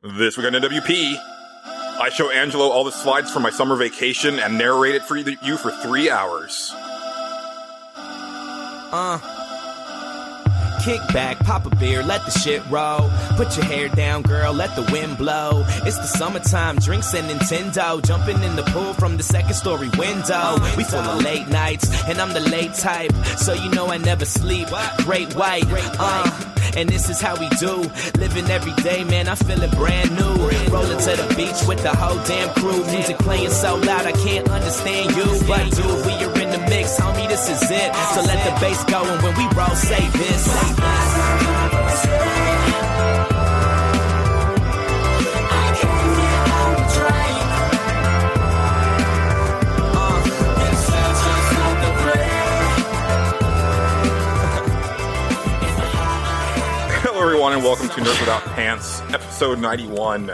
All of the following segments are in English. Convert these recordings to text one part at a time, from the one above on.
This week on NWP, I show Angelo all the slides from my summer vacation and narrate it for you for 3 hours. Kick back, pop a beer, let the shit roll. Put your hair down, girl, let the wind blow. It's the summertime, drinks and Nintendo. Jumping in the pool from the second story window. We full of late nights, and I'm the late type. So you know I never sleep. Great white, and this is how we do. Living every day, man, I'm feeling brand new. Rolling to the beach with the whole damn crew. Music playing so loud, I can't understand you. But dude, we are in the mix, homie, this is it. So let the bass go, and when we roll, say this. Hello everyone and welcome to Nerd Without Pants, episode 91.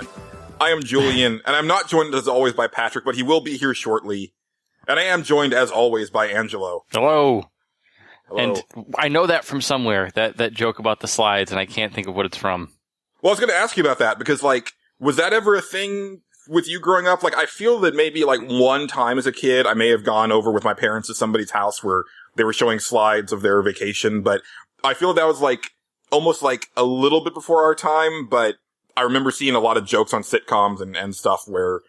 I am Julian, and I'm not joined as always by Patrick, but he will be here shortly. And I am joined as always by Angelo. Hello. Hello. And I know that from somewhere, that joke about the slides, and I can't think of what it's from. Well, I was going to ask you about that, because, was that ever a thing with you growing up? I feel that maybe, one time as a kid, I may have gone over with my parents to somebody's house where they were showing slides of their vacation, but I feel that was, almost a little bit before our time, but I remember seeing a lot of jokes on sitcoms and stuff where,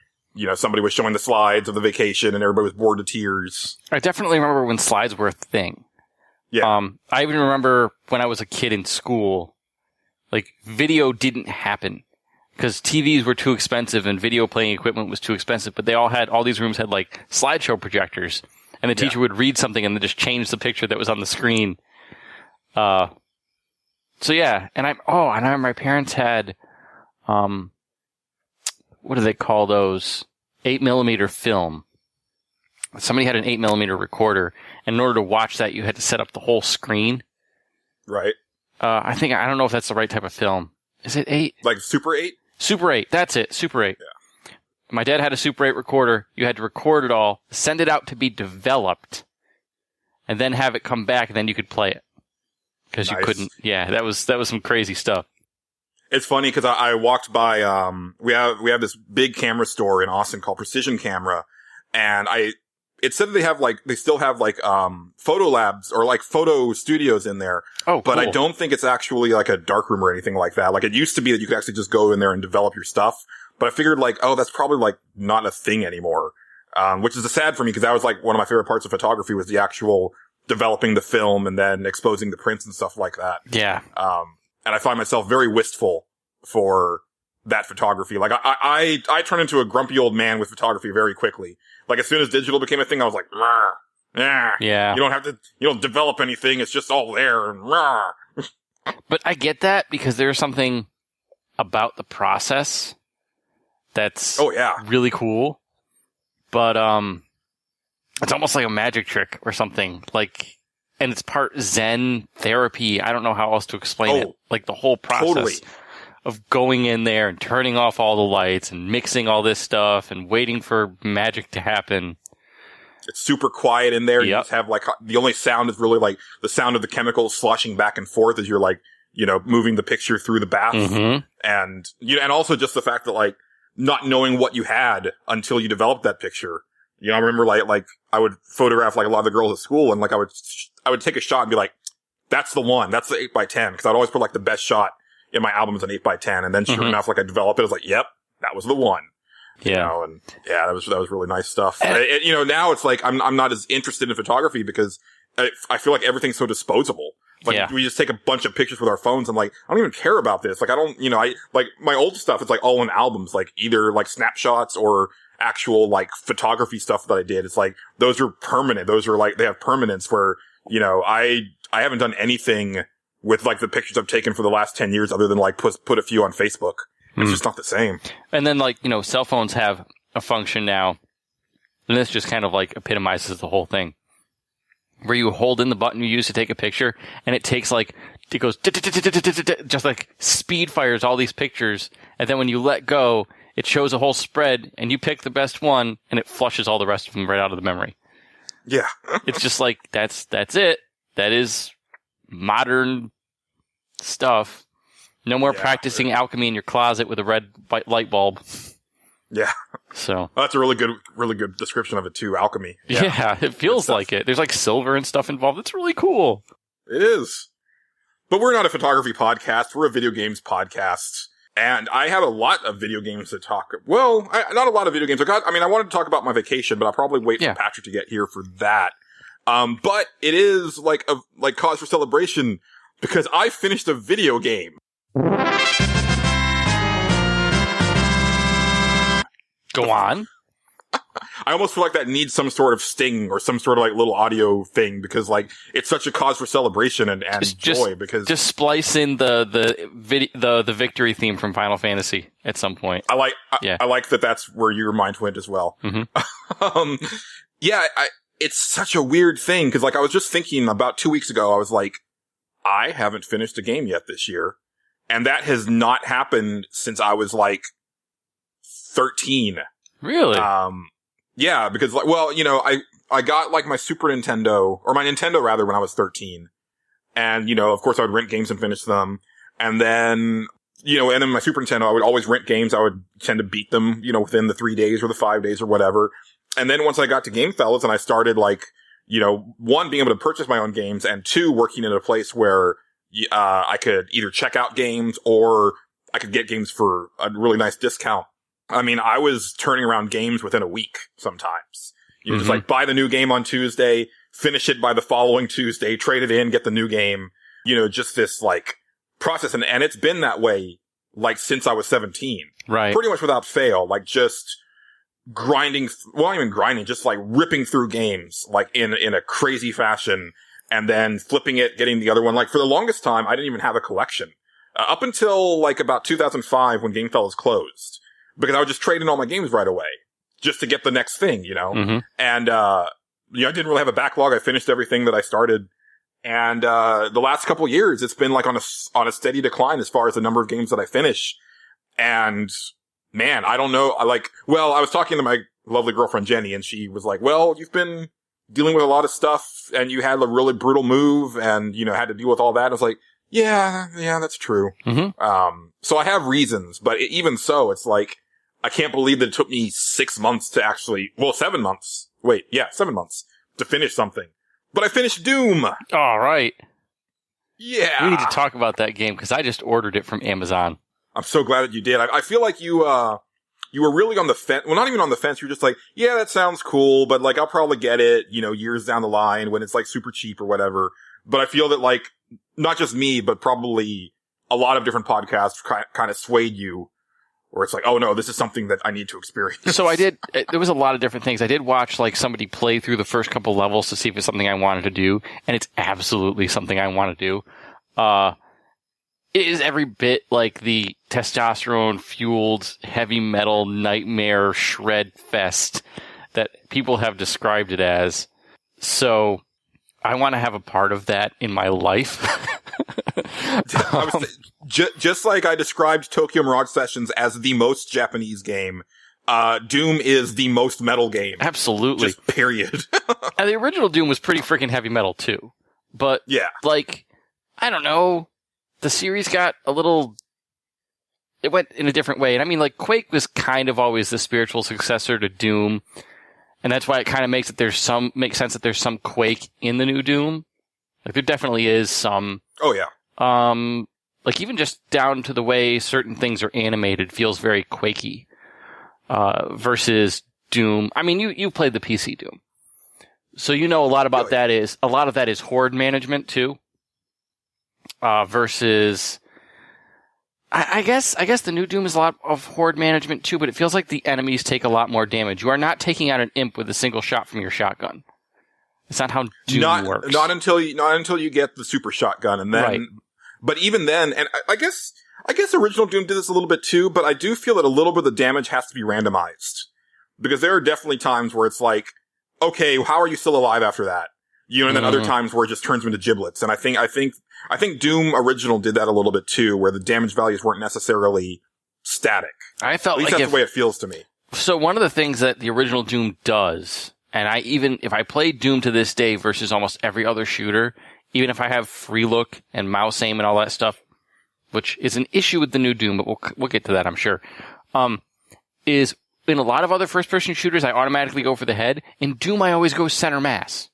somebody was showing the slides of the vacation and everybody was bored to tears. I definitely remember when slides were a thing. Yeah. I even remember when I was a kid in school, video didn't happen because TVs were too expensive and video playing equipment was too expensive, but all these rooms had slideshow projectors, and the teacher would read something and then just change the picture that was on the screen. So yeah, and I remember my parents had, what do they call those? 8mm film. Somebody had an 8mm recorder, and in order to watch that, you had to set up the whole screen. Right. I don't know if that's the right type of film. Is it 8? Super 8? Super 8. That's it. Super 8. Yeah. My dad had a Super 8 recorder. You had to record it all, send it out to be developed, and then have it come back, and then you could play it. Because you couldn't. Yeah, that was some crazy stuff. It's funny because I walked by, we have this big camera store in Austin called Precision Camera, and it said that they still have photo labs or photo studios in there. Oh, cool. But I don't think it's actually a dark room or anything like that. It used to be that you could actually just go in there and develop your stuff. But I figured that's probably not a thing anymore. Which is sad for me because that was one of my favorite parts of photography was the actual developing the film and then exposing the prints and stuff like that. Yeah. And I find myself very wistful for that photography. I turned into a grumpy old man with photography very quickly. As soon as digital became a thing, I was like, rah, nah. Yeah. You don't develop anything. It's just all there. And rah. But I get that because there's something about the process that's really cool. But, it's almost like a magic trick or something. And it's part Zen therapy. I don't know how else to explain it. The whole process of going in there and turning off all the lights and mixing all this stuff and waiting for magic to happen. It's super quiet in there. Yep. You just have the only sound is really the sound of the chemicals sloshing back and forth as you're moving the picture through the bath. Mm-hmm. And and also just the fact that not knowing what you had until you developed that picture. I remember I would photograph a lot of the girls at school and I would take a shot and be like, that's the one. That's the 8x10. Cause I'd always put the best shot in my album as an 8x10. And then sure enough, I developed it. I was like, yep, that was the one. Yeah. And yeah, that was really nice stuff. Now it's I'm not as interested in photography because I feel like everything's so disposable. We just take a bunch of pictures with our phones. I'm I don't even care about this. I don't, my old stuff, it's all in albums, either snapshots or actual photography stuff that I did. It's those are permanent. Those are they have permanence where, I haven't done anything with the pictures I've taken for the last 10 years other than put a few on Facebook. It's just not the same. And then cell phones have a function now, and this just kind of epitomizes the whole thing, where you hold in the button you use to take a picture, and it takes it goes just speed fires all these pictures, and then when you let go, it shows a whole spread, and you pick the best one, and it flushes all the rest of them right out of the memory. Yeah. It's just that's it. That is modern stuff. No more practicing alchemy in your closet with a red light bulb. Yeah. So that's a really good description of it too. Alchemy. Yeah, it feels like it. There's like silver and stuff involved. It's really cool. It is. But we're not a photography podcast. We're a video games podcast. And I have a lot of video games to talk. Well, not a lot of video games. I wanted to talk about my vacation, but I'll probably wait for Patrick to get here for that. But it is like cause for celebration because I finished a video game. Go on. I almost feel like that needs some sort of sting or some sort of like little audio thing because like it's such a cause for celebration and joy because just splice in the victory theme from Final Fantasy at some point. I like that that's where your mind went as well. Mm-hmm. It's such a weird thing because like I was just thinking about 2 weeks ago, I was like, I haven't finished a game yet this year. And that has not happened since I was like 13. Really? Yeah, because like, well, you know, I got like my Super Nintendo, or my Nintendo rather, when I was 13. And, you know, of course I would rent games and finish them. And then, you know, and then my Super Nintendo, I would always rent games. I would tend to beat them, you know, within the 3 days or the 5 days or whatever. And then once I got to Game Fellas and I started like, you know, one, being able to purchase my own games, and two, working in a place where I could either check out games or I could get games for a really nice discount. I mean, I was turning around games within a week sometimes. You know, just like buy the new game on Tuesday, finish it by the following Tuesday, trade it in, get the new game. You know, just this like process. And it's been that way like since I was 17. Right. Pretty much without fail. Like just grinding, well, not even grinding, just like ripping through games like in a crazy fashion and then flipping it, getting the other one. Like for the longest time, I didn't even have a collection. Up until like about 2005 when Game Fellas closed. Because I would just trade in all my games right away. Just to get the next thing, you know? Mm-hmm. And, you know, I didn't really have a backlog. I finished everything that I started. And, the last couple of years, it's been like on a steady decline as far as the number of games that I finish. And, man, I don't know. I was talking to my lovely girlfriend Jenny, and she was like, well, you've been dealing with a lot of stuff, and you had a really brutal move, and, you know, had to deal with all that. I was like, yeah, that's true. Mm-hmm. So I have reasons, but even so, it's like, I can't believe that it took me 6 months to 7 months. 7 months to finish something. But I finished Doom. All right. Yeah. We need to talk about that game because I just ordered it from Amazon. I'm so glad that you did. I feel like you were really on the fence. Well, not even on the fence. You're just like, yeah, that sounds cool, but like, I'll probably get it, you know, years down the line when it's like super cheap or whatever. But I feel that like, not just me, but probably a lot of different podcasts kind of swayed you. Or it's like, oh no, this is something that I need to experience. So there was a lot of different things. I did watch like somebody play through the first couple levels to see if it's something I wanted to do. And it's absolutely something I want to do. It is every bit like the testosterone-fueled heavy metal nightmare shred fest that people have described it as. So I want to have a part of that in my life. Just like I described Tokyo Mirage Sessions as the most Japanese game, Doom is the most metal game. Absolutely. Just period. And the original Doom was pretty freaking heavy metal too. But, yeah, like, I don't know, the series got it went in a different way. And I mean, like, Quake was kind of always the spiritual successor to Doom. And that's why it kind of makes sense that there's some Quake in the new Doom. Like, there definitely is some. Oh, yeah. Like, even just down to the way certain things are animated feels very Quakey. Versus Doom. I mean, you played the PC Doom. So you know a lot about that is, a lot of that is horde management too. Versus, I guess the new Doom is a lot of horde management too, but it feels like the enemies take a lot more damage. You are not taking out an imp with a single shot from your shotgun. It's not how Doom works. Not until you get the super shotgun, and then, right. But even then, and I guess original Doom did this a little bit too, but I do feel that a little bit of the damage has to be randomized. Because there are definitely times where it's like, okay, how are you still alive after that? You know, and then other times where it just turns them into giblets. And I think Doom original did that a little bit too, where the damage values weren't necessarily static. I felt like that's the way it feels to me. So one of the things that the original Doom does, and if I play Doom to this day versus almost every other shooter, even if I have free look and mouse aim and all that stuff, which is an issue with the new Doom, but we'll get to that, I'm sure, is in a lot of other first-person shooters, I automatically go for the head. In Doom, I always go center mass.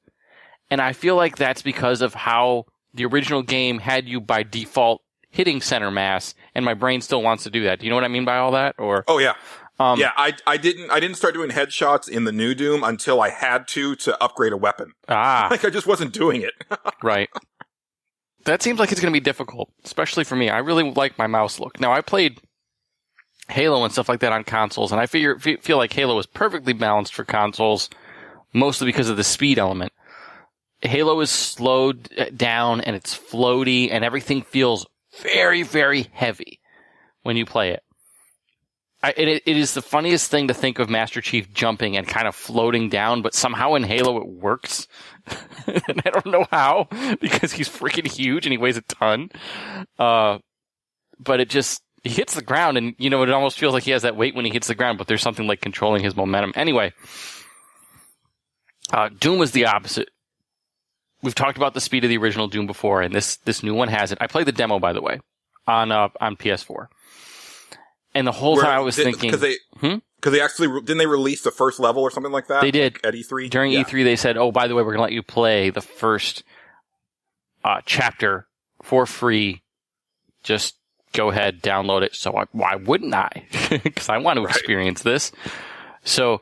And I feel like that's because of how the original game had you by default hitting center mass, and my brain still wants to do that. Do you know what I mean by all that? Or oh yeah, I didn't start doing headshots in the new Doom until I had to upgrade a weapon. Like I just wasn't doing it. Right. That seems like it's going to be difficult, especially for me. I really like my mouse look. Now I played Halo and stuff like that on consoles, and I feel like Halo is perfectly balanced for consoles, mostly because of the speed element. Halo is slowed down, and it's floaty, and everything feels very, very heavy when you play it. It is the funniest thing to think of Master Chief jumping and kind of floating down, but somehow in Halo it works. And I don't know how, because he's freaking huge and he weighs a ton. But he hits the ground, and it almost feels like he has that weight when he hits the ground, but there's something like controlling his momentum. Anyway, Doom was the opposite. We've talked about the speed of the original Doom before, and this new one has it. I played the demo, by the way, on PS4. And the whole time I was thinking... Because they actually... Didn't they release the first level or something like that? They did. At E3? During E3, they said, oh, by the way, we're going to let you play the first chapter for free. Just go ahead, download it. So why wouldn't I? Because I want to experience this. So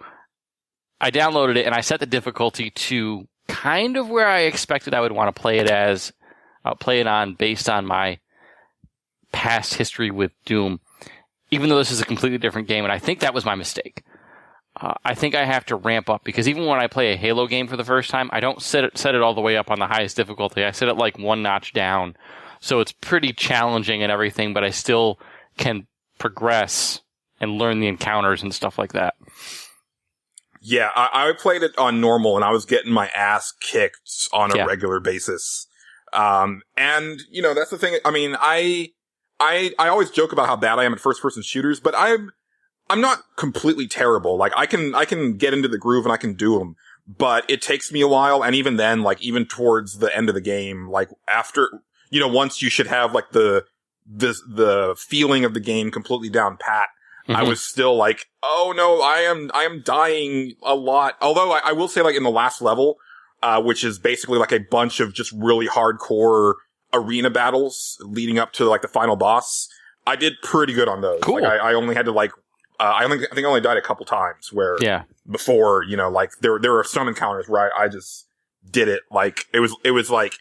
I downloaded it, and I set the difficulty to kind of where I expected I would want to play it as. Play it on based on my past history with Doom. Even though this is a completely different game, and I think that was my mistake. I think I have to ramp up, because even when I play a Halo game for the first time, I don't set it all the way up on the highest difficulty. I set it like one notch down. So it's pretty challenging and everything, but I still can progress and learn the encounters and stuff like that. Yeah, I played it on normal, and I was getting my ass kicked on a regular basis. And, that's the thing. I mean, I always joke about how bad I am at first-person shooters, but I'm not completely terrible. Like, I can get into the groove and I can do them, but it takes me a while. And even then, like, even towards the end of the game, like, after, once you should have, like, the feeling of the game completely down pat, I was still like, oh no, I am dying a lot. Although I will say, like, in the last level, which is basically like a bunch of just really hardcore arena battles leading up to like the final boss, I did pretty good on those. Cool. Like, I only had to like, I think I only died a couple times where before, like there are some encounters where I just did it. Like it was like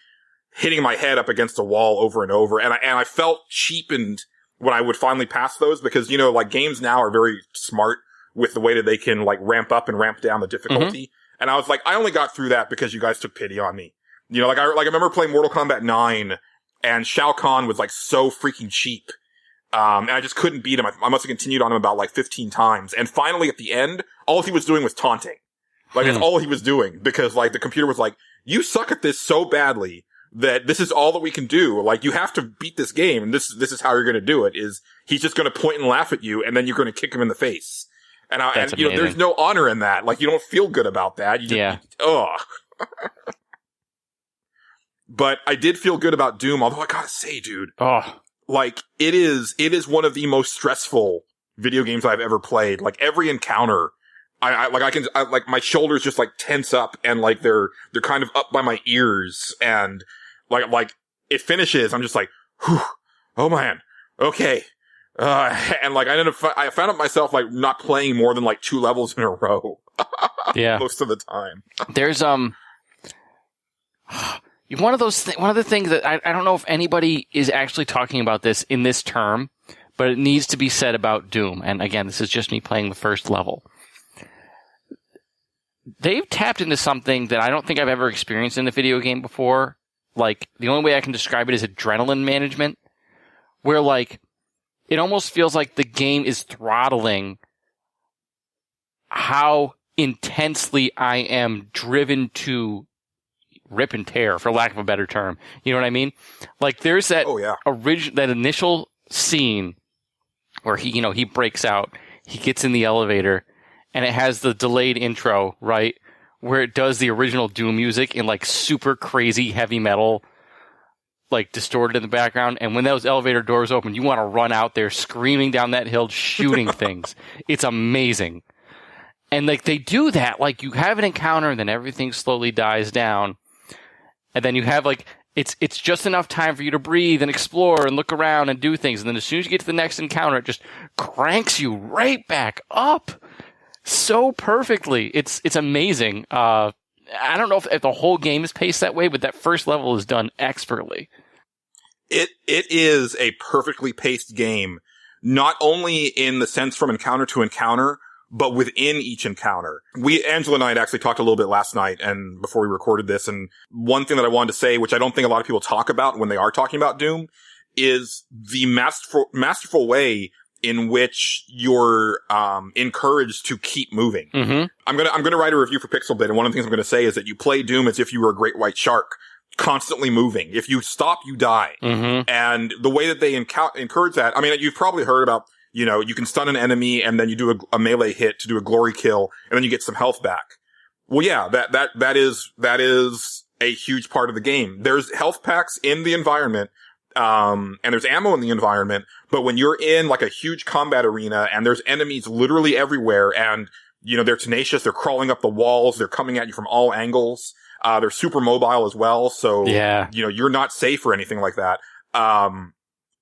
hitting my head up against a wall over and over. And I felt cheapened when I would finally pass those, because, like games now are very smart with the way that they can like ramp up and ramp down the difficulty. And I was like, I only got through that because you guys took pity on me. Like I remember playing Mortal Kombat 9, and Shao Kahn was like so freaking cheap. And I just couldn't beat him. I must have continued on him about like 15 times. And finally at the end, all he was doing was taunting. Like that's all he was doing, because like the computer was like, you suck at this so badly that this is all that we can do. Like you have to beat this game, and this is how you're going to do it, is he's just going to point and laugh at you, and then you're going to kick him in the face. And there's no honor in that. Like you don't feel good about that. You just, But I did feel good about Doom, although I gotta say, dude, like it is one of the most stressful video games I've ever played. Like every encounter, I my shoulders just like tense up, and like they're kind of up by my ears, and like it finishes, I'm just like, whew, oh man, okay. And like I found myself like not playing more than like 2 levels in a row. Most of the time. There's one of the things that I don't know if anybody is actually talking about this in this term, but it needs to be said about Doom. And again, this is just me playing the first level. They've tapped into something that I don't think I've ever experienced in a video game before. Like, the only way I can describe it is adrenaline management, where like, it almost feels like the game is throttling how intensely I am driven to rip and tear, for lack of a better term. You know what I mean? Like there's that that initial scene where he breaks out, he gets in the elevator, and it has the delayed intro, right? Where it does the original Doom music in like super crazy heavy metal. like distorted in the background, and when those elevator doors open, you want to run out there screaming down that hill, shooting things. It's amazing. And like they do that, like you have an encounter and then everything slowly dies down. And then you have like, it's just enough time for you to breathe and explore and look around and do things. And then as soon as you get to the next encounter, it just cranks you right back up so perfectly. It's amazing. I don't know if the whole game is paced that way, but that first level is done expertly. It is a perfectly paced game, not only in the sense from encounter to encounter, but within each encounter. Angela and I had actually talked a little bit last night and before we recorded this, and one thing that I wanted to say, which I don't think a lot of people talk about when they are talking about Doom, is the masterful way in which you're encouraged to keep moving. Mm-hmm. I'm gonna write a review for Pixelbit, and one of the things I'm gonna say is that you play Doom as if you were a great white shark, constantly moving. If you stop, you die. Mm-hmm. And the way that they encourage that, I mean, you've probably heard about, you know, you can stun an enemy and then you do a melee hit to do a glory kill and then you get some health back. Well, yeah, that is a huge part of the game. There's health packs in the environment, and there's ammo in the environment, but when you're in like a huge combat arena and there's enemies literally everywhere and, you know, they're tenacious, they're crawling up the walls, they're coming at you from all angles, they're super mobile as well, so, yeah, you know, you're not safe or anything like that.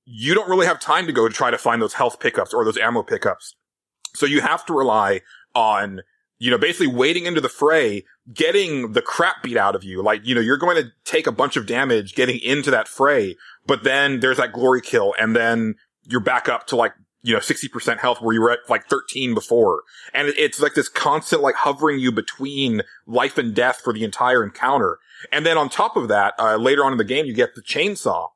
You don't really have time to go to try to find those health pickups or those ammo pickups. So you have to rely on, you know, basically wading into the fray, getting the crap beat out of you. Like, you know, you're going to take a bunch of damage getting into that fray, but then there's that glory kill and then you're back up to like, you know, 60% health where you were at like 13 before. And it's like this constant like hovering you between life and death for the entire encounter. And then on top of that, later on in the game, you get the chainsaw.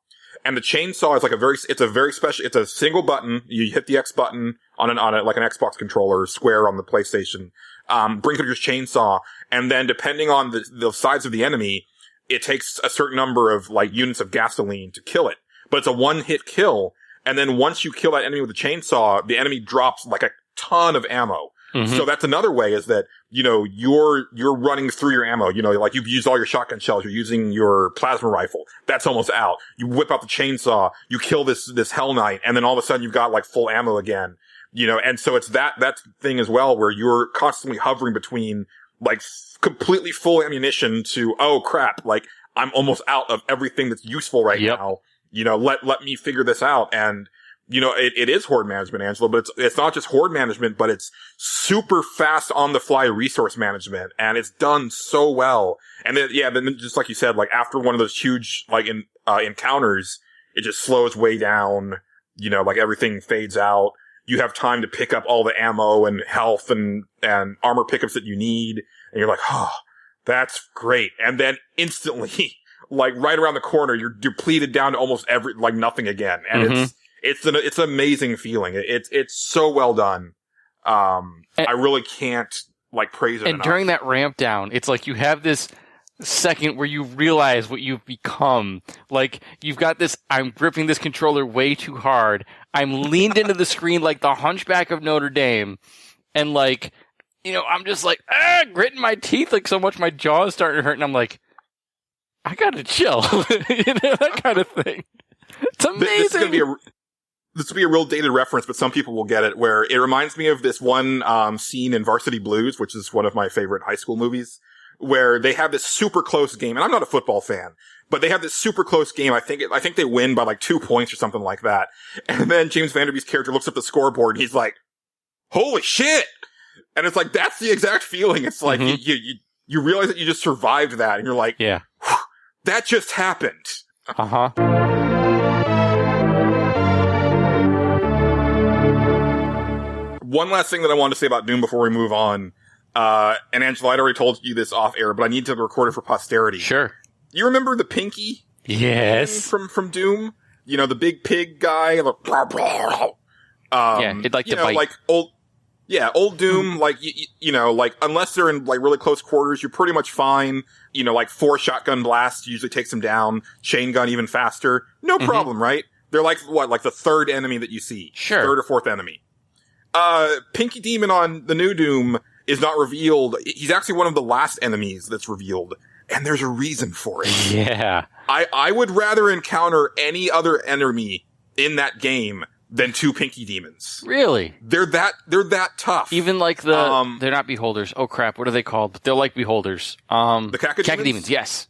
And the chainsaw is like it's a single button. You hit the X button on like an Xbox controller, square on the PlayStation, brings up your chainsaw. And then depending on the size of the enemy, it takes a certain number of like units of gasoline to kill it. But it's a one-hit kill. And then once you kill that enemy with a chainsaw, the enemy drops like a ton of ammo. Mm-hmm. So that's another way is that, you know, you're running through your ammo. You know, like you've used all your shotgun shells. You're using your plasma rifle. That's almost out. You whip out the chainsaw. You kill this Hell Knight. And then all of a sudden you've got like full ammo again. You know, and so it's that thing as well where you're constantly hovering between like completely full ammunition to, oh crap, like I'm almost out of everything that's useful right now. You know, let me figure this out. And, you know, it is horde management, Angelo, but it's not just horde management, but it's super fast on the fly resource management. And it's done so well. And then, yeah, then just like you said, like after one of those huge, like encounters, it just slows way down. You know, like everything fades out. You have time to pick up all the ammo and health and armor pickups that you need. And you're like, oh, that's great. And then instantly, like right around the corner, you're depleted down to almost nothing again. And mm-hmm. It's an amazing feeling. It's so well done. I really can't like praise it enough. And during that ramp down, it's like you have this second where you realize what you've become. Like you've got this, I'm gripping this controller way too hard. I'm leaned into the screen like the Hunchback of Notre Dame. And like, you know, I'm just like, gritting my teeth like so much my jaw is starting to hurt. And I'm like, I gotta chill. You know, that kind of thing. It's amazing. This will be a real dated reference, but some people will get it, where it reminds me of this one scene in Varsity Blues, which is one of my favorite high school movies, where they have this super close game, and I'm not a football fan, but they have this super close game. I think they win by like 2 points or something like that. And then James Van Der Beek's character looks up the scoreboard and he's like, holy shit! And it's like, that's the exact feeling. It's like, mm-hmm. you realize that you just survived that, and you're like, yeah, that just happened. Uh-huh. One last thing that I wanted to say about Doom before we move on, and Angela, I'd already told you this off air, but I need to record it for posterity. Sure. You remember the Pinky? Yes. From Doom? You know, the big pig guy? Like, yeah, he'd like to bite. Like old Doom, like, you know, like, unless they're in, like, really close quarters, you're pretty much fine. You know, like, 4 shotgun blasts usually takes them down. Chain gun even faster. No problem, right? They're like, like the third enemy that you see. Sure. Third or fourth enemy. Pinky Demon on the new Doom is not revealed. He's actually one of the last enemies that's revealed. And there's a reason for it. Yeah. I would rather encounter any other enemy in that game than 2 pinky demons. Really? They're that tough. Even like they're not beholders. Oh crap, what are they called? But they're like beholders. The cacodemons, yes.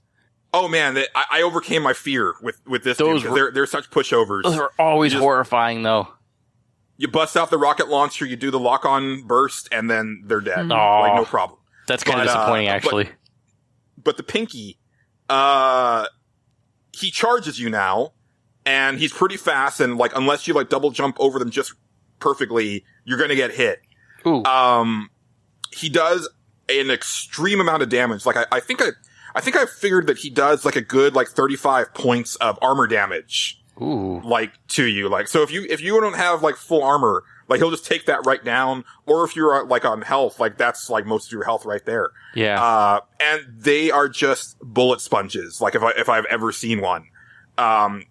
Oh man, I overcame my fear with this. They're such pushovers. Those are always horrifying though. You bust out the rocket launcher, you do the lock-on burst, and then they're dead. Oh, like, no problem. That's kind of disappointing, actually. But the pinky, he charges you now, and he's pretty fast, and like unless you like double jump over them just perfectly, you're gonna get hit. Ooh. He does an extreme amount of damage. Like I think I figured that he does like a good like 35 points of armor damage. Ooh. Like to you. Like so if you don't have like full armor, like he'll just take that right down, or if you're like on health, like that's like most of your health right there. Yeah. And they are just bullet sponges. Like if I've ever seen one.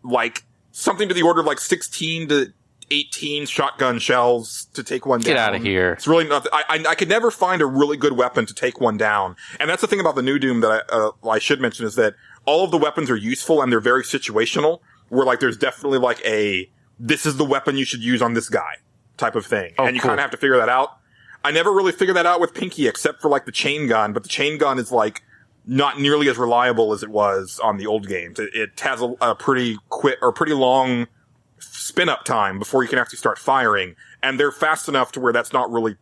Like something to the order of like 16 to 18 shotgun shells to take one down. Get out of here. It's really nothing. I could never find a really good weapon to take one down. And that's the thing about the new Doom that I should mention is that all of the weapons are useful and they're very situational, where like there's definitely like this is the weapon you should use on this guy type of thing. Oh, and you cool. kind of have to figure that out. I never really figured that out with Pinky except for like the chain gun, but the chain gun is like not nearly as reliable as it was on the old games. It has a pretty quick or pretty long spin up time before you can actually start firing, and they're fast enough to where that's not really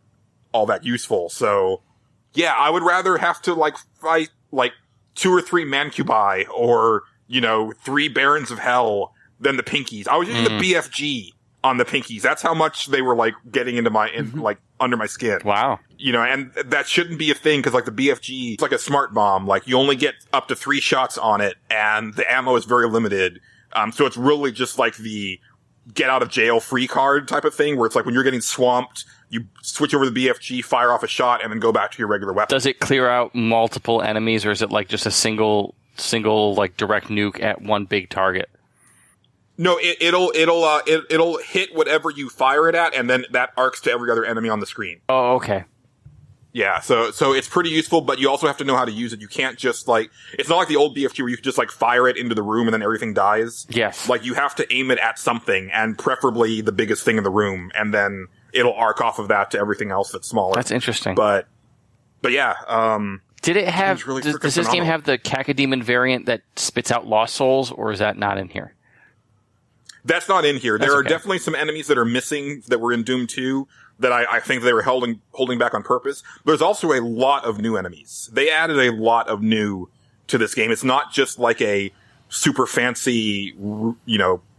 all that useful. So yeah, I would rather have to like fight like 2 or 3 Mancubi or 3 Barons of Hell than the Pinkies. I was using the BFG on the Pinkies. That's how much they were like getting into like under my skin. Wow. And that shouldn't be a thing because like the BFG, it's like a smart bomb. Like you only get up to 3 shots on it and the ammo is very limited. So it's really just like the get out of jail free card type of thing where it's like when you're getting swamped, you switch over to the BFG, fire off a shot, and then go back to your regular weapon. Does it clear out multiple enemies or is it like just a single like direct nuke at one big target? No, it'll hit whatever you fire it at, and then that arcs to every other enemy on the screen. Oh, okay. Yeah, so it's pretty useful, but you also have to know how to use it. You can't just like, it's not like the old BFG where you can just like fire it into the room and then everything dies. Yes. Like you have to aim it at something, and preferably the biggest thing in the room, and then it'll arc off of that to everything else that's smaller. That's interesting. But yeah, did it have, really does this game have the Cacodemon variant that spits out Lost Souls, or is that not in here? That's not in here. That's there are okay. definitely some enemies that are missing that were in Doom 2 that I think they were holding back on purpose. There's also a lot of new enemies. They added a lot of new to this game. It's not just like a super fancy,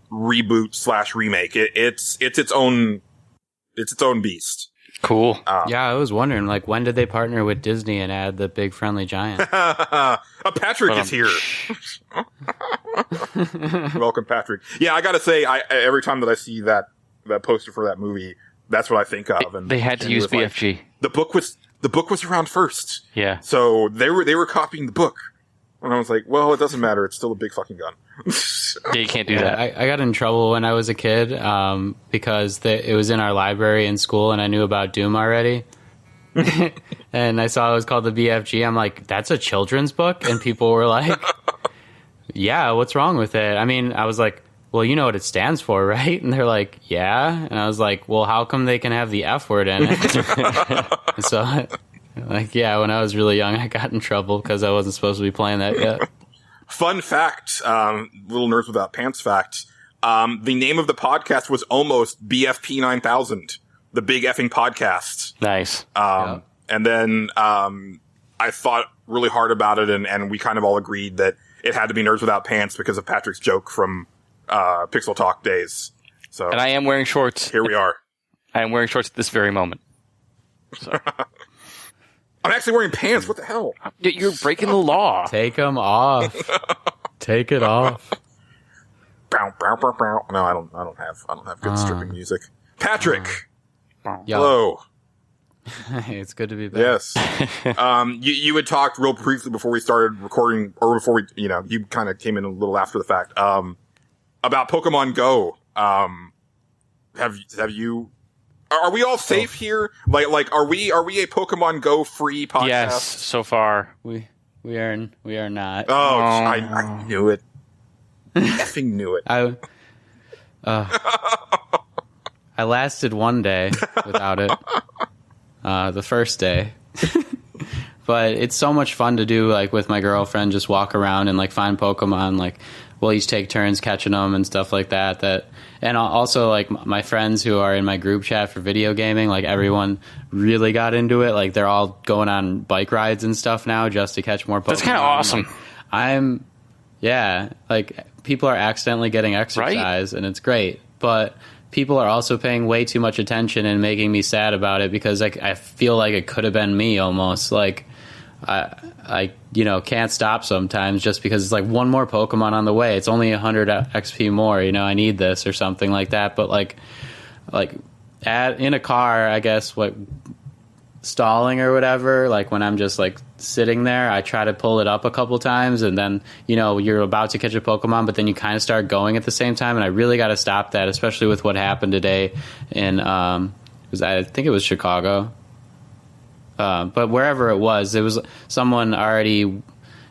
reboot / remake. It's its own beast. Cool. Yeah, I was wondering, like, when did they partner with Disney and add the big friendly giant? Patrick is here. Welcome, Patrick. Yeah, I gotta say, every time that I see that poster for that movie, that's what I think of. And they had to use BFG. Like, the book was around first. Yeah. So they were copying the book. And I was like, well, it doesn't matter. It's still a big fucking gun. Yeah, you can't do that. I got in trouble when I was a kid because it was in our library in school and I knew about Doom already. And I saw it was called the BFG. I'm like, that's a children's book? And people were like, yeah, what's wrong with it? I mean, I was like, well, you know what it stands for, right? And they're like, yeah. And I was like, well, how come they can have the F word in it? So, like, yeah, when I was really young, I got in trouble because I wasn't supposed to be playing that yet. Fun fact, little Nerds Without Pants fact, the name of the podcast was almost BFP 9000, the big effing podcast. Nice. And then I thought really hard about it, and we kind of all agreed that it had to be Nerds Without Pants because of Patrick's joke from Pixel Talk days. So, and I am wearing shorts. Here we are. I am wearing shorts at this very moment. So. I'm actually wearing pants. What the hell? You're breaking the law. Take them off. Take it off. Bow, bow, bow, bow. No, I don't have good stripping music. Patrick. Hello. Hey, it's good to be back. Yes. You had talked real briefly before we started recording, or before we, you kind of came in a little after the fact, about Pokemon Go. Have you, are we all safe here? Like, are we a Pokemon Go free podcast? Yes, so far. We We are not. Oh, I knew it. Effing knew it. I lasted one day without it. The first day. But it's so much fun to do, like, with my girlfriend, just walk around and, like, find Pokemon. Like, we'll each take turns catching them and stuff like that. And also, like, my friends who are in my group chat for video gaming, like, everyone really got into it. Like, they're all going on bike rides and stuff now just to catch more Pokemon. That's kind of awesome. Like, people are accidentally getting exercise, right? And it's great. But people are also paying way too much attention and making me sad about it because I feel like it could have been me almost. Like, I can't stop sometimes just because it's like one more Pokemon on the way. It's only 100 XP more, I need this or something like that. But like in a car, I guess, what, stalling or whatever, like when I'm just like sitting there, I try to pull it up a couple times and then, you're about to catch a Pokemon, but then you kind of start going at the same time. And I really got to stop that, especially with what happened today in, I think it was Chicago. But wherever it was someone already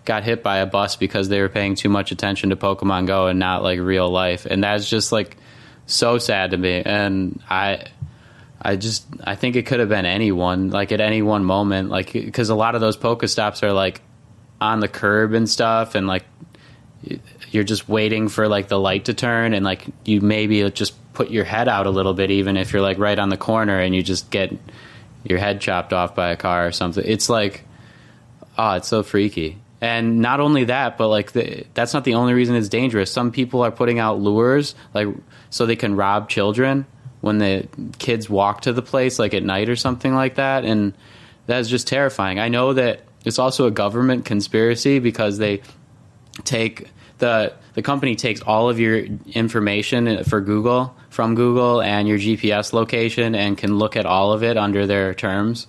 got hit by a bus because they were paying too much attention to Pokemon Go and not like real life. And that's just like so sad to me. And I think it could have been anyone, like at any one moment, like, because a lot of those Pokestops are like on the curb and stuff. And like, you're just waiting for like the light to turn and like you maybe just put your head out a little bit, even if you're like right on the corner and you just get your head chopped off by a car or something. It's like, it's so freaky. And not only that, but like that's not the only reason it's dangerous. Some people are putting out lures like so they can rob children when the kids walk to the place like at night or something like that. And that's just terrifying. I know that it's also a government conspiracy because they take the company takes all of your information from Google and your GPS location and can look at all of it under their terms.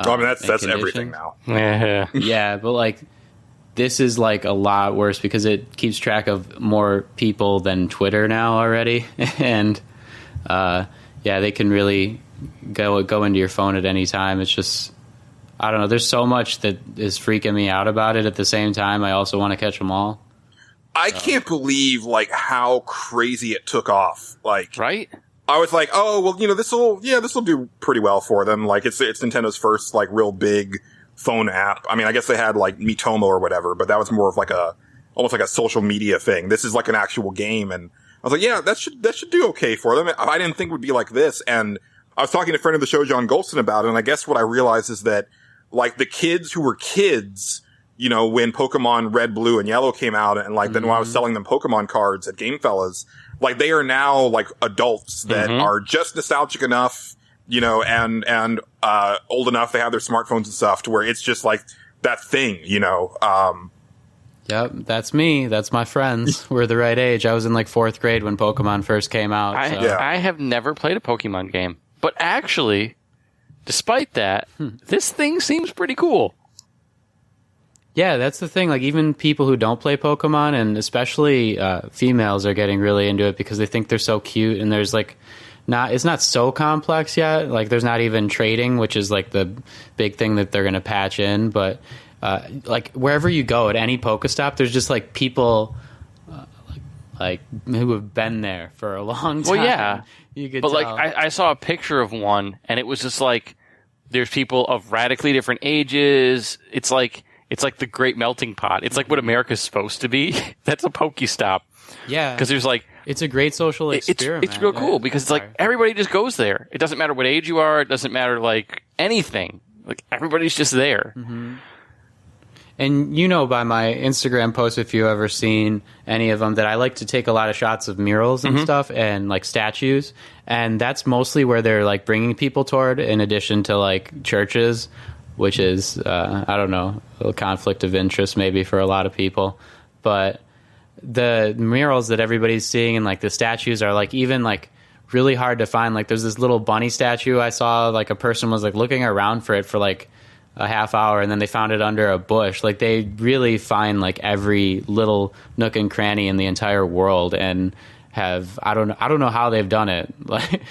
That's everything now. Yeah, but like this is like a lot worse because it keeps track of more people than Twitter now already. And they can really go into your phone at any time. It's just, I don't know. There's so much that is freaking me out about it. At the same time, I also want to catch them all. I can't believe like how crazy it took off. Like, right? I was like, oh well, this will do pretty well for them. Like, it's Nintendo's first like real big phone app. I mean, I guess they had like Miitomo or whatever, but that was more of like almost like a social media thing. This is like an actual game, and I was like, yeah, that should do okay for them. I didn't think it would be like this, and I was talking to a friend of the show, John Golston, about it, and I guess what I realized is that like the kids who were kids, when Pokemon Red, Blue, and Yellow came out, and like then when I was selling them Pokemon cards at Game Fellas, like they are now like adults that are just nostalgic enough, and old enough, they have their smartphones and stuff to where it's just like that thing, Yep, that's me. That's my friends. We're the right age. I was in like 4th grade when Pokemon first came out. I have never played a Pokemon game, but actually, despite that, this thing seems pretty cool. Yeah, that's the thing. Like, even people who don't play Pokemon, and especially females, are getting really into it because they think they're so cute. And there's like, it's not so complex yet. Like, there's not even trading, which is like the big thing that they're going to patch in. But like wherever you go at any Pokestop, there's just like people like who have been there for a long time. Well, yeah, you could but tell. like I saw a picture of one, and it was just like there's people of radically different ages. It's like the Great Melting Pot. It's like what America's supposed to be. That's a Pokestop. Yeah, because there's like it's a great social experiment. It's real cool because it's like everybody just goes there. It doesn't matter what age you are. It doesn't matter like anything. Like everybody's just there. Mm-hmm. And by my Instagram posts, if you've ever seen any of them, that I like to take a lot of shots of murals and stuff and like statues. And that's mostly where they're like bringing people toward, in addition to like churches, which is, I don't know, a conflict of interest maybe for a lot of people. But the murals that everybody's seeing and like the statues are like even like really hard to find. Like there's this little bunny statue I saw, like a person was like looking around for it for like a half hour, and then they found it under a bush. Like they really find like every little nook and cranny in the entire world, and have I don't know how they've done it. Like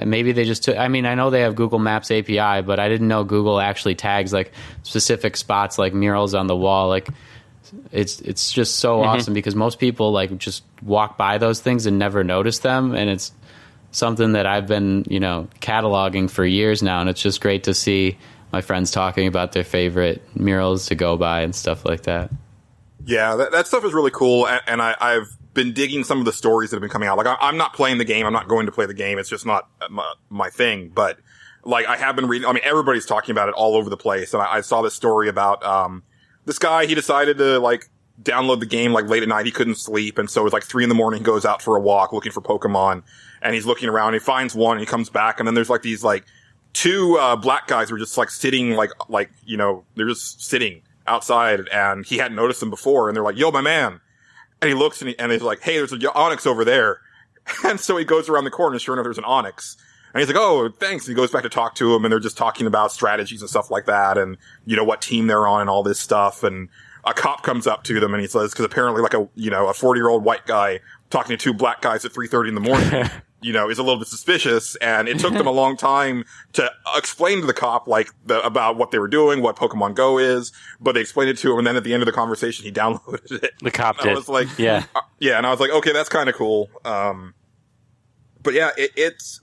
Maybe they just took, I mean, I know they have Google Maps API, but I didn't know Google actually tags like specific spots like murals on the wall. Like it's just so awesome because most people like just walk by those things and never notice them. And it's something that I've been, cataloging for years now. And it's just great to see my friends talking about their favorite murals to go by and stuff like that. Yeah, that stuff is really cool. And I've been digging some of the stories that have been coming out. Like, I'm not playing the game. I'm not going to play the game. It's just not my thing. But, like, I have been reading. I mean, everybody's talking about it all over the place. And I saw this story about this guy. He decided to, like, download the game, like, late at night. He couldn't sleep. And so it was, like, 3 a.m. He goes out for a walk looking for Pokemon. And he's looking around. He finds one. And he comes back. And then there's, like, these, like, 2 black guys who are just, like, sitting, like, they're just sitting outside. And he hadn't noticed them before. And they're like, yo, my man. And he looks and he's like, hey, there's an Onyx over there. And so he goes around the corner and sure enough, there's an Onyx. And he's like, oh, thanks. And he goes back to talk to him and they're just talking about strategies and stuff like that and, what team they're on and all this stuff. And a cop comes up to them and he says, cause apparently like a 40-year-old white guy talking to 2 black guys at 3:30 in the morning, is a little bit suspicious. And it took them a long time to explain to the cop, like, about what they were doing, what Pokemon Go is, but they explained it to him. And then at the end of the conversation, he downloaded it. The cop did. I was like, yeah. And I was like, okay, that's kind of cool. But yeah,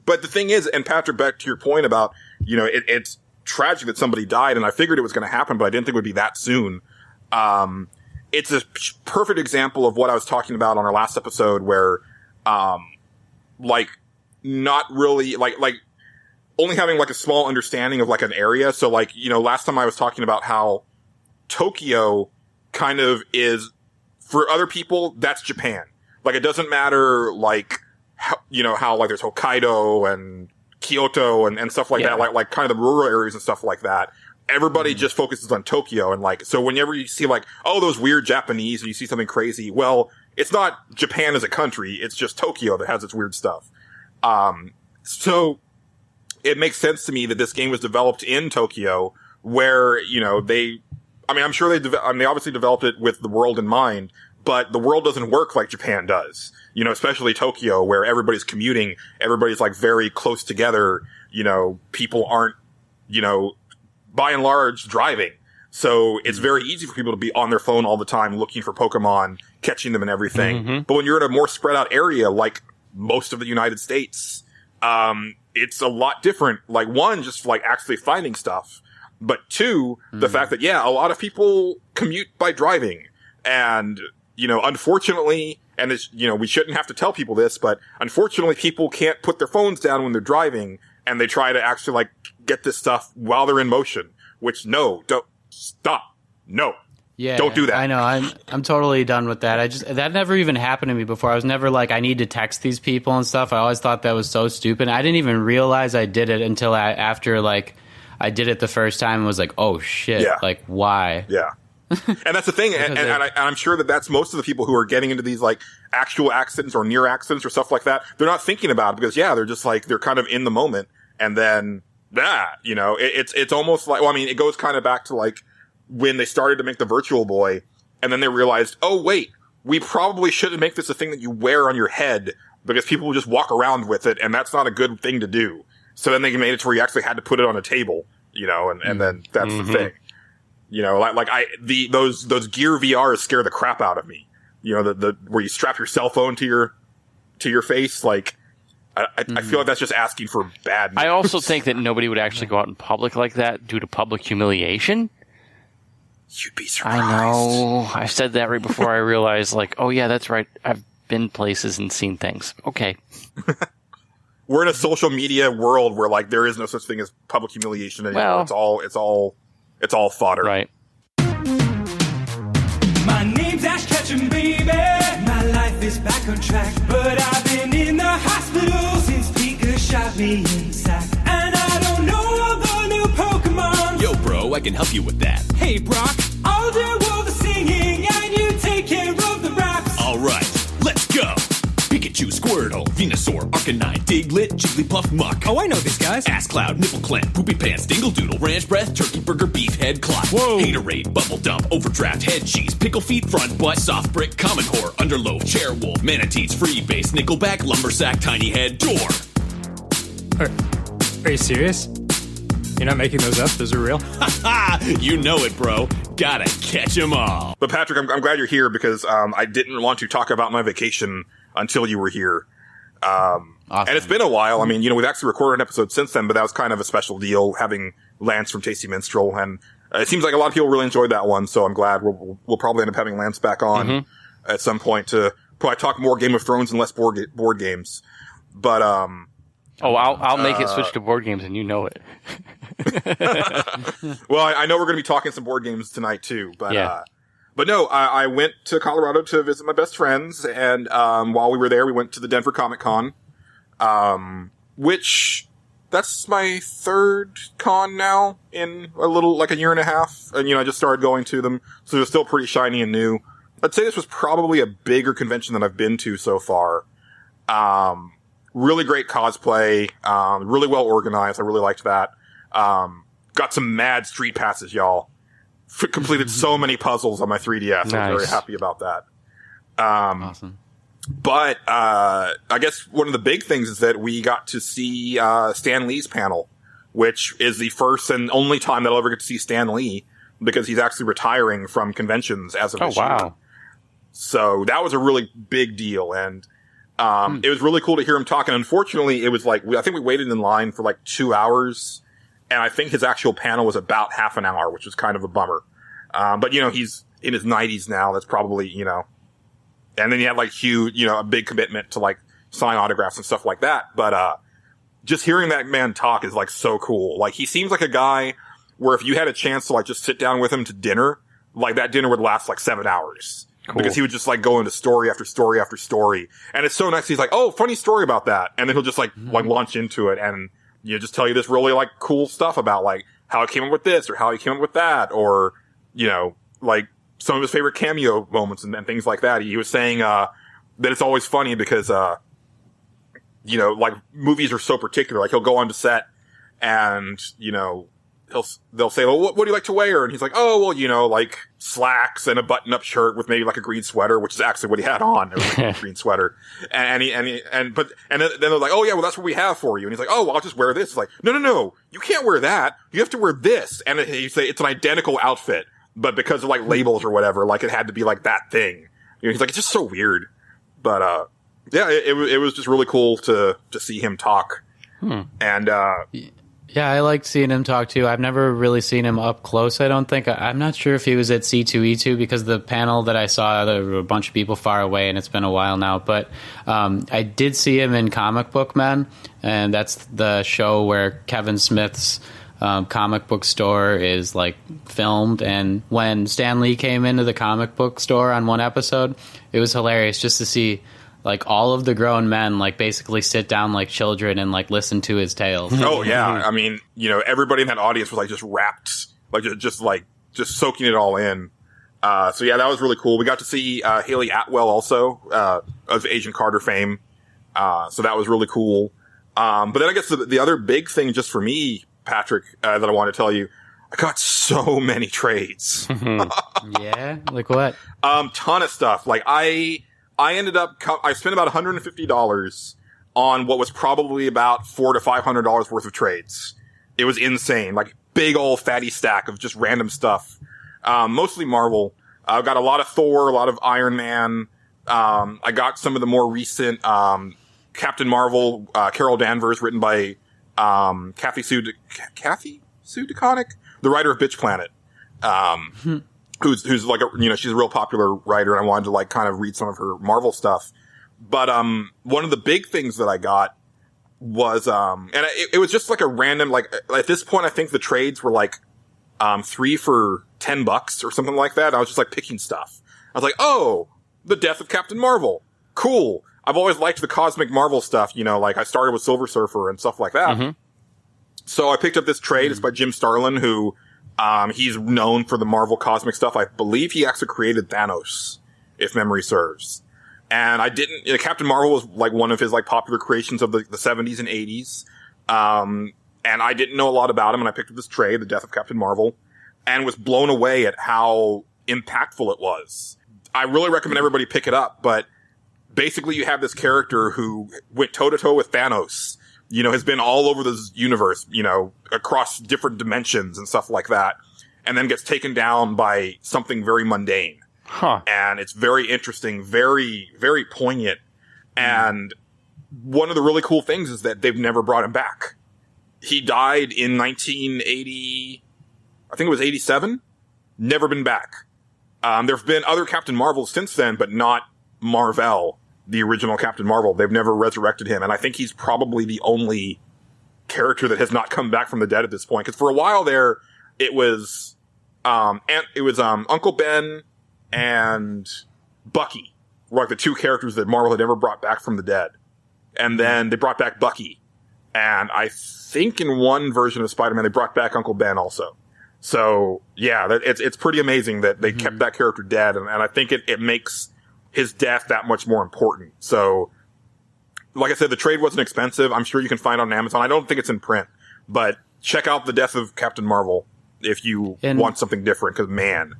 but the thing is, and Patrick, back to your point about, it's tragic that somebody died, and I figured it was going to happen, but I didn't think it would be that soon. It's a perfect example of what I was talking about on our last episode where, like, not really, like, only having, like, a small understanding of, like, an area. So, like, last time I was talking about how Tokyo kind of is, for other people, that's Japan. Like, it doesn't matter, like, how, like, there's Hokkaido and Kyoto and stuff like that, like, kind of the rural areas and stuff like that. Everybody just focuses on Tokyo, and, like, so whenever you see, like, oh, those weird Japanese, and you see something crazy, well, it's not Japan as a country, it's just Tokyo that has its weird stuff. So it makes sense to me that this game was developed in Tokyo, where, I'm sure they obviously developed it with the world in mind, but the world doesn't work like Japan does. Especially Tokyo, where everybody's commuting, everybody's, like, very close together, people aren't, by and large, driving. So it's very easy for people to be on their phone all the time looking for Pokemon, catching them and everything. But when you're in a more spread out area, like most of the United States, it's a lot different. Like, 1, just like actually finding stuff. But 2, the fact that, a lot of people commute by driving. And, unfortunately, and it's, we shouldn't have to tell people this, but unfortunately people can't put their phones down when they're driving and they try to actually, like, get this stuff while they're in motion, which don't stop. No. Yeah. Don't do that. I know. I'm totally done with that. That never even happened to me before. I was never like, I need to text these people and stuff. I always thought that was so stupid. I didn't even realize I did it until after, like, I did it the first time and was like, oh shit. Yeah. Like, why? Yeah. And that's the thing. and I'm sure that's most of the people who are getting into these, like, actual accidents or near accidents or stuff like that. They're not thinking about it because, they're just like, they're kind of in the moment. And then it's almost like, it goes kind of back to, like, when they started to make the Virtual Boy and then they realized, oh wait, we probably shouldn't make this a thing that you wear on your head because people will just walk around with it and that's not a good thing to do. So then they made it to where you actually had to put it on a table, and then that's the thing. Those Gear VRs scare the crap out of me. Where you strap your cell phone to your face, like, I feel like that's just asking for bad news. I also think that nobody would actually go out in public like that due to public humiliation. You'd be surprised. I know. I said that right before I realized, like, oh yeah, that's right. I've been places and seen things. Okay. We're in a social media world where, like, there is no such thing as public humiliation anymore. Well, it's all fodder. Right. My name's Ash Ketchum, baby. My life is back on track, but I've been in the hospital since Pika shot me in the sack. And I don't know all the new Pokemon. Yo, bro, I can help you with that. Hey, Brock, I'll do all the singing and you take care of the raps. All right, let's go. Pikachu, Squirtle, Venusaur, Arcanine, Diglett, Jigglypuff, Muck. Oh, I know these guys. Ass Cloud, Nipple Clamp, Poopy Pants, Dingle Doodle, Ranch Breath, Turkey Burger, Beef Head, Clot. Whoa. Haterade, Bubble Dump, Overdraft, Head Cheese, Pickle Feet, Front Butt, Soft Brick, Common Whore, Underloaf, Chairwolf, Manatees, Freebase, Nickelback, Lumbersack, Tiny Head, Door. Are you serious? You're not making those up? Those are real? You know it, bro. Gotta catch 'em all. But Patrick, I'm glad you're here because I didn't want to talk about my vacation until you were here. Awesome. And it's been a while. I mean, we've actually recorded an episode since then, but that was kind of a special deal having Lance from Tasty Minstrel. And it seems like a lot of people really enjoyed that one. So I'm glad we'll probably end up having Lance back on at some point to probably talk more Game of Thrones and less board games. But, I'll make it switch to board games and you know it. Well, I know we're going to be talking some board games tonight too, but, yeah. But no, I went to Colorado to visit my best friends, and while we were there, we went to the Denver Comic Con, which that's my third con now in a year and a half, and I just started going to them, so they're still pretty shiny and new. I'd say this was probably a bigger convention than I've been to so far. Really great cosplay, really well organized. I really liked that. Got some mad street passes, y'all. Completed so many puzzles on my 3DS. Nice. I'm very happy about that. Awesome. But, I guess one of the big things is that we got to see, Stan Lee's panel, which is the first and only time that I'll ever get to see Stan Lee because he's actually retiring from conventions as of this year. So that was a really big deal. And, it was really cool to hear him talk. And unfortunately, it was I think we waited in line for 2 hours. And I think his actual panel was about half an hour, which was kind of a bummer. But he's in his 90s now. That's probably, and then he had huge, a big commitment to sign autographs and stuff like that. But, just hearing that man talk is so cool. He seems like a guy where if you had a chance to just sit down with him to dinner, that dinner would last 7 hours. Cool. Because he would just go into story after story after story. And it's so nice. He's oh, funny story about that. And then he'll just launch into it and, just tell you this really cool stuff about how he came up with this or how he came up with that or, some of his favorite cameo moments and things like that. He was saying, that it's always funny because, movies are so particular. He'll go on to set and, they'll say, well, what do you like to wear? And he's oh, well, slacks and a button-up shirt with maybe a green sweater, which is actually what he had on. It was a green sweater. And then they're oh, yeah, well, that's what we have for you. And he's oh, well, I'll just wear this. It's no, you can't wear that. You have to wear this. And you say it's an identical outfit, but because of labels or whatever, it had to be that thing. He's it's just so weird. But, yeah, it was just really cool to see him talk. And, yeah, I liked seeing him talk too. I've never really seen him up close, I don't think. I'm not sure if he was at C2E2 because the panel that I saw, there were a bunch of people far away and it's been a while now. But I did see him in Comic Book Men, and that's the show where Kevin Smith's comic book store is filmed. And when Stan Lee came into the comic book store on one episode, it was hilarious just to see all of the grown men, basically sit down like children and, listen to his tales. Oh, yeah. I mean, everybody in that audience was, just rapt, just soaking it all in. So, yeah, that was really cool. We got to see Haley Atwell also, of Agent Carter fame. So that was really cool. But then I guess the other big thing just for me, Patrick, that I want to tell you, I got so many trades. Yeah? Like what? Ton of stuff. I ended up, I spent about $150 on what was probably about $400 to $500 worth of trades. It was insane. Big old fatty stack of just random stuff. Mostly Marvel. I got a lot of Thor, a lot of Iron Man. I got some of the more recent, Captain Marvel, Carol Danvers, written by, Kathy Sue DeConnick, the writer of Bitch Planet. Who's she's a real popular writer, and I wanted to kind of read some of her Marvel stuff. But, one of the big things that I got was, and it was just a random, at this point, I think the trades were 3 for $10 or something like that. I was just picking stuff. I was oh, the death of Captain Marvel. Cool. I've always liked the cosmic Marvel stuff, I started with Silver Surfer and stuff like that. Mm-hmm. So I picked up this trade. It's by Jim Starlin, who, he's known for the Marvel cosmic stuff. I believe he actually created Thanos, if memory serves. And I didn't, Captain Marvel was one of his popular creations of the 70s and 80s. And I didn't know a lot about him, and I picked up this trade, The Death of Captain Marvel, and was blown away at how impactful it was. I really recommend everybody pick it up, but basically you have this character who went toe to toe with Thanos has been all over this universe, across different dimensions and stuff like that, and then gets taken down by something very mundane. Huh. And it's very interesting, very, very poignant. And one of the really cool things is that they've never brought him back. He died in 1980, I think it was 87. Never been back. There have been other Captain Marvels since then, but not Marvel, the original Captain Marvel. They've never resurrected him. And I think he's probably the only character that has not come back from the dead at this point. Because for a while there, it was Uncle Ben and Bucky were like the two characters that Marvel had ever brought back from the dead. And then they brought back Bucky. And I think in one version of Spider-Man, they brought back Uncle Ben also. So, yeah, it's pretty amazing that they kept that character dead. And I think it makes his death that much more important. So, like I said, the trade wasn't expensive. I'm sure you can find it on Amazon. I don't think it's in print. But check out The Death of Captain Marvel if you want something different, because, man.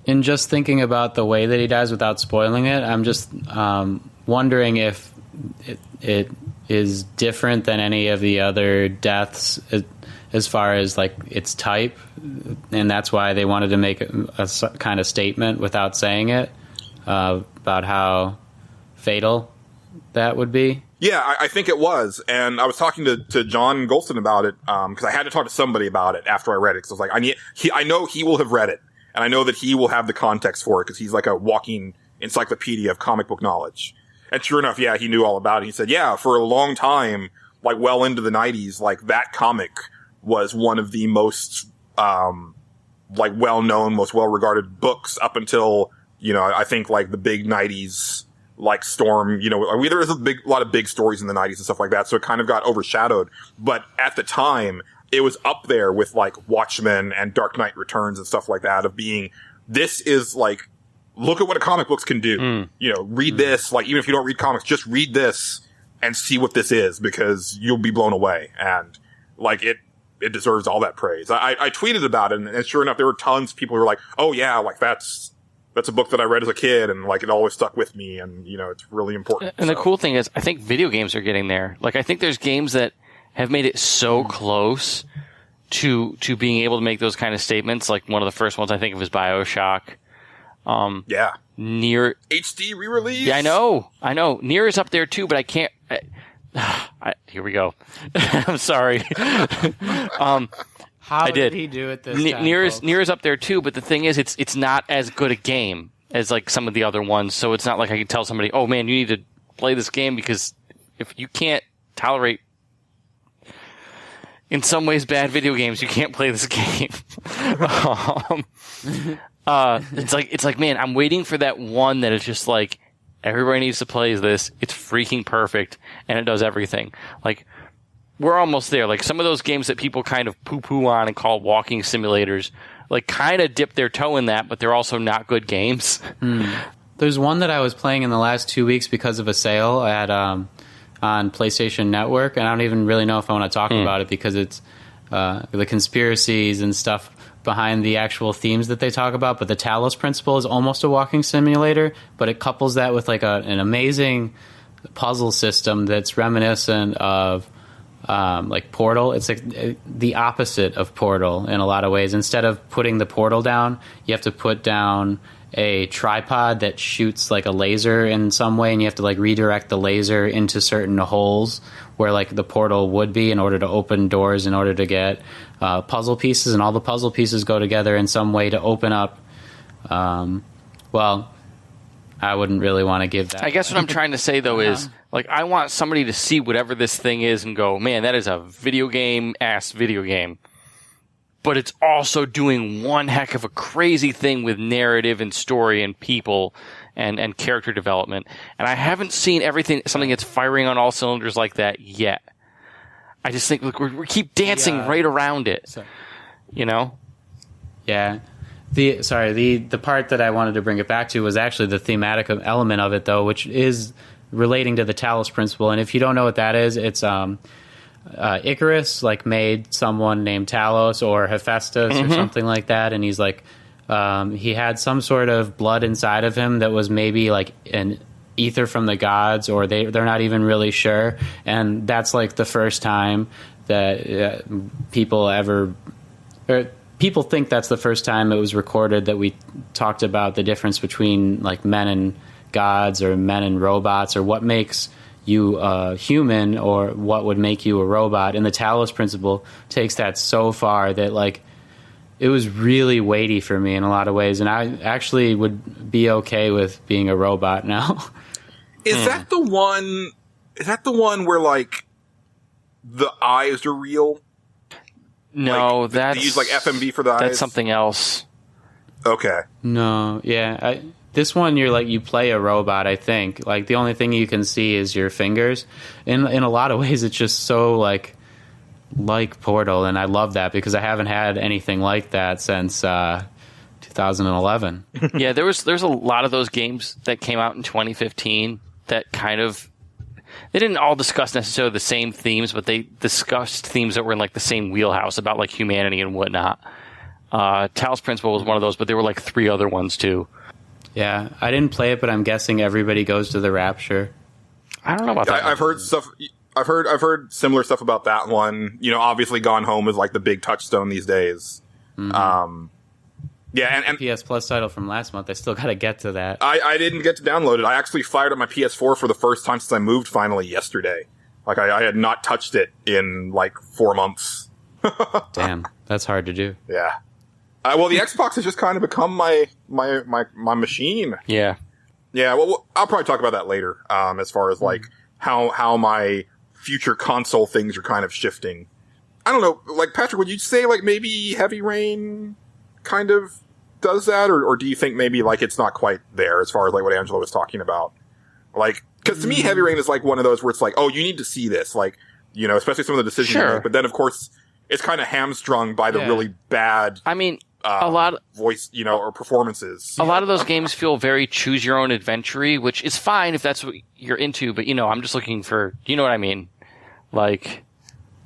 In just thinking about the way that he dies without spoiling it, I'm just wondering if it is different than any of the other deaths as far as like its type, and that's why they wanted to make a kind of statement without saying it about how fatal that would be. Yeah, I think it was. And I was talking to John Golston about it, because I had to talk to somebody about it after I read it, because I was like, I know he will have read it, and I know that he will have the context for it, because he's like a walking encyclopedia of comic book knowledge. And sure enough, yeah, he knew all about it. He said, yeah, for a long time, like well into the 90s, like that comic was one of the most, like well-known, most well-regarded books up until, I think like the big 90s, like Storm, there was a lot of big stories in the 90s and stuff like that. So it kind of got overshadowed. But at the time, it was up there with like Watchmen and Dark Knight Returns and stuff like that, of being, this is like, look at what a comic books can do. Read this, like, even if you don't read comics, just read this and see what this is, because you'll be blown away. And like, it deserves all that praise. I tweeted about it, and sure enough, there were tons of people who were like, oh yeah, like that's a book that I read as a kid, and like it always stuck with me, and it's really important. And the cool thing is, I think video games are getting there. Like, I think there's games that have made it so close to being able to make those kind of statements. Like, one of the first ones I think of is BioShock. Yeah. Nier HD re-release. Yeah, I know. Nier is up there too, but I can't. Here we go. I'm sorry. How did he do it this time? Nier is up there too, but the thing is, it's not as good a game as like some of the other ones. So it's not like I can tell somebody, oh man, you need to play this game, because if you can't tolerate, in some ways, bad video games, you can't play this game. It's like, man, I'm waiting for that one that is just like, everybody needs to play this. It's freaking perfect, and it does everything. Like, we're almost there. Like, some of those games that people kind of poo-poo on and call walking simulators, like, kind of dip their toe in that, but they're also not good games. There's one that I was playing in the last 2 weeks because of a sale at on PlayStation Network, and I don't even really know if I want to talk about it, because it's the conspiracies and stuff behind the actual themes that they talk about. But the Talos Principle is almost a walking simulator, but it couples that with like an amazing puzzle system that's reminiscent of like Portal. It's like the opposite of Portal in a lot of ways. Instead of putting the portal down, you have to put down a tripod that shoots like a laser in some way, and you have to like redirect the laser into certain holes where like the portal would be in order to open doors, in order to get puzzle pieces, and all the puzzle pieces go together in some way to open up. Well, I wouldn't really want to give that. I guess what I'm trying to say though is, like, I want somebody to see whatever this thing is and go, man, that is a video game. But it's also doing one heck of a crazy thing with narrative and story and people and character development. And I haven't seen something that's firing on all cylinders like that yet. I just think, look, we keep dancing right around it. So, Yeah. The part that I wanted to bring it back to was actually the thematic element of it, though, which is relating to the Talos Principle. And if you don't know what that is, it's Icarus made someone named Talos or Hephaestus or something like that, and he's like he had some sort of blood inside of him that was maybe like an ether from the gods, or they're not even really sure. And that's like the first time that people think that's the first time it was recorded that we talked about the difference between like men and gods or men and robots, or what makes you human or what would make you a robot. And the Talos Principle takes that so far that like it was really weighty for me in a lot of ways, and I actually would be okay with being a robot now. Is that the one? Is that the one where like the eyes are real? No, like, that's... They use like FMV for the eyes? That's something else. Okay. No, yeah. This one, you play a robot, I think. Like, the only thing you can see is your fingers. In a lot of ways, it's just so, like Portal, and I love that because I haven't had anything like that since 2011. Yeah, there's a lot of those games that came out in 2015 that kind of... They didn't all discuss necessarily the same themes, but they discussed themes that were in like the same wheelhouse about like humanity and whatnot. Talos Principle was one of those, but there were like 3 other ones too. Yeah, I didn't play it, but I'm guessing everybody goes to the Rapture. I don't know about that. I've heard stuff. I've heard similar stuff about that one. You know, obviously Gone Home is like the big touchstone these days. Mm-hmm. Yeah, and PS Plus title from last month. I still got to get to that. I didn't get to download it. I actually fired up my PS4 for the first time since I moved finally yesterday. Like, I had not touched it in, like, 4 months. Damn, that's hard to do. Yeah. Well, the Xbox has just kind of become my machine. Yeah. Yeah, well, I'll probably talk about that later, as far as, like, how my future console things are kind of shifting. I don't know, like, Patrick, would you say, like, maybe Heavy Rain kind of does that, or do you think maybe like it's not quite there as far as like what Angelo was talking about? Like, because to me, Heavy Rain is like one of those where it's like, oh, you need to see this, like, you know, especially some of the decisions you make. But then, of course, it's kind of hamstrung by the really bad. I mean, a lot of voice, you know, or performances. A lot of those games feel very choose your own adventure-y, which is fine if that's what you're into. But you know, I'm just looking for, you know what I mean? Like,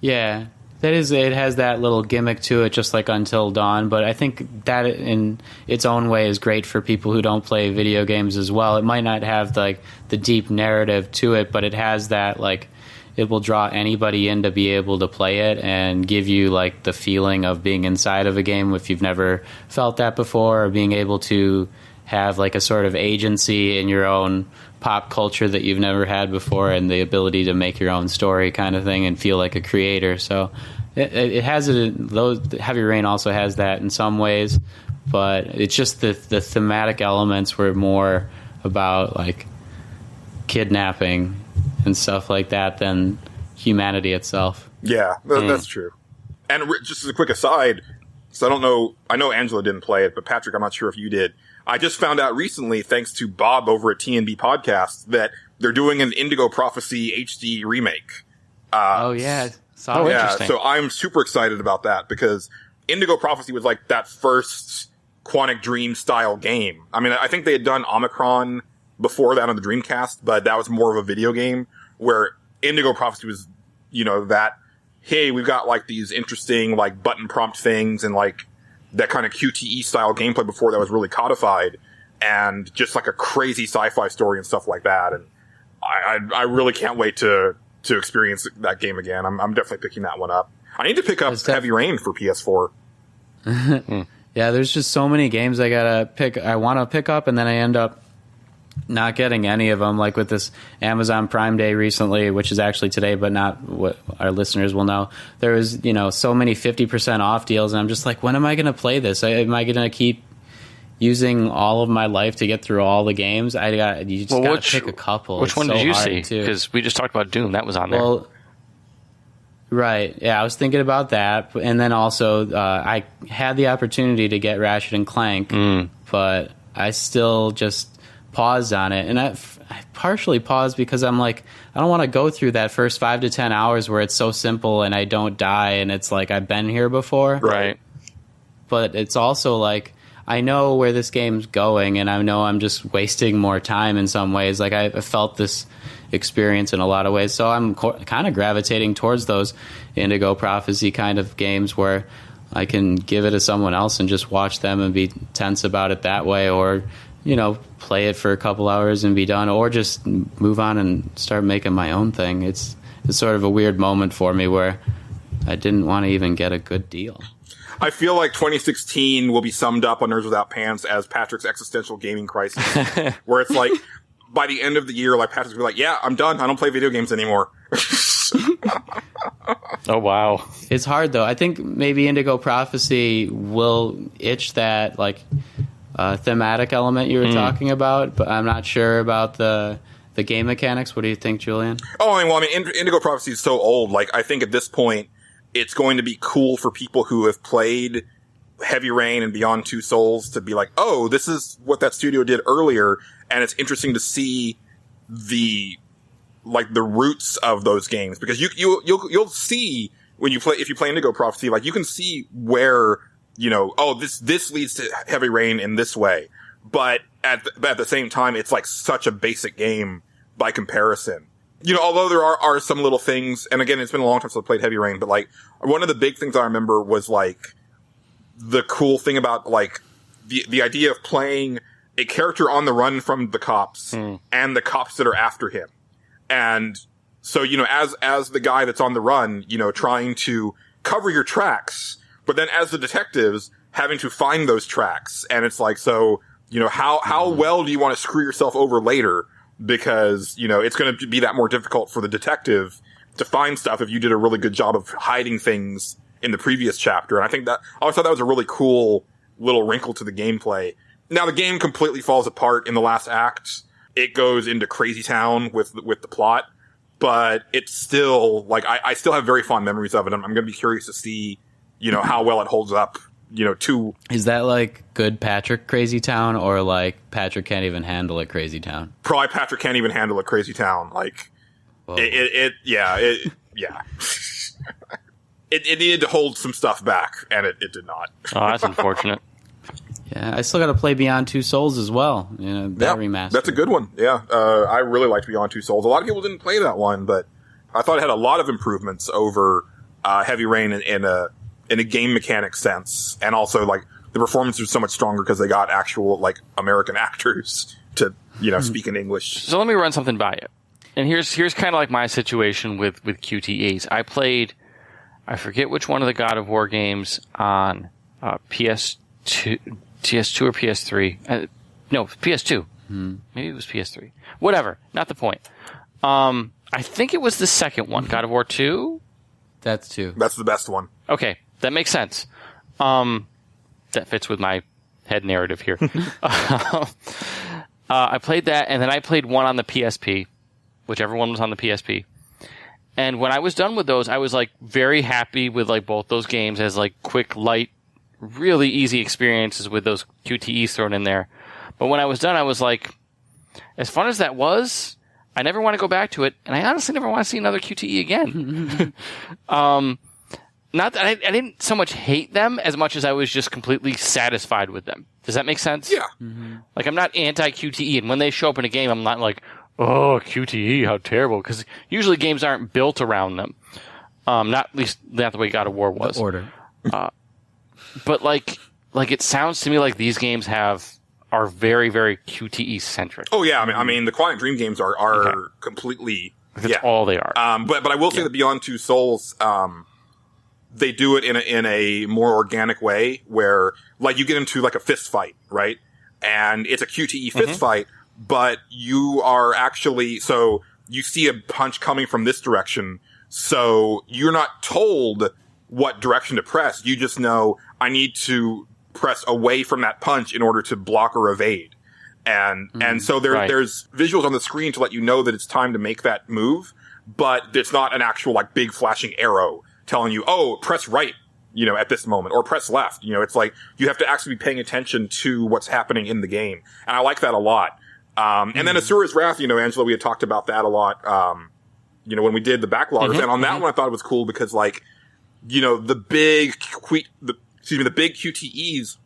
yeah. That is, it has that little gimmick to it, just like Until Dawn, but I think that in its own way is great for people who don't play video games as well. It might not have like the deep narrative to it, but it has that, like, it will draw anybody in to be able to play it and give you like the feeling of being inside of a game if you've never felt that before, or being able to have like a sort of agency in your own pop culture that you've never had before, and the ability to make your own story kind of thing and feel like a creator. So it has it. Those Heavy Rain also has that in some ways, but it's just the thematic elements were more about like kidnapping and stuff like that than humanity itself. Yeah, that's true. And just as a quick aside, so I know Angelo didn't play it, but Patrick, I'm not sure if you did. I just found out recently, thanks to Bob over at TNB Podcast, that they're doing an Indigo Prophecy HD remake. Oh, yeah. Interesting. So I'm super excited about that, because Indigo Prophecy was like that first Quantic Dream style game. I mean, I think they had done Omicron before that on the Dreamcast, but that was more of a video game, where Indigo Prophecy was, you know, that, hey, we've got like these interesting like button prompt things and like that kind of QTE style gameplay before that was really codified, and just like a crazy sci-fi story and stuff like that. And I really can't wait to experience that game again. I'm definitely picking that one up. I need to pick up Heavy Rain for PS4. Yeah, there's just so many games I want to pick up, and then I end up not getting any of them. Like with this Amazon Prime Day recently, which is actually today, but not what our listeners will know. There was, you know, so many 50% off deals, and I'm just like, when am I going to play this? Am I going to keep using all of my life to get through all the games? You just got to pick a couple. Which one did you see? Because we just talked about Doom. That was on there. Well, right. Yeah, I was thinking about that. And then also, I had the opportunity to get Ratchet and Clank, but I still just paused on it. And I partially paused because I'm like, I don't want to go through that first 5 to 10 hours where it's so simple and I don't die and it's like I've been here before. Right. But it's also like, I know where this game's going, and I know I'm just wasting more time in some ways. Like, I felt this experience in a lot of ways. So I'm kind of gravitating towards those Indigo Prophecy kind of games where I can give it to someone else and just watch them and be tense about it that way, or play it for a couple hours and be done, or just move on and start making my own thing. It's sort of a weird moment for me where I didn't want to even get a good deal. I feel like 2016 will be summed up on Nerds Without Pants as Patrick's existential gaming crisis, where it's like, by the end of the year, like, Patrick's be like, yeah, I'm done. I don't play video games anymore. Oh, wow. It's hard, though. I think maybe Indigo Prophecy will itch that, like, thematic element you were talking about, but I'm not sure about the game mechanics. What do you think, Julian? Oh, I mean, Indigo Prophecy is so old. Like, I think at this point, it's going to be cool for people who have played Heavy Rain and Beyond Two Souls to be like, oh, this is what that studio did earlier, and it's interesting to see the roots of those games, because you'll see when if you play Indigo Prophecy, like, you can see where, this leads to Heavy Rain in this way, but at the same time, it's like such a basic game by comparison. Although there are some little things, and again, it's been a long time since I played Heavy Rain, but like, one of the big things I remember was like, the cool thing about like, the idea of playing a character on the run from the cops and the cops that are after him. And so, as the guy that's on the run, trying to cover your tracks, but then as the detectives having to find those tracks. And it's like, so, how well do you want to screw yourself over later? Because, it's going to be that more difficult for the detective to find stuff if you did a really good job of hiding things in the previous chapter. And I always thought that was a really cool little wrinkle to the gameplay. Now, the game completely falls apart in the last act. It goes into Crazy Town with the plot, but it's still, like, I still have very fond memories of it. I'm going to be curious to see, how well it holds up, to... Is that like good Patrick Crazy Town, or like Patrick can't even handle it Crazy Town? Probably Patrick can't even handle it Crazy Town. Like, it needed to hold some stuff back, and it did not. Oh, that's unfortunate. Yeah, I still got to play Beyond Two Souls as well. That remaster. That's a good one. Yeah, I really liked Beyond Two Souls. A lot of people didn't play that one, but I thought it had a lot of improvements over Heavy Rain in a game mechanic sense, and also like the performances are so much stronger because they got actual like American actors to speak in English. So let me run something by you. And here's kind of like my situation with QTEs. I played, I forget which one of the God of War games on PS2 or PS3. No, PS2. Maybe it was PS3. Whatever. Not the point. I think it was the second one, God of War 2. That's 2. That's the best one. Okay, that makes sense. That fits with my head narrative here. I played that, and then I played one on the PSP, whichever one was on the PSP. And when I was done with those, I was like very happy with like both those games as like quick, light, really easy experiences with those QTEs thrown in there. But when I was done, I was like, as fun as that was, I never want to go back to it, and I honestly never want to see another QTE again. Not that I didn't so much hate them as much as I was just completely satisfied with them. Does that make sense? Yeah. Like, I'm not anti-QTE, and when they show up in a game, I'm not like, oh, QTE, how terrible, because usually games aren't built around them. Not at least not the way God of War was. The order. But like it sounds to me like these games are very, very QTE centric. Oh yeah, I mean the Quantic Dream games are completely That's all they are. But I will say that Beyond Two Souls, they do it in a more organic way where like you get into like a fist fight, right? And it's a QTE fist fight, but you are actually so you see a punch coming from this direction, so you're not told what direction to press. You just know I need to press away from that punch in order to block or evade. And so there's visuals on the screen to let you know that it's time to make that move, but it's not an actual like big flashing arrow telling you, oh, press right, at this moment, or press left. It's like you have to actually be paying attention to what's happening in the game. And I like that a lot. And then Asura's Wrath, Angela, we had talked about that a lot, when we did the backloggers. And on that one, I thought it was cool because like, the big QTEs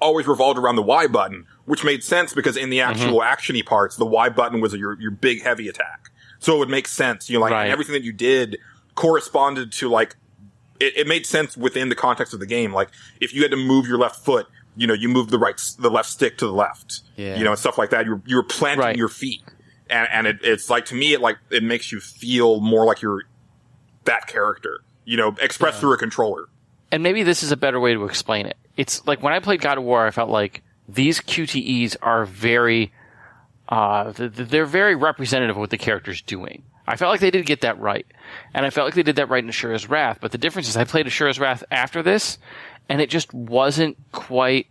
always revolved around the Y button, which made sense because in the actual actiony parts, the Y button was your big heavy attack. So it would make sense, and everything that you did corresponded to like, it made sense within the context of the game. Like, if you had to move your left foot, you move the left stick to the left, and stuff like that. You're planting your feet. And it's like, to me, it makes you feel more like you're that character, expressed through a controller. And maybe this is a better way to explain it. It's like when I played God of War, I felt like these QTEs are very, they're very representative of what the character's doing. I felt like they did get that right. And I felt like they did that right in Ashura's Wrath. But the difference is I played Ashura's Wrath after this, and it just wasn't quite,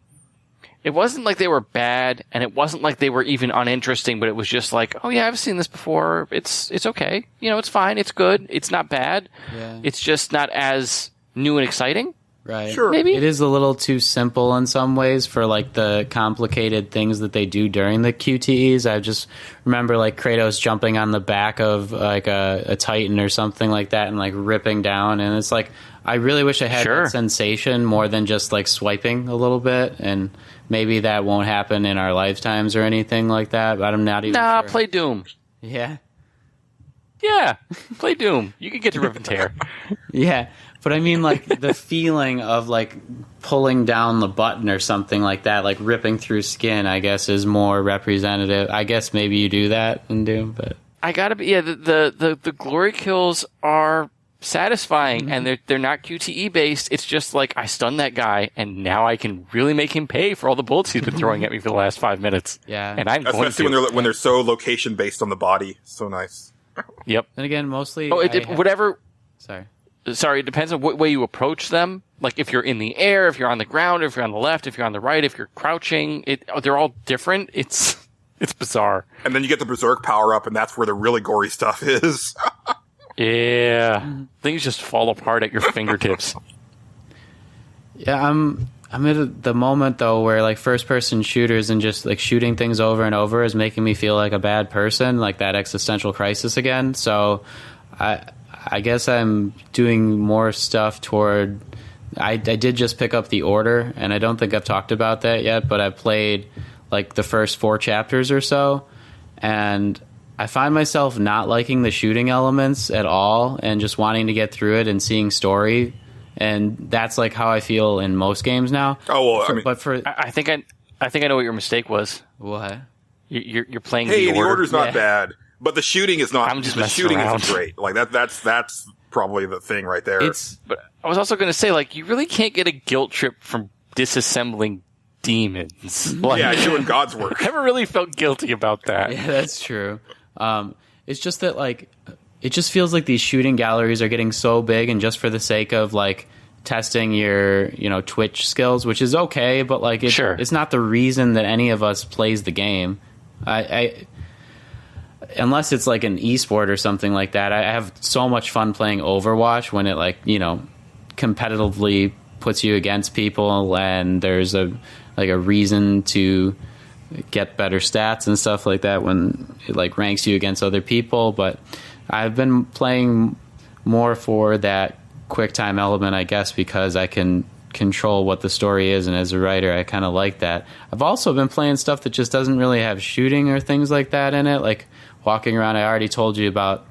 it wasn't like they were bad, and it wasn't like they were even uninteresting, but it was just like, oh yeah, I've seen this before. It's okay. It's fine. It's good. It's not bad. Yeah. It's just not as new and exciting. Right. Sure. Maybe. It is a little too simple in some ways for the complicated things that they do during the QTEs. I just remember Kratos jumping on the back of a Titan or something like that and ripping down, and it's I really wish I had that sensation more than just swiping a little bit, and maybe that won't happen in our lifetimes or anything like that, but I'm not even sure. Play Doom. Yeah? Yeah, play Doom. You can get to rip and tear. Yeah. But I mean, the feeling of pulling down the button or something like that, ripping through skin, I guess, is more representative. I guess maybe you do that in Doom, but I gotta be. Yeah, the glory kills are satisfying, and they're not QTE based. It's just I stunned that guy, and now I can really make him pay for all the bullets he's been throwing at me for the last 5 minutes. Yeah, and I'm especially going when they're so location based on the body. So nice. Yep. And again, mostly. Whatever. Sorry, it depends on what way you approach them. If you're in the air, if you're on the ground, if you're on the left, if you're on the right, if you're crouching, they're all different. It's bizarre. And then you get the Berserk power up, and that's where the really gory stuff is. Yeah, things just fall apart at your fingertips. Yeah, I'm at the moment though where first person shooters and just shooting things over and over is making me feel like a bad person, that existential crisis again. So I guess I'm doing more stuff toward. I did just pick up The Order, and I don't think I've talked about that yet, but I played the first 4 chapters or so, and I find myself not liking the shooting elements at all, and just wanting to get through it and seeing story, and that's how I feel in most games now. Oh well, I think I know what your mistake was. What? You're playing. Hey, The Order's not bad. But the shooting is not. I'm just the shooting around. Isn't great. That's probably the thing right there. But I was also going to say, you really can't get a guilt trip from disassembling demons. Doing God's work. I never really felt guilty about that. Yeah, that's true. It's just that it just feels like these shooting galleries are getting so big, and just for the sake of testing your Twitch skills, which is okay, but it's not the reason that any of us plays the game. Unless it's an esport or something like that. I have so much fun playing Overwatch when it competitively puts you against people, and there's a reason to get better stats and stuff like that when it ranks you against other people. But I've been playing more for that quick time element, I guess, because I can control what the story is, and as a writer I kind of like that. I've also been playing stuff that just doesn't really have shooting or things like that in it, walking around. I already told you about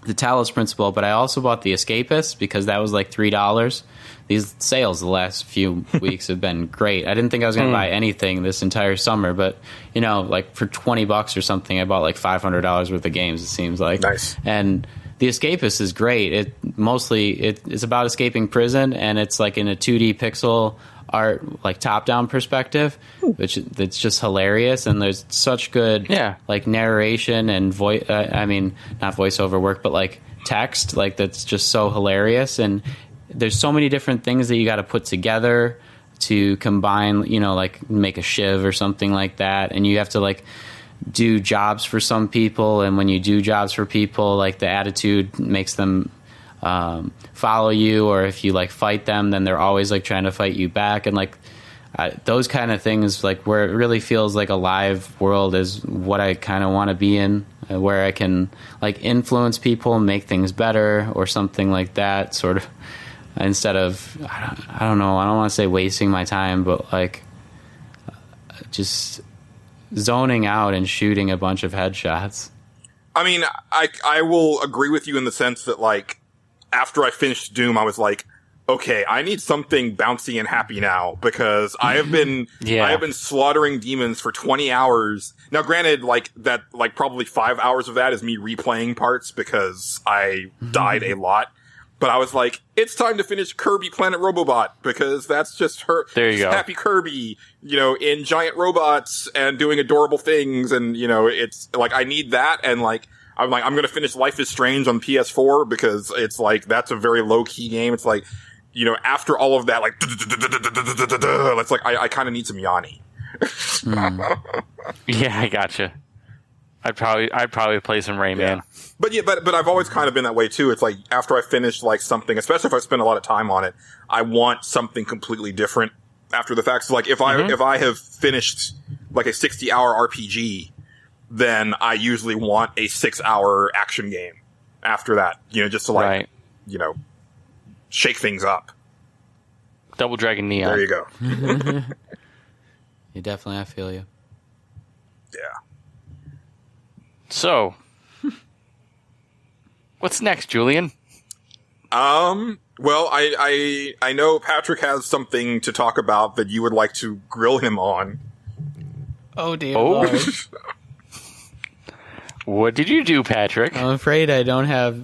the Talos Principle, but I also bought The Escapist because that was $3. These sales the last few weeks have been great. I didn't think I was going to buy anything this entire summer, but for $20 or something, I bought $500 worth of games, it seems like. Nice. And The Escapist is great. It's about escaping prison, and it's in a 2D pixel art, top-down perspective, which it's just hilarious, and there's such good narration and voice. Not voiceover work, but text, that's just so hilarious. And there's so many different things that you got to put together to combine, make a shiv or something like that, and you have to do jobs for some people, and when you do jobs for people, the attitude makes them follow you, or if you fight them, then they're always trying to fight you back, and those kind of things, where it really feels like a live world is what I kind of want to be in, where I can influence people and make things better or something like that, sort of, instead of I don't know, I don't want to say wasting my time, but just zoning out and shooting a bunch of headshots. I will agree with you in the sense that after I finished Doom, I was okay, I need something bouncy and happy now, because I have been slaughtering demons for 20 hours. Now, granted, probably 5 hours of that is me replaying parts because I died a lot. But I was like, it's time to finish Kirby Planet Robobot, because that's just her. There you go. Happy Kirby, in giant robots and doing adorable things. And, it's like, I need that. And I'm going to finish Life is Strange on PS4, because it's like, that's a very low key game. It's like, after all of that, it's like, I kind of need some Yanni. Yeah, I gotcha. I'd probably play some Rayman. Yeah. But I've always kind of been that way too. It's like, after I finish something, especially if I spend a lot of time on it, I want something completely different after the fact. So if I have finished a 60-hour RPG, then I usually want a 6-hour action game after that, just to shake things up. Double Dragon Neon. There you go. You definitely, I feel you. Yeah. So, what's next, Julian? Well, I know Patrick has something to talk about that you would like to grill him on. Oh, dear Lord. What did you do, Patrick? I'm afraid I don't have,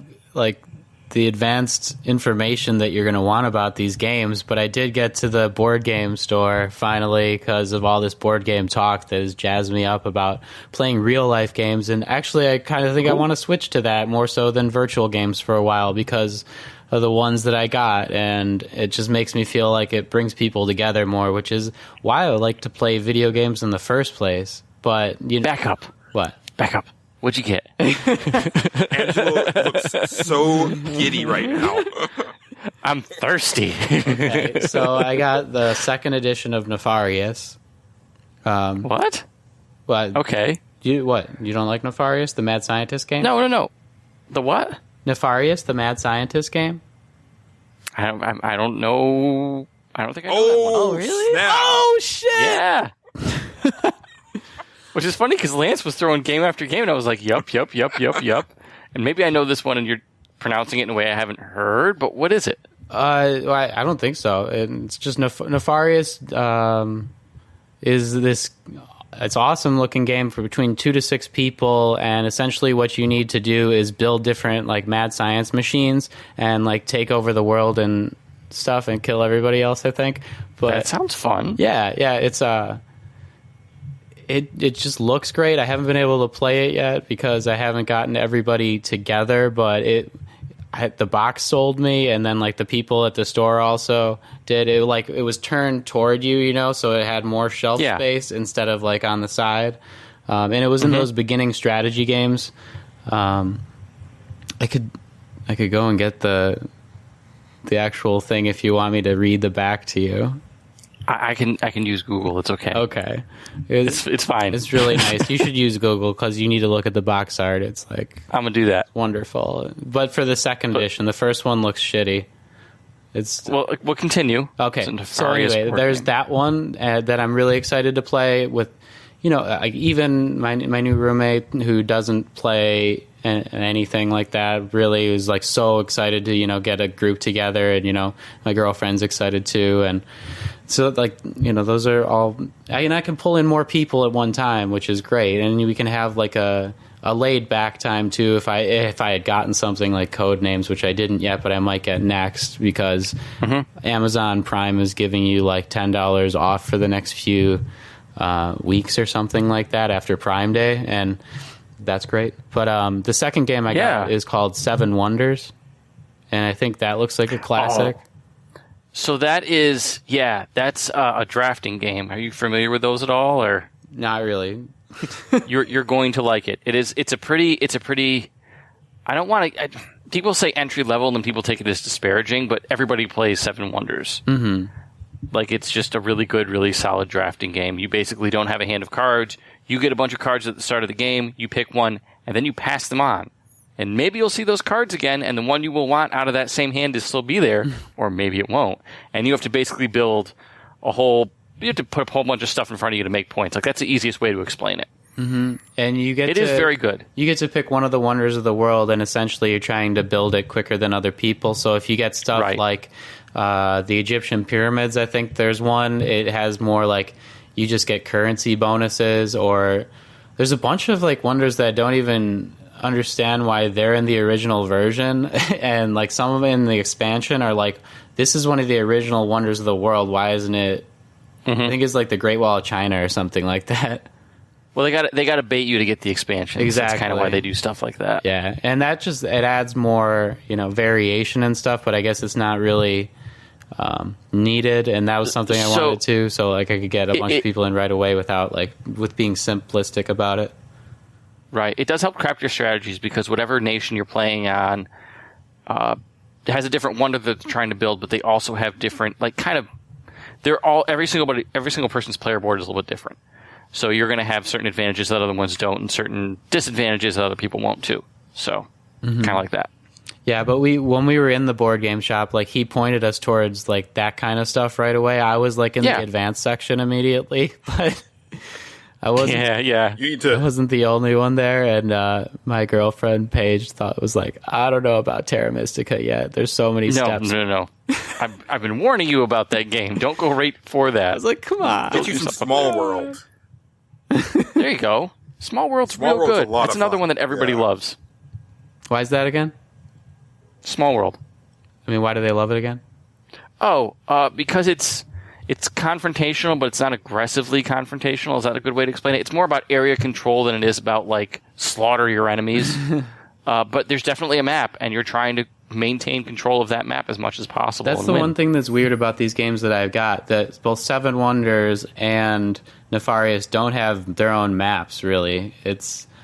the advanced information that you're going to want about these games, but I did get to the board game store, finally, because of all this board game talk that has jazzed me up about playing real-life games, and actually I kind of think I want to switch to that more so than virtual games for a while, because of the ones that I got, and it just makes me feel like it brings people together more, which is why I like to play video games in the first place. But back up. What? Back up. What'd you get? Angelo looks so giddy right now. I'm thirsty. Okay, so I got the second edition of Nefarious. What? What? Okay. You don't like Nefarious, the Mad Scientist game? No. The what? Nefarious, the Mad Scientist game? I don't know. I don't think I know that one. Oh, really? Snap. Oh, shit! Yeah. Which is funny, because Lance was throwing game after game, and I was like, yup. And maybe I know this one, and you're pronouncing it in a way I haven't heard, but what is it? I don't think so. It's just Nefarious is this... It's awesome looking game for between 2 to 6 people, and essentially what you need to do is build different mad science machines and take over the world and stuff and kill everybody else, I think. But that sounds fun. Yeah, it's it just looks great. I haven't been able to play it yet because I haven't gotten everybody together, but the box sold me, and then the people at the store also did. It was turned toward you, so it had more shelf space instead of on the side. And it was in those beginning strategy games. I could go and get the actual thing if you want me to read the back to you. I can use Google. It's okay. Okay, it's fine. It's really nice. You should use Google because you need to look at the box art. It's I'm gonna do that. Wonderful. But for the second edition, the first one looks shitty. We'll continue. Okay. So anyway, there's that one that I'm really excited to play with. Even my new roommate who doesn't play anything like that really is so excited to get a group together, and my girlfriend's excited too, and so those are all, and I can pull in more people at one time, which is great, and we can have a laid back time too. If I had gotten something like Codenames, which I didn't yet, but I might get next because Amazon Prime is giving you $10 off for the next few weeks or something like that after Prime Day, and that's great. But the second game I got is called Seven Wonders, and I think that looks like a classic. Oh. So that is, that's a drafting game. Are you familiar with those at all, or not really? You're going to like it. It's a pretty. I don't want to. People say entry level, and then people take it as disparaging. But everybody plays Seven Wonders. Mm-hmm. It's just a really good, really solid drafting game. You basically don't have a hand of cards. You get a bunch of cards at the start of the game. You pick one, and then you pass them on. And maybe you'll see those cards again, and the one you will want out of that same hand will still be there, or maybe it won't. And you have to basically build you have to put a whole bunch of stuff in front of you to make points. That's the easiest way to explain it. Mm-hmm. And it is very good. You get to pick one of the wonders of the world, and essentially you're trying to build it quicker than other people. So if you get stuff like the Egyptian pyramids, I think there's one, it has more like you just get currency bonuses, or there's a bunch of like wonders that I don't even understand why they're in the original version. And like some of them in the expansion are like, this is one of the original wonders of the world. Why isn't it? I think it's like the Great Wall of China or something like that. Well, they got to bait you to get the expansion. Exactly. That's kind of why they do stuff like that. Yeah, and that just, it adds more, variation and stuff, but I guess it's not really needed, and that was something I wanted to, so like I could get a bunch of people in right away without with being simplistic about it. Right. It does help craft your strategies, because whatever nation you're playing on has a different wonder that they're trying to build, but they also have different, every single person's player board is a little bit different. So you're going to have certain advantages that other ones don't, and certain disadvantages that other people won't too. So kind of like that. Yeah, but when we were in the board game shop, he pointed us towards that kind of stuff right away. I was in the advanced section immediately, but I wasn't. Yeah. I wasn't the only one there, and my girlfriend Paige thought it was I don't know about Terra Mystica yet. There's so many steps. No. I've been warning you about that game. Don't go right for that. I was like, come on, get you some Small World. There you go. Small World's real good. That's another one that everybody loves. Why is that again? Small World. I mean, why do they love it again? Oh, because it's confrontational, but it's not aggressively confrontational. Is that a good way to explain it? It's more about area control than it is about slaughter your enemies. But there's definitely a map, and you're trying to maintain control of that map as much as possible. That's the one thing that's weird about these games that I've got, that both Seven Wonders and Nefarious don't have their own maps, really. They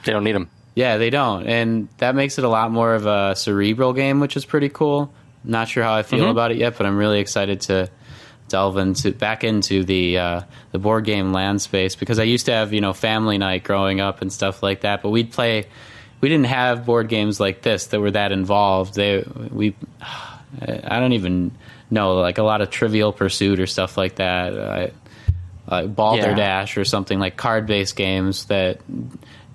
don't need them. Yeah, they don't, and that makes it a lot more of a cerebral game, which is pretty cool. Not sure how I feel about it yet, but I'm really excited to delve back into the board game land space, because I used to have family night growing up and stuff like that, but we didn't have board games like this that were that involved. I don't even know, a lot of Trivial Pursuit or stuff like that, Balderdash or something, card-based games that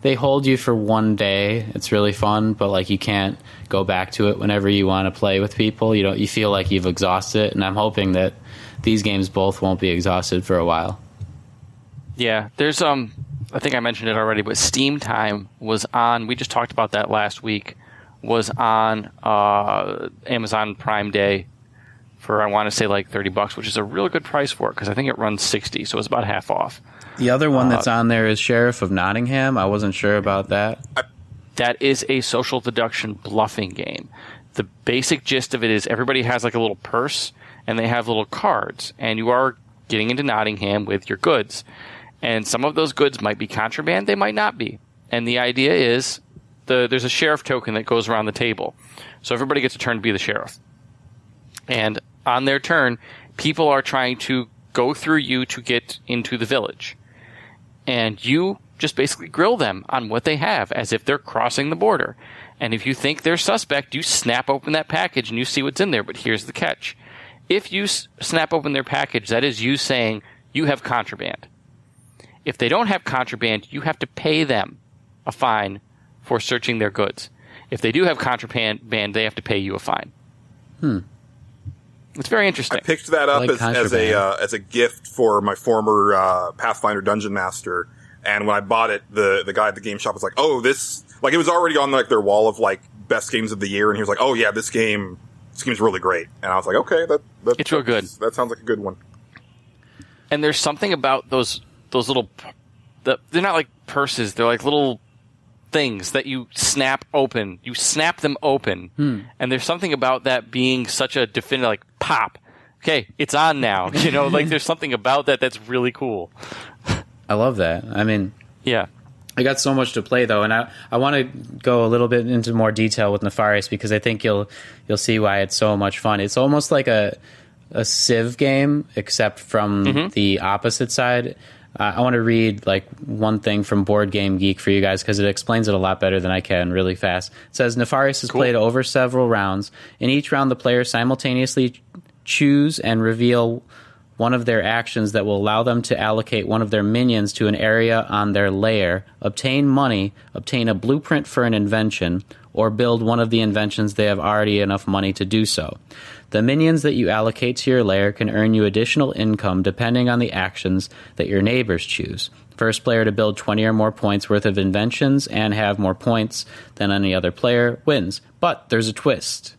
they hold you for one day. It's really fun, but you can't go back to it whenever you want to play with people. You feel like you've exhausted it, and I'm hoping that these games both won't be exhausted for a while. Yeah, there's I think I mentioned it already, but Steam Time was on. We just talked about that last week. Was on Amazon Prime Day for, I want to say, $30, which is a really good price for it, because I think it runs $60, so it's about half off. The other one that's on there is Sheriff of Nottingham. I wasn't sure about that. That is a social deduction bluffing game. The basic gist of it is everybody has a little purse, and they have little cards, and you are getting into Nottingham with your goods. And some of those goods might be contraband, they might not be. And the idea is there's a sheriff token that goes around the table. So everybody gets a turn to be the sheriff. And on their turn, people are trying to go through you to get into the village. And you just basically grill them on what they have, as if they're crossing the border. And if you think they're suspect, you snap open that package and you see what's in there. But here's the catch. If you snap open their package, that is you saying you have contraband. If they don't have contraband, you have to pay them a fine for searching their goods. If they do have contraband, they have to pay you a fine. It's very interesting. I picked that up as a gift for my former Pathfinder Dungeon Master, and when I bought it, the guy at the game shop was like, "Oh, this it was already on their wall of best games of the year," and he was like, "Oh yeah, this game's really great." And I was like, "Okay, it's real good. That sounds like a good one." And there's something about those little, they're not purses, they're little things that you snap open. You snap them open. And there's something about that being such a definitive, pop. Okay, it's on now. There's something about that that's really cool. I love that. I mean, yeah. I got so much to play, though, and I want to go a little bit into more detail with Nefarious, because I think you'll see why it's so much fun. It's almost like a Civ game, except from the opposite side. I want to read one thing from Board Game Geek for you guys, because it explains it a lot better than I can really fast. It says, Nefarious is played over several rounds. In each round, the players simultaneously choose and reveal one of their actions that will allow them to allocate one of their minions to an area on their lair, obtain money, obtain a blueprint for an invention, or build one of the inventions they have already enough money to do so. The minions that you allocate to your lair can earn you additional income depending on the actions that your neighbors choose. First player to build 20 or more points worth of inventions and have more points than any other player wins. But there's a twist.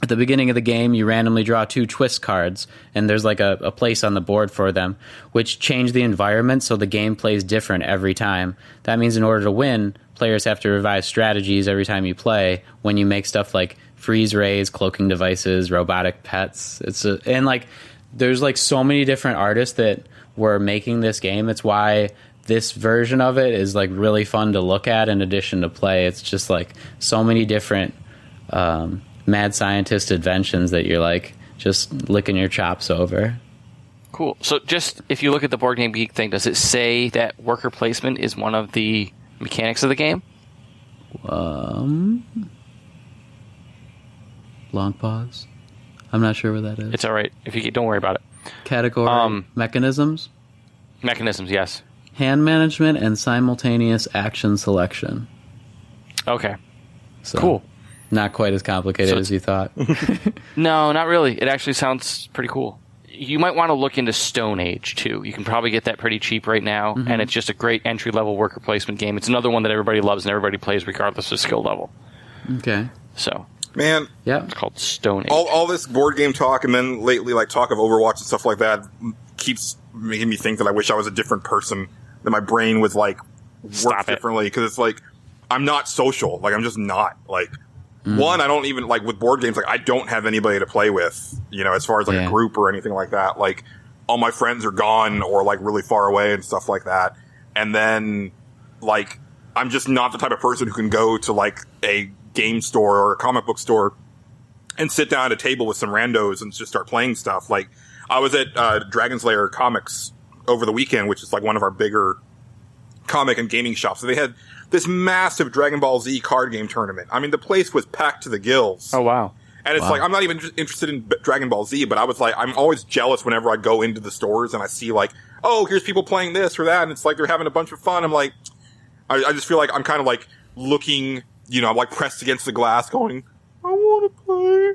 At the beginning of the game, you randomly draw 2 twist cards, and there's like a place on the board for them, which change the environment so the game plays different every time. That means in order to win, players have to revise strategies every time you play when you make stuff like freeze rays, cloaking devices, robotic pets. And like there's like so many different artists that were making this game. It's why this version of it is like really fun to look at in addition to play. It's just like so many different mad scientist inventions that you're like just licking your chops over. Cool. So just if you look at the Board Game Geek thing, does it say that worker placement is one of the mechanics of the game? Long pause. I'm not sure where that is. It's all right. If you don't worry about it. Category mechanisms. Mechanisms, yes. Hand management and simultaneous action selection. Okay. So, cool. Not quite as complicated as you thought. No, not really. It actually sounds pretty cool. You might want to look into Stone Age, too. You can probably get that pretty cheap right now, and it's just a great entry-level worker placement game. It's another one that everybody loves and everybody plays regardless of skill level. Okay. So, man, yeah, it's called Stone Age. All this board game talk, and then lately, like, talk of Overwatch and stuff like that keeps making me think that I wish I was a different person, that my brain was, like, worked differently, because it's like, I'm not social. Like, I'm just not. Like, one, I don't even, like, with board games, like, I don't have anybody to play with, you know, as far as, like, a group or anything like that. Like, all my friends are gone or, like, really far away and stuff like that. And then, like, I'm just not the type of person who can go to, like, a game store or a comic book store and sit down at a table with some randos and just start playing stuff. Like, I was at Dragon's Lair Comics over the weekend, which is, like, one of our bigger comic and gaming shops. So they had this massive Dragon Ball Z card game tournament. I mean, the place was packed to the gills. Oh, wow. And it's like, I'm not even interested in Dragon Ball Z, but I was like, I'm always jealous whenever I go into the stores and I see like, oh, here's people playing this or that, and it's like they're having a bunch of fun. I'm like, I just feel like I'm kind of like looking, you know, I'm like pressed against the glass going, I want to play.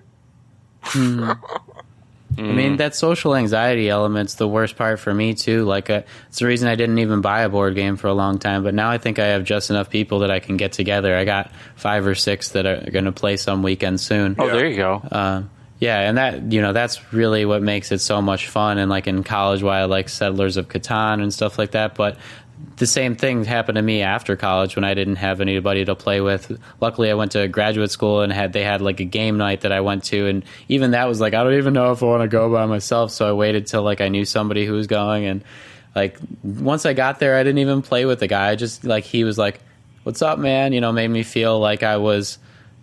I mean, that social anxiety element's the worst part for me, too. Like, it's the reason I didn't even buy a board game for a long time. But now I think I have just enough people that I can get together. I got 5 or 6 that are going to play some weekend soon. Oh, there you go. Yeah, and that, you know, that's really what makes it so much fun. And, like, in college, why I like Settlers of Catan and stuff like that. But the same thing happened to me after college when I didn't have anybody to play with. Luckily, I went to graduate school and they had like a game night that I went to, and even that was like, I don't even know if I want to go by myself, so I waited till like I knew somebody who was going, and like once I got there, I didn't even play with the guy. I just like, he was like, "What's up, man?" You know, made me feel like I was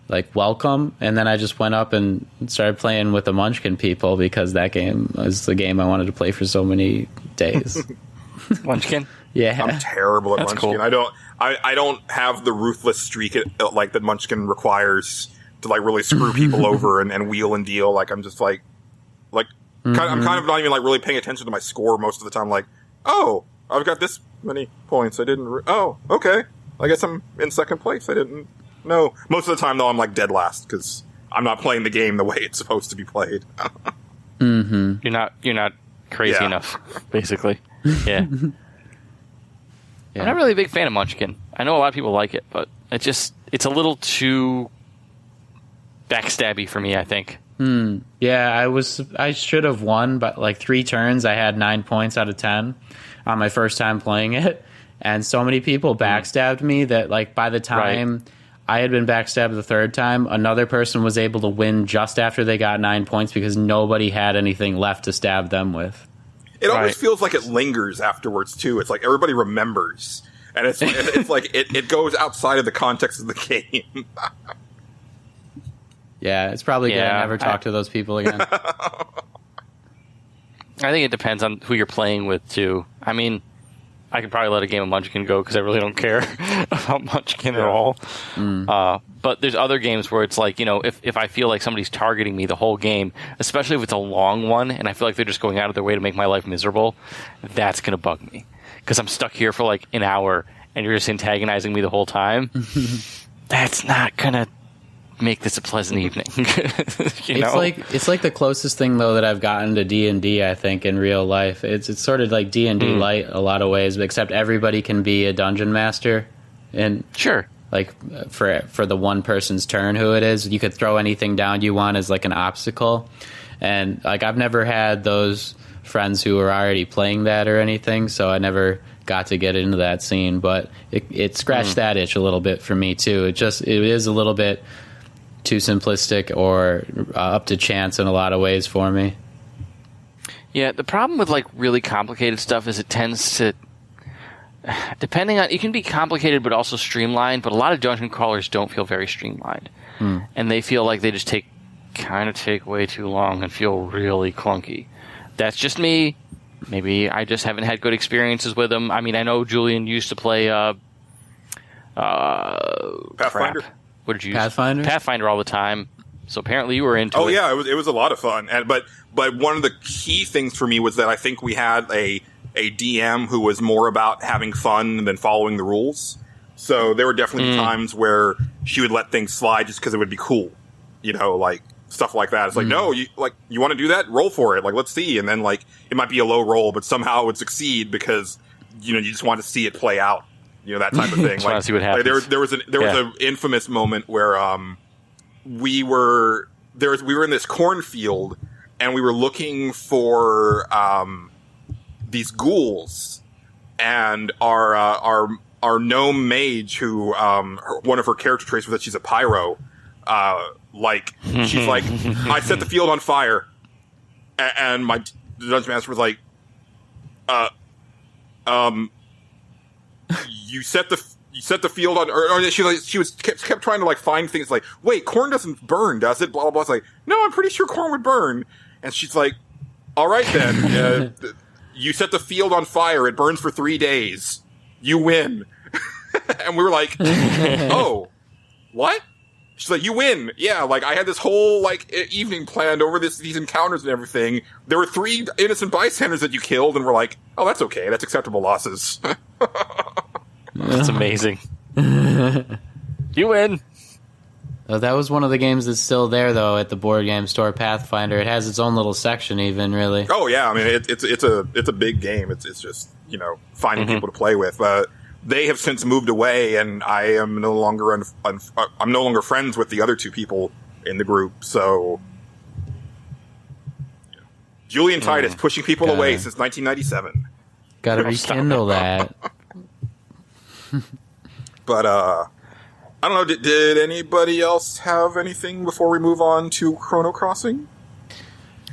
like welcome, and then I just went up and started playing with the Munchkin people because that game was the game I wanted to play for so many days. Munchkin? Yeah, I'm terrible at That's Munchkin. cool. I don't have the ruthless streak like that Munchkin requires to like really screw people over and wheel and deal. Like I'm just like I'm kind of not even like really paying attention to my score most of the time. Like, oh, I've got this many points. I didn't. Oh, okay. I guess I'm in second place. I didn't know. Most of the time though, I'm like dead last because I'm not playing the game the way it's supposed to be played. You're not crazy enough, basically. Yeah. I'm not really a big fan of Munchkin. I know a lot of people like it, but it's a little too backstabby for me, I think. Yeah, I should have won, but like 3 turns, I had 9 points out of 10 on my first time playing it. And so many people backstabbed me that like by the time I had been backstabbed the 3rd time, another person was able to win just after they got 9 points because nobody had anything left to stab them with. It always feels like it lingers afterwards too. It's like everybody remembers, and it's like it goes outside of the context of the game. Yeah, it's probably good I never talk to those people again. I think it depends on who you're playing with too. I mean, I could probably let a game of Munchkin go because I really don't care about Munchkin at all. But there's other games where it's like, you know, if I feel like somebody's targeting me the whole game, especially if it's a long one, and I feel like they're just going out of their way to make my life miserable, that's going to bug me. Because I'm stuck here for like an hour, and you're just antagonizing me the whole time. That's not going to make this a pleasant evening. It's like the closest thing though that I've gotten to D&D, I think, in real life. It's sort of like D&D light a lot of ways, except everybody can be a dungeon master. And sure, like for the one person's turn who it is, you could throw anything down you want as like an obstacle. And like I've never had those friends who were already playing that or anything, so I never got to get into that scene, but it scratched that itch a little bit for me too. It is a little bit too simplistic or up to chance in a lot of ways for me. Yeah, the problem with like really complicated stuff is it tends to, depending on, it can be complicated but also streamlined, but a lot of dungeon crawlers don't feel very streamlined. And they feel like they just take way too long and feel really clunky. That's just me. Maybe I just haven't had good experiences with them. I mean, I know Julian used to play Pathfinder. What did you Pathfinder? use? Pathfinder all the time. So apparently you were into it. Oh yeah, it was a lot of fun. But one of the key things for me was that I think we had a DM who was more about having fun than following the rules. So there were definitely times where she would let things slide just because it would be cool, you know, like stuff like that. It's like, no, you want to do that? Roll for it. Like, let's see. And then like it might be a low roll, but somehow it would succeed because you just want to see it play out. You know, that type of thing. Like, see what happens. Like there was an infamous moment where we were in this cornfield and we were looking for these ghouls, and our gnome mage, who one of her character traits was that she's a pyro. She's like, I set the field on fire, and my dungeon master was like, you set the field on, or she kept trying to like find things like, wait, corn doesn't burn, does it? Blah blah blah. It's like, no, I'm pretty sure corn would burn. And she's like, all right then, you set the field on fire. It burns for 3 days. You win. And we were like, oh, what? She's like, you win. Yeah, like I had this whole like evening planned over these encounters and everything. There were 3 innocent bystanders that you killed, and we're like, oh, that's okay. That's acceptable losses. That's amazing. You win. That was one of the games that's still there, though, at the board game store, Pathfinder. It has its own little section, even, really. Oh yeah, I mean it's a big game. It's just finding people to play with. They have since moved away, and I am no longer I'm no longer friends with the other 2 people in the group. So Julian Titus pushing people away since 1997. Gotta rekindle that. But I don't know. Did anybody else have anything before we move on to Chrono Crossing?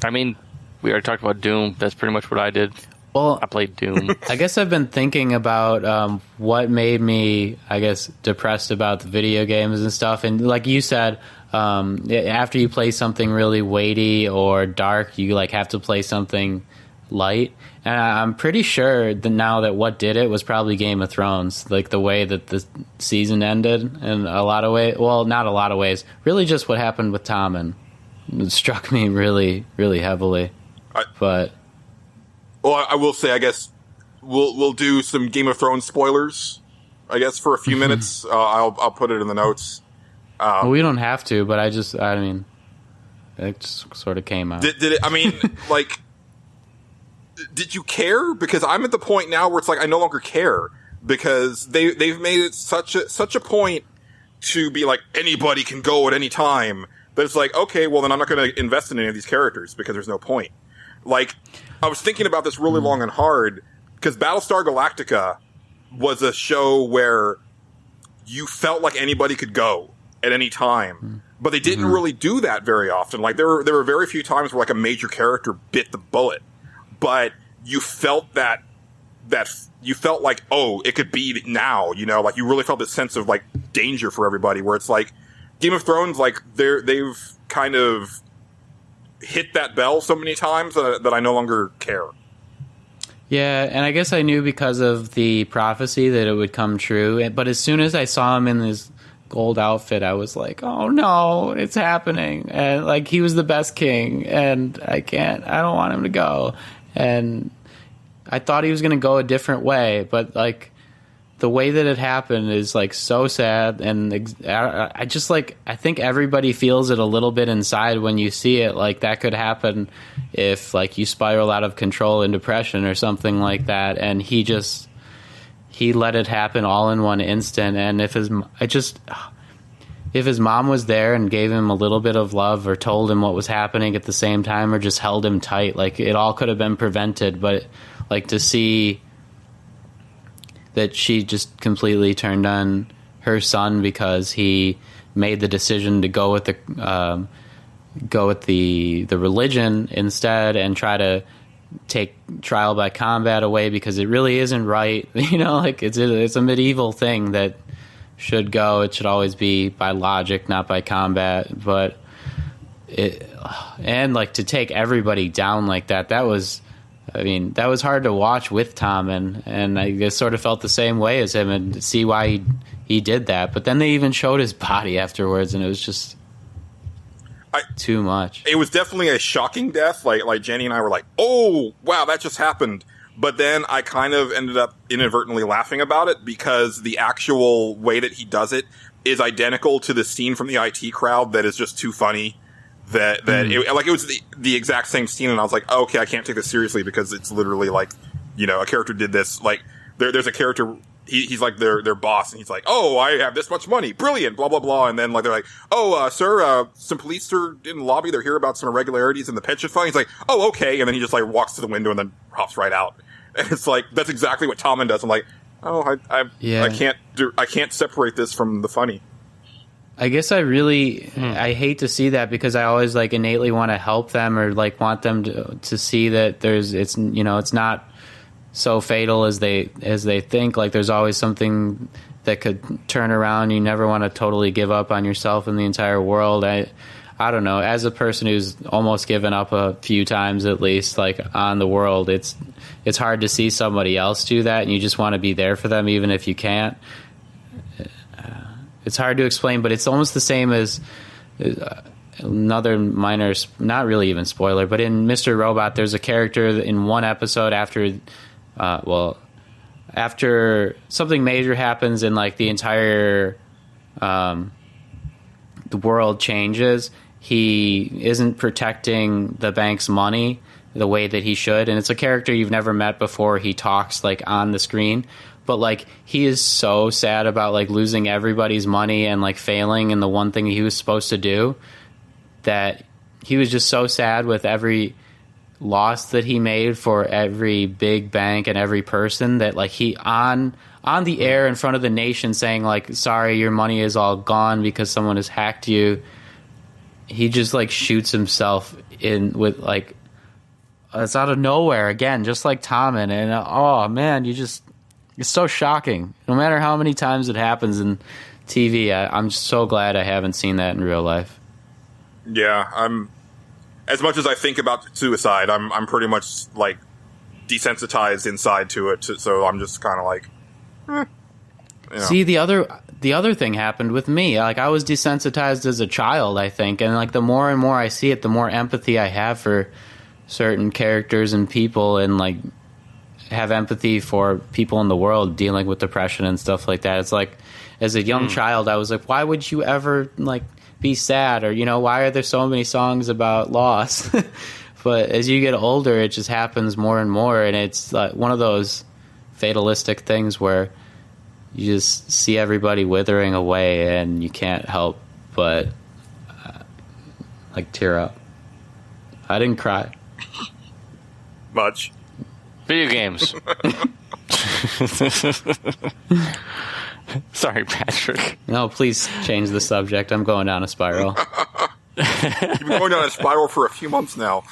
I mean, we already talked about Doom. That's pretty much what I did. Well, I played Doom. I guess I've been thinking about what made me, I guess, depressed about the video games and stuff. And like you said, after you play something really weighty or dark, you like have to play something light. And I'm pretty sure that now that what did it was probably Game of Thrones, like the way that the season ended in a lot of ways. Well, not a lot of ways. Really just what happened with Tommen. It struck me really, really heavily. Well, I will say, I guess we'll do some Game of Thrones spoilers, I guess, for a few minutes. I'll put it in the notes. Well, we don't have to, but I mean, it just sort of came out. Did it? I mean, like, did you care? Because I'm at the point now where it's like I no longer care because they've made it such a point to be like anybody can go at any time that it's like, okay, well then I'm not going to invest in any of these characters because there's no point. Like, I was thinking about this really long and hard because Battlestar Galactica was a show where you felt like anybody could go at any time, but they didn't really do that very often. Like there were very few times where like a major character bit the bullet, but you felt that you felt like, oh, it could be now, like you really felt this sense of like danger for everybody, where it's like Game of Thrones, like they've kind of hit that bell so many times that I no longer care. Yeah, and I guess I knew because of the prophecy that it would come true. But as soon as I saw him in his gold outfit, I was like, oh no, it's happening. And like, he was the best king, and I don't want him to go. And I thought he was going to go a different way, but like, the way that it happened is like so sad. And I just like, I think everybody feels it a little bit inside when you see it. Like, that could happen if like you spiral out of control in depression or something like that. And he let it happen all in one instant. And if his mom was there and gave him a little bit of love or told him what was happening at the same time, or just held him tight, like, it all could have been prevented. But like, to see that she just completely turned on her son because he made the decision to go with the religion instead, and try to take trial by combat away because it really isn't right. You know, like, it's a medieval thing that should go. It should always be by logic, not by combat. But and like, to take everybody down like that was. I mean, that was hard to watch with Tom, and I just sort of felt the same way as him, and see why he did that. But then they even showed his body afterwards, and it was just too much. It was definitely a shocking death. Like Jenny and I were like, oh, wow, that just happened. But then I kind of ended up inadvertently laughing about it, because the actual way that he does it is identical to the scene from the IT Crowd that is just too funny. It was the exact same scene, and I was like, oh, okay, I can't take this seriously, because it's literally like, you know, a character did this. Like, there's a character, he's like their boss, and he's like, oh, I have this much money, brilliant, blah blah blah, and then like they're like, oh, sir, some police are in the lobby, they're here about some irregularities in the pension fund. He's like, oh, okay, and then he just like walks to the window and then hops right out, and it's like, that's exactly what Tommen does. I'm like, oh, I can't separate this from the funny. I guess I really I hate to see that, because I always like innately want to help them, or like want them to see that it's not so fatal as they think. Like, there's always something that could turn around. You never want to totally give up on yourself and the entire world. I don't know. As a person who's almost given up a few times at least, like, on the world, it's hard to see somebody else do that, and you just want to be there for them even if you can't. It's hard to explain, but it's almost the same as another minor, not really even spoiler, but in Mr. Robot, there's a character in one episode after something major happens and like the entire the world changes. He isn't protecting the bank's money the way that he should, and it's a character you've never met before. He talks like on the screen. But, like, he is so sad about, like, losing everybody's money and, like, failing in the one thing he was supposed to do, that he was just so sad with every loss that he made for every big bank and every person, that, like, he on the air in front of the nation saying, like, sorry, your money is all gone because someone has hacked you, he just, like, shoots himself in with, like, it's out of nowhere again, just like Tommen. And, oh, man, it's so shocking. No matter how many times it happens in TV, I'm so glad I haven't seen that in real life. Yeah, as much as I think about suicide, I'm pretty much like desensitized inside to it. So I'm just kind of like, you know. See, the other thing happened with me. Like, I was desensitized as a child, I think, and like the more and more I see it, the more empathy I have for certain characters and people, and like have empathy for people in the world dealing with depression and stuff like that. It's like, as a young child, I was like, why would you ever like be sad? Or, you know, why are there so many songs about loss? But as you get older, it just happens more and more. And it's like one of those fatalistic things where you just see everybody withering away and you can't help but like tear up. I didn't cry. Much. Video games. Sorry, Patrick. No, please change the subject. I'm going down a spiral. You've been going down a spiral for a few months now.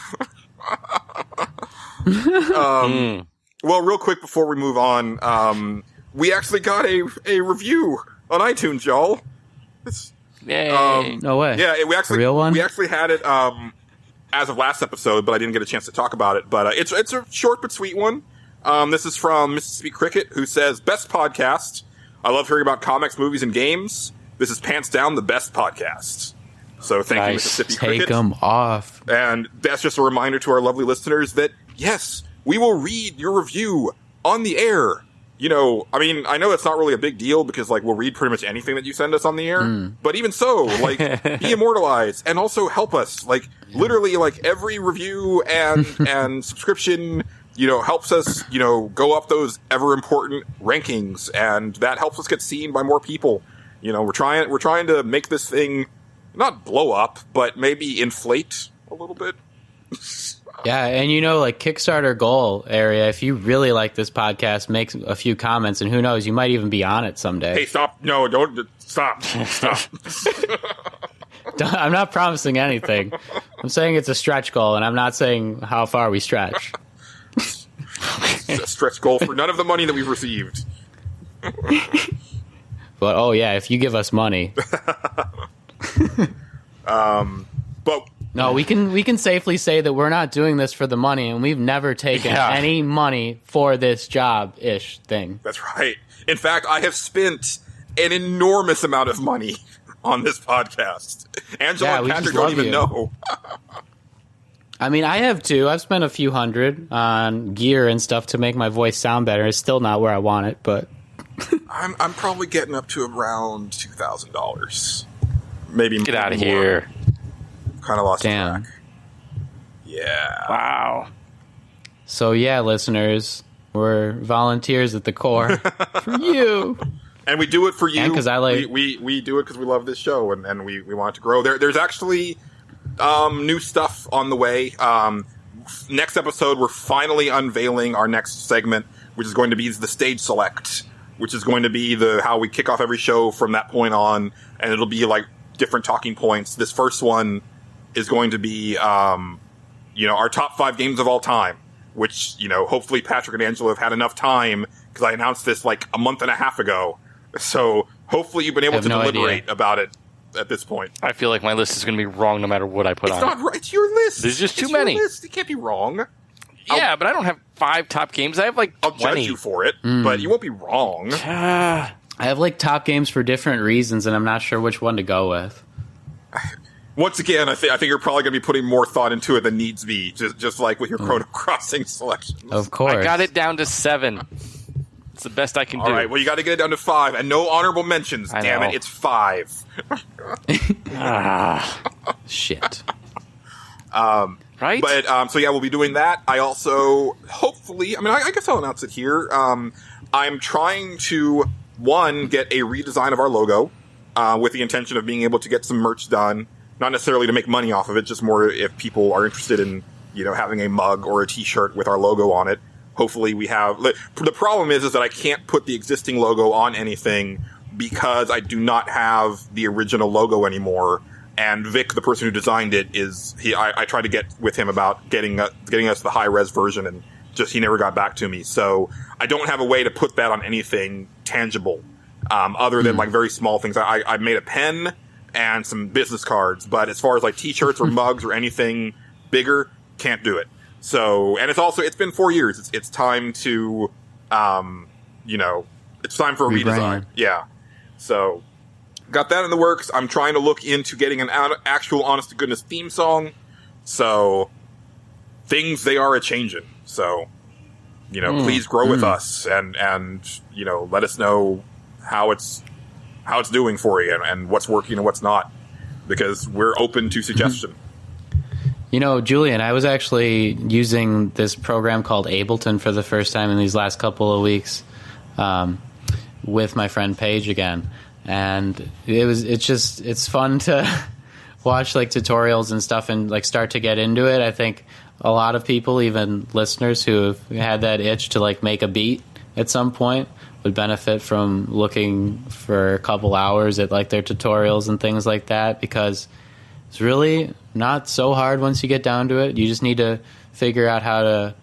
Well, real quick before we move on, we actually got a review on iTunes, y'all. Yay. No way. Yeah, we actually, real one? We actually had it as of last episode, but I didn't get a chance to talk about it. But it's a short but sweet one. This is from Mississippi Cricket, who says, best podcast. I love hearing about comics, movies, and games. This is pants down the best podcast. So thank you, Mississippi Cricket. Take them off. And that's just a reminder to our lovely listeners that, yes, we will read your review on the air. You know, I mean, I know it's not really a big deal because, like, we'll read pretty much anything that you send us on the air. But even so, like, be immortalized and also help us. Like, literally, like, every review and subscription, you know, helps us, you know, go up those ever important rankings. And that helps us get seen by more people. You know, we're trying to make this thing not blow up, but maybe inflate a little bit. Yeah, and you know, like Kickstarter goal area, if you really like this podcast, make a few comments, and who knows, you might even be on it someday. Hey, stop. No, don't. Stop. Stop. I'm not promising anything. I'm saying it's a stretch goal, and I'm not saying how far we stretch. It's a stretch goal for none of the money that we've received. But, oh yeah, if you give us money. But... No, we can safely say that we're not doing this for the money, and we've never taken any money for this job-ish thing. That's right. In fact, I have spent an enormous amount of money on this podcast. Angelo and Patrick don't even know. I mean, I have too. I've spent a few $100 on gear and stuff to make my voice sound better. It's still not where I want it, but... I'm probably getting up to around $2,000. Maybe Get out of more. here. Kind of lost Damn. track. Yeah. Wow. So yeah, listeners, we're volunteers at the core for you, and we do it for you because I like we do it because we love this show and we want it to grow. There's actually new stuff on the way. Next episode, we're finally unveiling our next segment, which is going to be the stage select, which is going to be how we kick off every show from that point on, and it'll be like different talking points. This first one is going to be, you know, our top 5 games of all time, which, you know, hopefully Patrick and Angelo have had enough time, because I announced this like a month and a half ago. So hopefully you've been able to deliberate about it at this point. I feel like my list is going to be wrong no matter what I put on. It's not right. It's your list. There's just too many. It can't be wrong. Yeah, but I don't have 5 top games. I have like 20. I'll judge you for it, but you won't be wrong. I have like top games for different reasons, and I'm not sure which one to go with. Once again, I think you're probably going to be putting more thought into it than needs be, just like with your Chrono Crossing selections. Of course. I got it down to 7. It's the best I can do. All right, well, you got to get it down to 5, and no honorable mentions. Damn it, it's 5. Shit. Right? But, so yeah, we'll be doing that. I also, hopefully, I mean, I guess I'll announce it here. I'm trying to, one, get a redesign of our logo, with the intention of being able to get some merch done. Not necessarily to make money off of it, just more if people are interested in, you know, having a mug or a t-shirt with our logo on it. Hopefully we have... The problem is that I can't put the existing logo on anything because I do not have the original logo anymore. And Vic, the person who designed it, I tried to get with him about getting us the high-res version, and he never got back to me. So I don't have a way to put that on anything tangible, other than like very small things. I made a pen and some business cards, but as far as like t-shirts or mugs or anything bigger, can't do it. So, and it's been 4 years. It's time to, you know, it's time for a redesign. Yeah. So, got that in the works. I'm trying to look into getting an actual honest to goodness theme song. So, things, they are a-changing. So, you know, please grow with us and, you know, let us know how it's doing for you and what's working and what's not, because we're open to suggestion. You know, Julian, I was actually using this program called Ableton for the first time in these last couple of weeks, with my friend Paige again. And it's fun to watch like tutorials and stuff and like start to get into it. I think a lot of people, even listeners who have had that itch to like make a beat at some point, would benefit from looking for a couple hours at like their tutorials and things like that, because it's really not so hard once you get down to it. You just need to figure out how to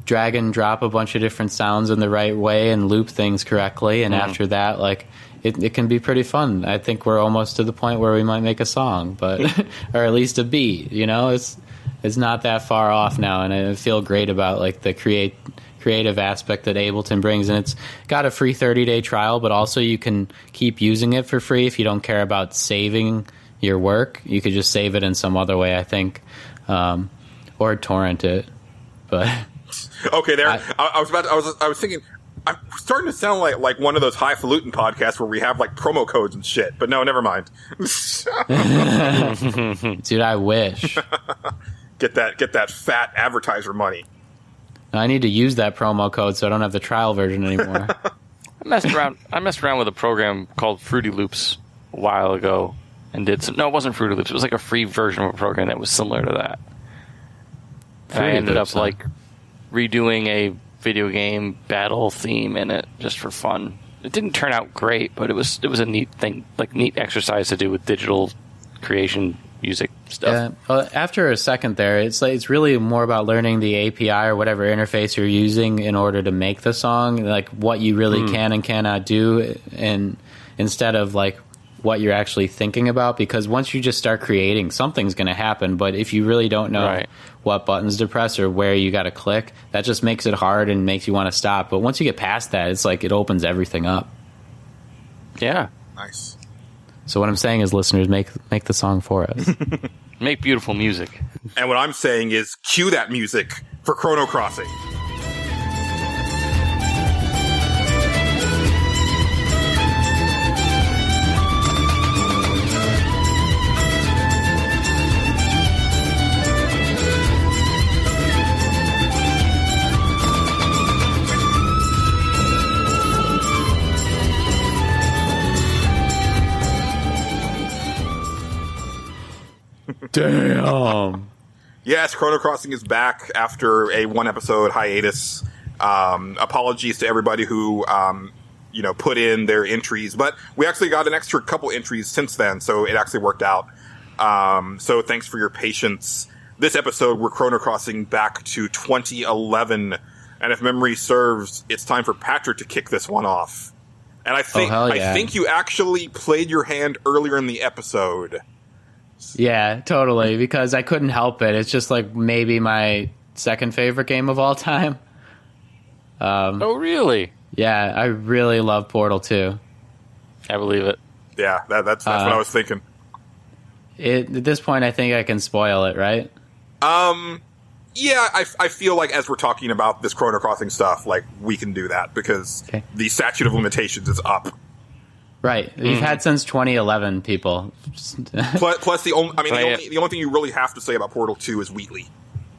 drag and drop a bunch of different sounds in the right way and loop things correctly. And after that, like it can be pretty fun. I think we're almost to the point where we might make a song, but or at least a beat. You know, it's not that far off now, and I feel great about like the creative aspect that Ableton brings. And it's got a free 30-day trial, but also you can keep using it for free if you don't care about saving your work. You could just save it in some other way, I think, or torrent it. But okay, there. I was thinking, I'm starting to sound like one of those highfalutin podcasts where we have like promo codes and shit. But no, never mind. Dude, I wish. Get that fat advertiser money. I need to use that promo code so I don't have the trial version anymore. I messed around with a program called Fruity Loops a while ago and did some. No, it wasn't Fruity Loops. It was like a free version of a program that was similar to that. I ended up like redoing a video game battle theme in it just for fun. It didn't turn out great, but it was a neat thing, like neat exercise to do with digital creation, music stuff. Yeah. Well, after a second there, it's really more about learning the API or whatever interface you're using in order to make the song, like what you really can and cannot do, and instead of like what you're actually thinking about, because once you just start creating, something's going to happen. But if you really don't know what buttons to press or where you got to click, that just makes it hard and makes you want to stop. But once you get past that, it's like it opens everything up. Yeah. Nice. So what I'm saying is, listeners, make the song for us. Make beautiful music. And what I'm saying is, cue that music for Chrono Crossing. Damn. Yes, Chrono Crossing is back after a 1-episode hiatus. Apologies to everybody who, put in their entries, but we actually got an extra couple entries since then, so it actually worked out. So thanks for your patience. This episode, we're Chrono Crossing back to 2011, and if memory serves, it's time for Patrick to kick this one off. And I think you actually played your hand earlier in the episode. Yeah, totally, because I couldn't help it. It's just like maybe my second favorite game of all time. Oh, really? Yeah, I really love Portal 2. I believe it. Yeah, that's what I was thinking. At this point, I think I can spoil it, right? Yeah, I feel like as we're talking about this Chrono Crossing stuff, like, we can do that, because the statute of limitations is up. Right. You've had since 2011, people. Plus, the only thing you really have to say about Portal 2 is Wheatley.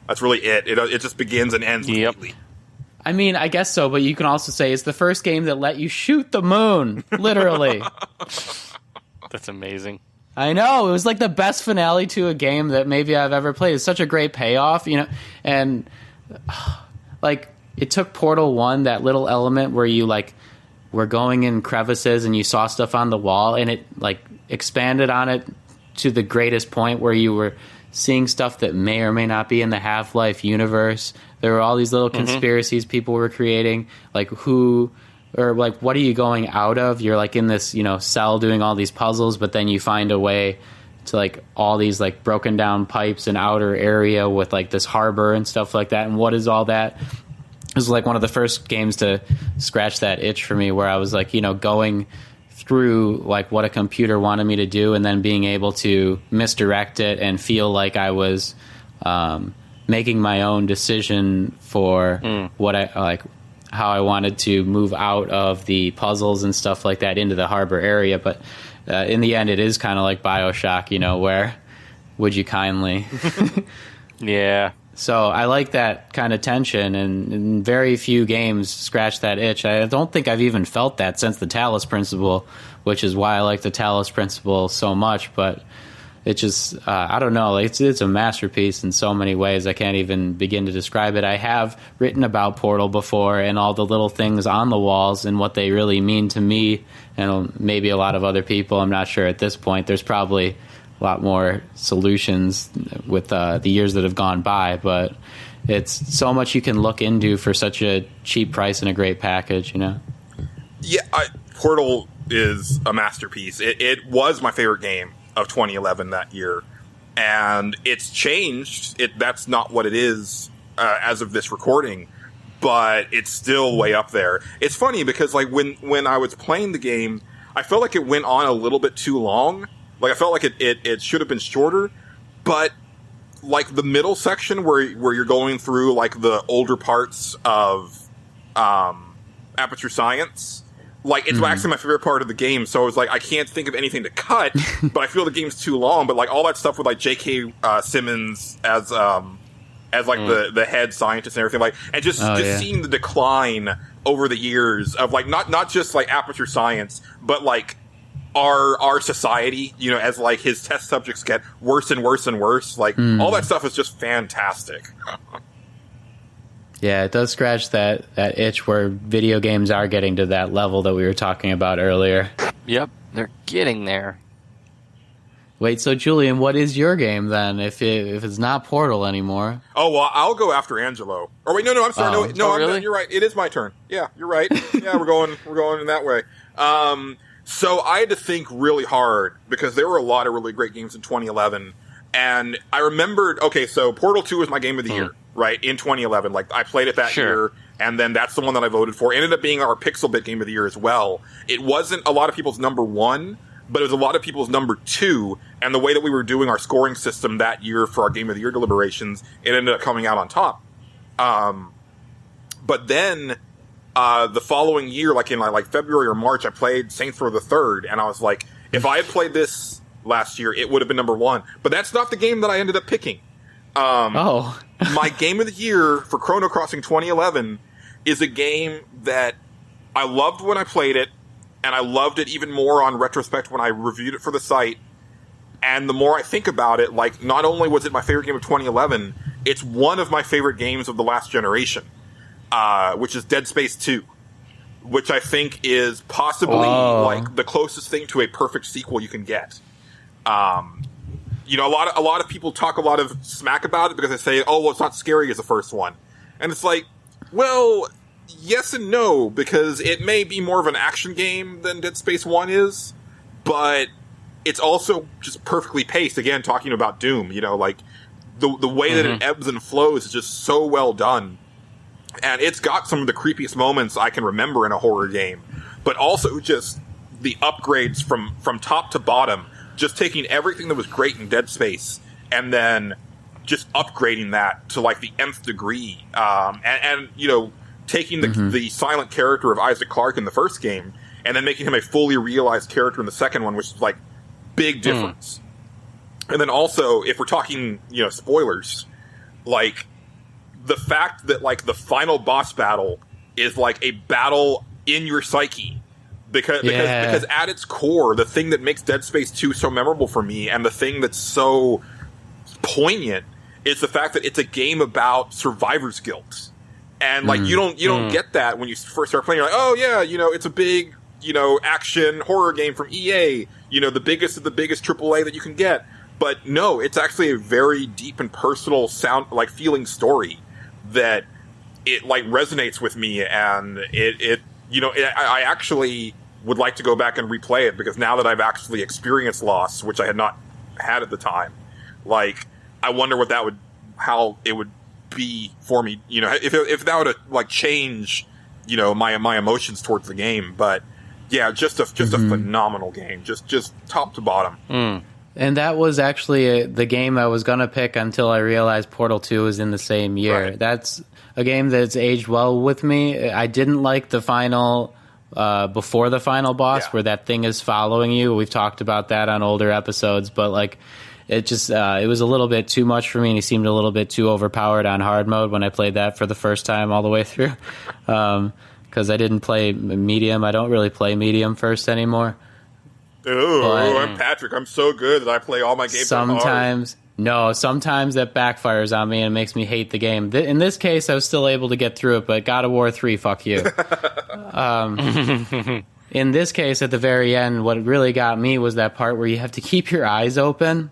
That's really it. It just begins and ends with Wheatley. I mean, I guess so, but you can also say it's the first game that let you shoot the moon, literally. That's amazing. I know. It was like the best finale to a game that maybe I've ever played. It's such a great payoff, and like it took Portal 1, that little element where you like were going in crevices and you saw stuff on the wall, and it like expanded on it to the greatest point where you were seeing stuff that may or may not be in the Half-Life universe. There were all these little conspiracies people were creating, like who, or like what are you going out of? You're like in this, cell doing all these puzzles, but then you find a way to like all these like broken down pipes and outer area with like this harbor and stuff like that. And what is all that? It was like one of the first games to scratch that itch for me, where I was like, going through like what a computer wanted me to do, and then being able to misdirect it and feel like I was making my own decision for what I like, how I wanted to move out of the puzzles and stuff like that into the harbor area. But in the end, it is kind of like BioShock, where would you kindly? Yeah. So I like that kind of tension, and very few games scratch that itch. I don't think I've even felt that since the Talos Principle, which is why I like the Talos Principle so much. But it just, I don't know, it's a masterpiece in so many ways. I can't even begin to describe it. I have written about Portal before and all the little things on the walls and what they really mean to me and maybe a lot of other people. I'm not sure at this point. There's probably a lot more solutions with the years that have gone by, but it's so much you can look into for such a cheap price and a great package, Yeah, Portal is a masterpiece. It was my favorite game of 2011 that year, and it's changed. That's not what it is as of this recording, but it's still way up there. It's funny because like when I was playing the game, I felt like it went on a little bit too long. Like I felt like it should have been shorter, but like the middle section where you're going through like the older parts of Aperture Science, like it's actually my favorite part of the game. So I was like, I can't think of anything to cut, but I feel the game's too long. But like all that stuff with like J.K. Simmons as like the head scientist and everything, like, and just seeing the decline over the years of like not just like Aperture Science, but like our society, you know, as like his test subjects get worse and worse and worse. Like all that stuff is just fantastic. Yeah, it does scratch that itch where video games are getting to that level that we were talking about earlier. Yep, they're getting there. Wait, so Julian, what is your game then? If it's not Portal anymore? Oh well, I'll go after Angelo. Oh wait, no, I'm sorry, no, really? you're right. It is my turn. Yeah, you're right. Yeah, we're going in that way. So I had to think really hard because there were a lot of really great games in 2011, and I remembered. Okay, so Portal 2 was my game of the year, right? In 2011, like I played it that year, and then that's the one that I voted for. It ended up being our Pixel-Bit game of the year as well. It wasn't a lot of people's number one, but it was a lot of people's number two, and the way that we were doing our scoring system that year for our Game of the Year deliberations, it ended up coming out on top. But then, the following year, like in like February or March, I played Saints Row the Third, and I was like, if I had played this last year, it would have been number one. But that's not the game that I ended up picking. My Game of the Year for Chrono Crossing 2011 is a game that I loved when I played it, and I loved it even more on retrospect when I reviewed it for the site. And the more I think about it, like, not only was it my favorite game of 2011, it's one of my favorite games of the last generation, which is Dead Space 2, which I think is possibly, like, the closest thing to a perfect sequel you can get. You know, a lot of people talk a lot of smack about it because they say, oh, well, it's not scary as the first one. And it's like, well, yes and no, because it may be more of an action game than Dead Space 1 is, but it's also just perfectly paced. Again, talking about Doom, you know, like, the way that it ebbs and flows is just so well done. And it's got some of the creepiest moments I can remember in a horror game, but also just the upgrades from top to bottom, just taking everything that was great in Dead Space and then just upgrading that to like the nth degree. And you know, taking the silent character of Isaac Clarke in the first game and then making him a fully realized character in the second one, which is like big difference. And then also, if we're talking, you know, spoilers, like the fact that like the final boss battle is like a battle in your psyche. Because at its core, the thing that makes Dead Space 2 so memorable for me, and the thing that's so poignant, is the fact that it's a game about survivor's guilt. And like you don't get that when you first start playing. You're like, oh yeah, you know, it's a big, you know, action horror game from EA. You know, the biggest of the biggest AAA that you can get. But no, it's actually a very deep and personal feeling story that it like resonates with me, and it you know, I actually would like to go back and replay it, because now that I've actually experienced loss, which I had not had at the time, like, I wonder how it would be for me, you know, if that would like change, you know, my emotions towards the game. But yeah, just a phenomenal game, just top to bottom. And that was actually the game I was gonna pick until I realized Portal 2 was in the same year. Right. That's a game that's aged well with me. I didn't like the final, before the final boss, where that thing is following you. We've talked about that on older episodes, but like, it just, it was a little bit too much for me, and he seemed a little bit too overpowered on hard mode when I played that for the first time all the way through. Cause I didn't play medium. I don't really play medium first anymore. I'm Patrick. I'm so good that I play all my games sometimes. Sometimes that backfires on me and makes me hate the game. In this case, I was still able to get through it, but God of War 3, fuck you. In this case, at the very end, what really got me was that part where you have to keep your eyes open,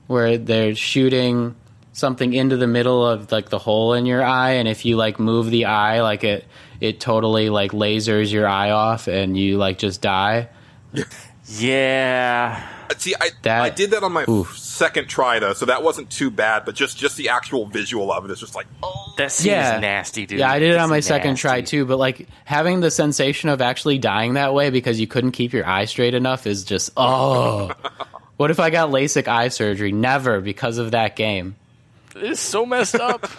where they're shooting something into the middle of like the hole in your eye, and if you like move the eye, like it totally like lasers your eye off, and you like just die. Yeah. See, I did that on my second try though, so that wasn't too bad. But just the actual visual of it is just like, oh, that seems nasty, dude. Yeah, I did it on my second try too. But like having the sensation of actually dying that way because you couldn't keep your eye straight enough is just What if I got LASIK eye surgery? Never, because of that game. It is so messed up.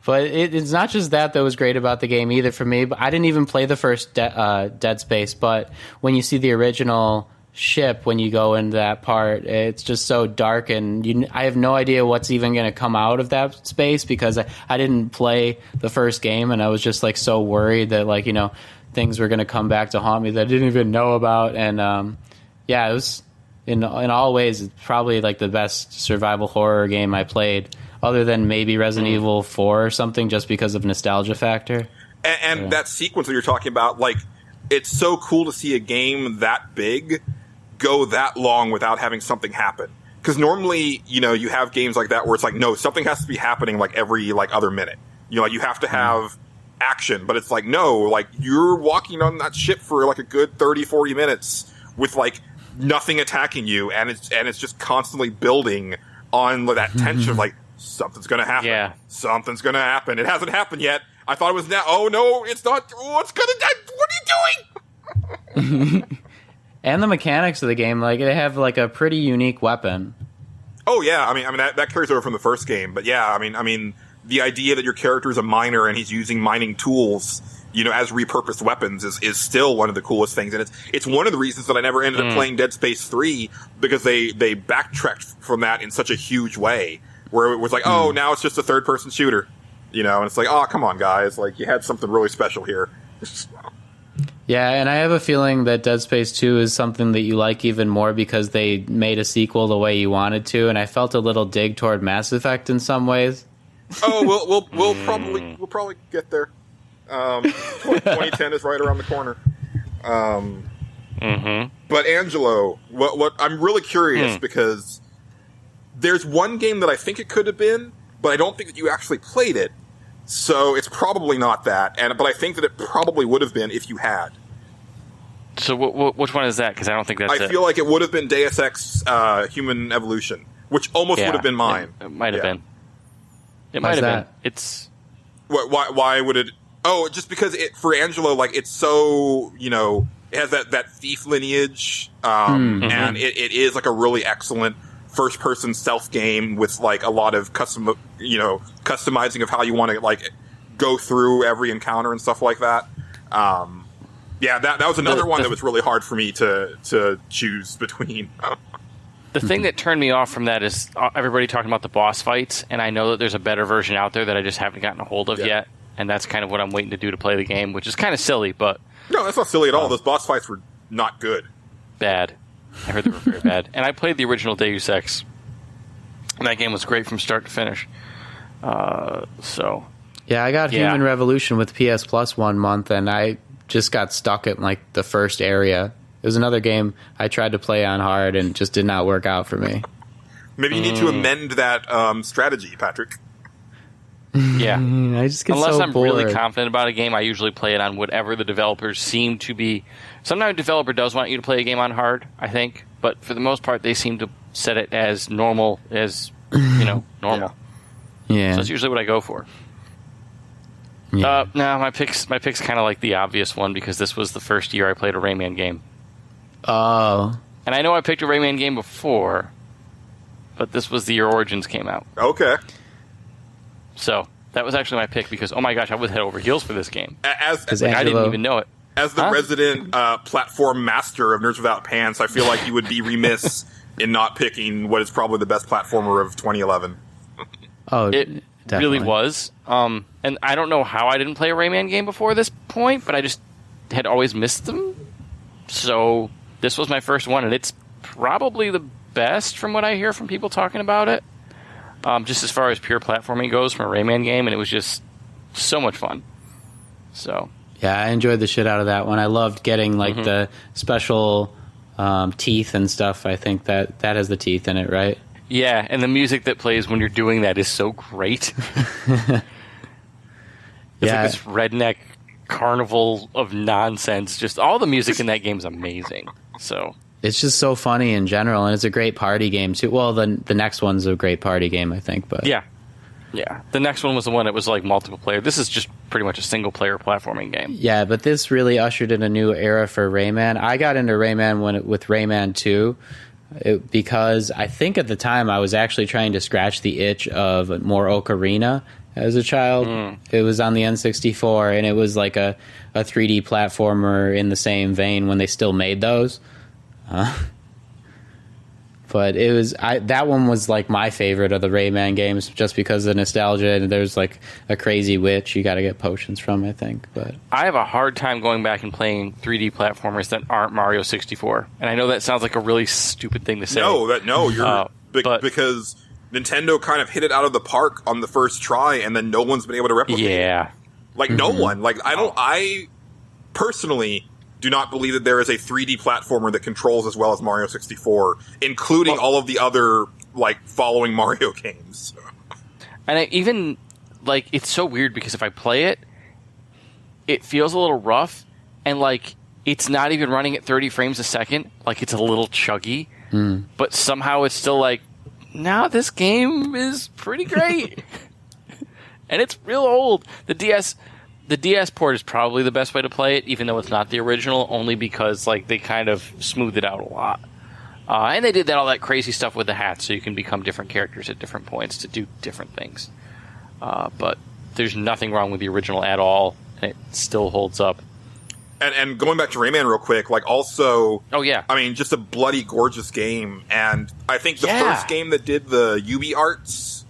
But it's not just that was great about the game either for me. But I didn't even play the first Dead Space. But when you see the original ship, when you go into that part, it's just so dark. And I have no idea what's even going to come out of that space because I didn't play the first game. And I was just like so worried that like, things were going to come back to haunt me that I didn't even know about. And it was in all ways it's probably like the best survival horror game I played. Other than maybe Resident Evil 4 or something, just because of nostalgia factor. And that sequence that you're talking about, like, it's so cool to see a game that big go that long without having something happen. Because normally, you have games like that where it's like, no, something has to be happening like every like other minute. Like you have to have action, but it's like, no, like you're walking on that ship for like a good 30, 40 minutes with like nothing attacking you, and it's just constantly building on that tension of like, something's going to happen. Yeah. Something's going to happen. It hasn't happened yet. I thought it was now. Oh, no, it's not. What's going to What are you doing? And the mechanics of the game, like, they have, like, a pretty unique weapon. Oh, yeah. I mean that carries over from the first game. But, yeah, I mean, the idea that your character is a miner and he's using mining tools, as repurposed weapons is still one of the coolest things. And it's one of the reasons that I never ended up playing Dead Space 3, because they backtracked from that in such a huge way. Where it was like, oh, now it's just a third-person shooter, and it's like, oh, come on, guys, like, you had something really special here. Yeah, and I have a feeling that Dead Space 2 is something that you like even more because they made a sequel the way you wanted to, and I felt a little dig toward Mass Effect in some ways. Oh, we'll probably get there. 2010 is right around the corner. But Angelo, what I'm really curious because there's one game that I think it could have been, but I don't think that you actually played it. So it's probably not that. But I think that it probably would have been if you had. So which one is that? Because I don't think that's I feel like it would have been Deus Ex Human Evolution, which almost would have been mine. It might have been. It might have been. It's... Why would it... Oh, just because for Angelo, like, it's so, it has that thief lineage, and it is like a really excellent first-person stealth game with like a lot of customizing of how you want to like go through every encounter and stuff like that. That was another one that was really hard for me to choose between. The thing that turned me off from that is everybody talking about the boss fights, and I know that there's a better version out there that I just haven't gotten a hold of yet, and that's kind of what I'm waiting to do to play the game, which is kind of silly, but... No, that's not silly at all. Those boss fights were not good. Bad. I heard they were very bad. And I played the original Deus Ex, and that game was great from start to finish. Yeah, I got Human Revolution with PS Plus 1 month, and I just got stuck at like the first area. It was another game I tried to play on hard and just did not work out for me. Maybe you need to amend that strategy, Patrick. Yeah. I just get Unless so I'm bored. really confident about a game, I usually play it on whatever the developers seem to be. Sometimes a developer does want you to play a game on hard, I think, but for the most part, they seem to set it as normal as, normal. Yeah. So that's usually what I go for. Yeah. No, my pick's kind of like the obvious one because this was the first year I played a Rayman game. Oh. And I know I picked a Rayman game before, but this was the year Origins came out. Okay. So that was actually my pick because, oh my gosh, I was head over heels for this game. I didn't even know it. As the resident platform master of Nerds Without Pants, I feel like you would be remiss in not picking what is probably the best platformer of 2011. Oh, it definitely. really was. And I don't know how I didn't play a Rayman game before this point, but I just had always missed them. So this was my first one, and it's probably the best from what I hear from people talking about it. Just as far as pure platforming goes from a Rayman game, and it was just so much fun. So yeah, I enjoyed the shit out of that one. I loved getting like the special teeth and stuff. I think that has the teeth in it, right? Yeah, and the music that plays when you're doing that is so great. It's like this redneck carnival of nonsense. Just all the music in that game is amazing. So it's just so funny in general, and it's a great party game too. Well, the next one's a great party game, I think. But yeah. The next one was the one that was like multiple player. This is just pretty much a single player platforming game. Yeah, but this really ushered in a new era for Rayman. I got into Rayman with Rayman 2 because I think at the time I was actually trying to scratch the itch of more Ocarina as a child. It was on the N64, and it was like a 3D platformer in the same vein when they still made those. But it was that one was like my favorite of the Rayman games, just because of the nostalgia. And there's like a crazy witch you got to get potions from, I think. But I have a hard time going back and playing 3D platformers that aren't Mario 64. And I know that sounds like a really stupid thing to say. Because Nintendo kind of hit it out of the park on the first try, and then no one's been able to replicate it. Like no one. Like I personally do not believe that there is a 3D platformer that controls as well as Mario 64, including all of the other, like, following Mario games. And even, like, it's so weird because if I play it, it feels a little rough, and, like, it's not even running at 30 frames a second. Like, it's a little chuggy, but somehow it's still like, no, this game is pretty great. And it's real old. The DS port is probably the best way to play it, even though it's not the original, only because like they kind of smoothed it out a lot. And they did all that crazy stuff with the hats, so you can become different characters at different points to do different things. But there's nothing wrong with the original at all, and it still holds up. And going back to Rayman real quick, like also... Oh, yeah. I mean, just a bloody gorgeous game. And I think the first game that did the UbiArts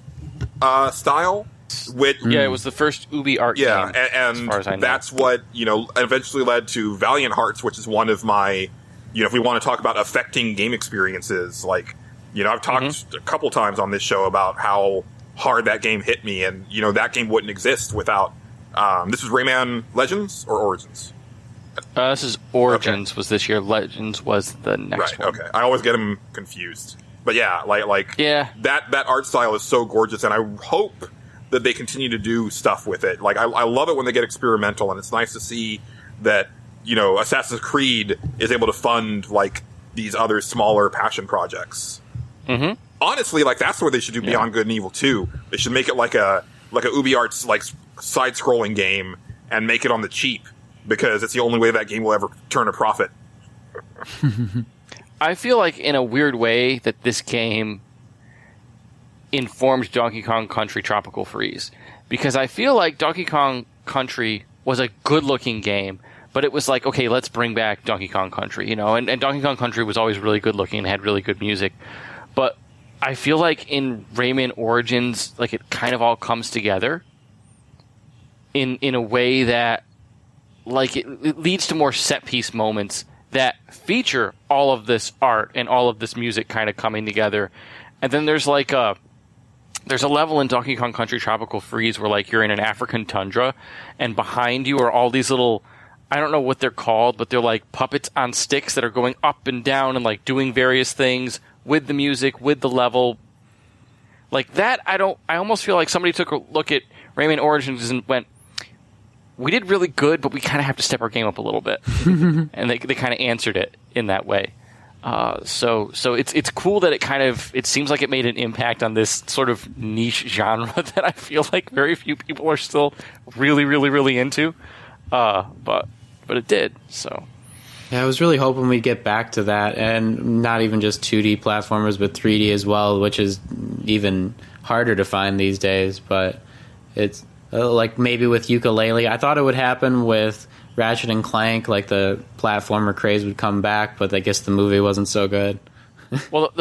style... it was the first UbiArt game. Yeah, and as far as I know. That's what, eventually led to Valiant Hearts, which is one of my, if we want to talk about affecting game experiences, like, I've talked a couple times on this show about how hard that game hit me, and, that game wouldn't exist without, this is Rayman Legends or Origins? This is Origins was this year, Legends was the next one. Right, okay. I always get them confused. But yeah, that art style is so gorgeous, and I hope that they continue to do stuff with it. Like, I love it when they get experimental, and it's nice to see that, Assassin's Creed is able to fund, like, these other smaller passion projects. Honestly, like, that's where they should do Beyond Good and Evil 2. They should make it like a UbiArts, like, side-scrolling game and make it on the cheap, because it's the only way that game will ever turn a profit. I feel like, in a weird way, that this game informed Donkey Kong Country Tropical Freeze, because I feel like Donkey Kong Country was a good-looking game, but it was like, okay, let's bring back Donkey Kong Country, and Donkey Kong Country was always really good-looking and had really good music, but I feel like in Rayman Origins, like, it kind of all comes together in a way that, like, it leads to more set-piece moments that feature all of this art and all of this music kind of coming together, and then there's like there's a level in Donkey Kong Country Tropical Freeze where, like, you're in an African tundra, and behind you are all these little, I don't know what they're called, but they're like puppets on sticks that are going up and down and, like, doing various things with the music, with the level. Like, that, I almost feel like somebody took a look at Rayman Origins and went, we did really good, but we kind of have to step our game up a little bit. And they kind of answered it in that way. So it's cool that it seems like it made an impact on this sort of niche genre that I feel like very few people are still really, really, really into. But it did, so. Yeah, I was really hoping we'd get back to that, and not even just 2D platformers, but 3D as well, which is even harder to find these days, but it's like maybe with Yooka-Laylee. I thought it would happen with Ratchet and Clank, like the platformer craze would come back, but I guess the movie wasn't so good. Well,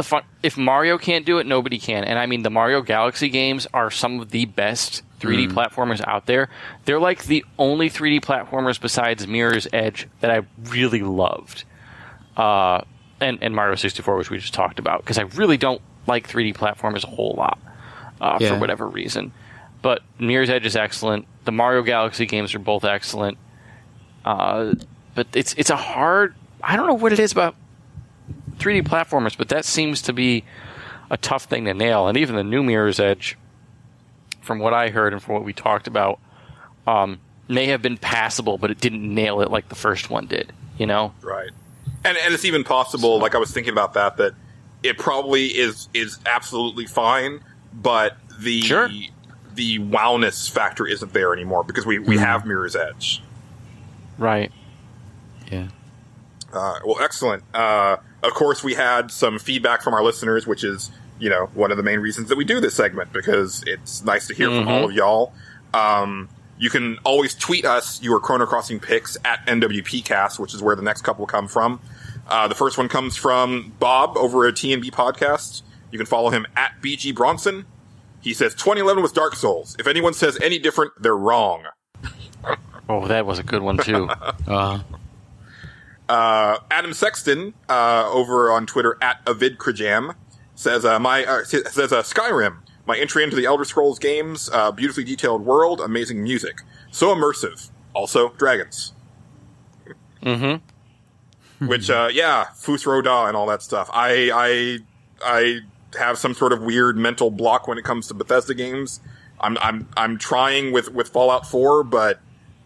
if Mario can't do it, nobody can. And I mean, the Mario Galaxy games are some of the best 3D platformers out there. They're like the only 3D platformers besides Mirror's Edge that I really loved. And Mario 64, which we just talked about, because I really don't like 3D platformers a whole lot for whatever reason. But Mirror's Edge is excellent. The Mario Galaxy games are both excellent. But it's a hard... I don't know what it is about 3D platformers, but that seems to be a tough thing to nail. And even the new Mirror's Edge, from what I heard and from what we talked about, may have been passable, but it didn't nail it like the first one did, Right. And it's even possible, like I was thinking about that it probably is absolutely fine, but the wowness factor isn't there anymore because we have Mirror's Edge. Right. Yeah. Well, excellent. Of course, we had some feedback from our listeners, which is, one of the main reasons that we do this segment, because it's nice to hear from all of y'all. You can always tweet us your Chrono Crossing picks at NWPcast, which is where the next couple come from. The first one comes from Bob over at TNB Podcast. You can follow him at BG Bronson. He says 2011 was Dark Souls. If anyone says any different, they're wrong. Oh, that was a good one too. Adam Sexton over on Twitter at AvidCrajam says Skyrim. My entry into the Elder Scrolls games, beautifully detailed world, amazing music, so immersive. Also, dragons. Mm-hmm. Which, Fus Roda and all that stuff. I have some sort of weird mental block when it comes to Bethesda games. I'm trying with Fallout 4, but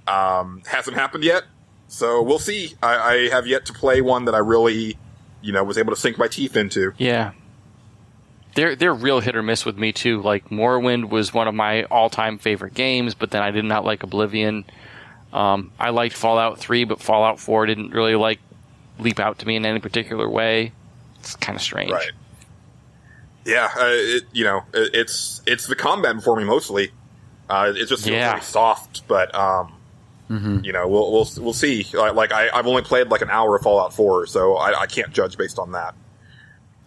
hasn't happened yet. So we'll see. I have yet to play one that I really, was able to sink my teeth into. Yeah. They're real hit or miss with me too. Like Morrowind was one of my all-time favorite games, but then I did not like Oblivion. I liked Fallout 3, but Fallout 4 didn't really leap out to me in any particular way. It's kind of strange. Right. Yeah, it's the combat for me mostly. It just feels really soft, but we'll see. I've only played like an hour of Fallout 4, so I can't judge based on that.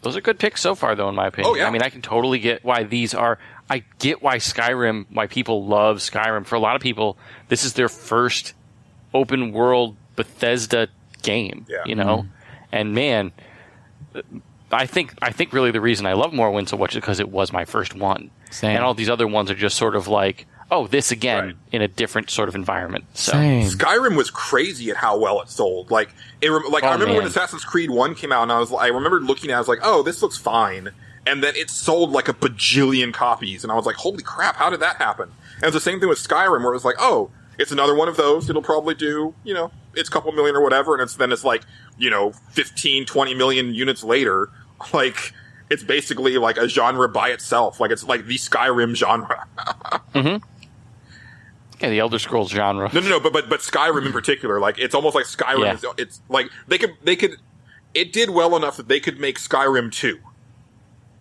Those are good picks so far, though, in my opinion. Oh, yeah. I mean, I can totally get why these are. I get why people love Skyrim. For a lot of people, this is their first open world Bethesda game. Yeah. And man, I think really the reason I love Morrowind so much is because it was my first one. Same. And all these other ones are just sort of like, oh, this again in a different sort of environment. So Same. Skyrim was crazy at how well it sold. I remember when Assassin's Creed 1 came out, and I remember looking at it, I was like, oh, this looks fine. And then it sold like a bajillion copies, and I was like, holy crap, how did that happen? And it's the same thing with Skyrim, where it was like, oh, it's another one of those. It'll probably do, it's a couple million or whatever, and it's like, 15, 20 million units later, like, it's basically like a genre by itself. Like, it's like the Skyrim genre. Mm-hmm. Yeah, the Elder Scrolls genre. No, but Skyrim in particular, like, it's almost like Skyrim it's like, it did well enough that they could make Skyrim 2.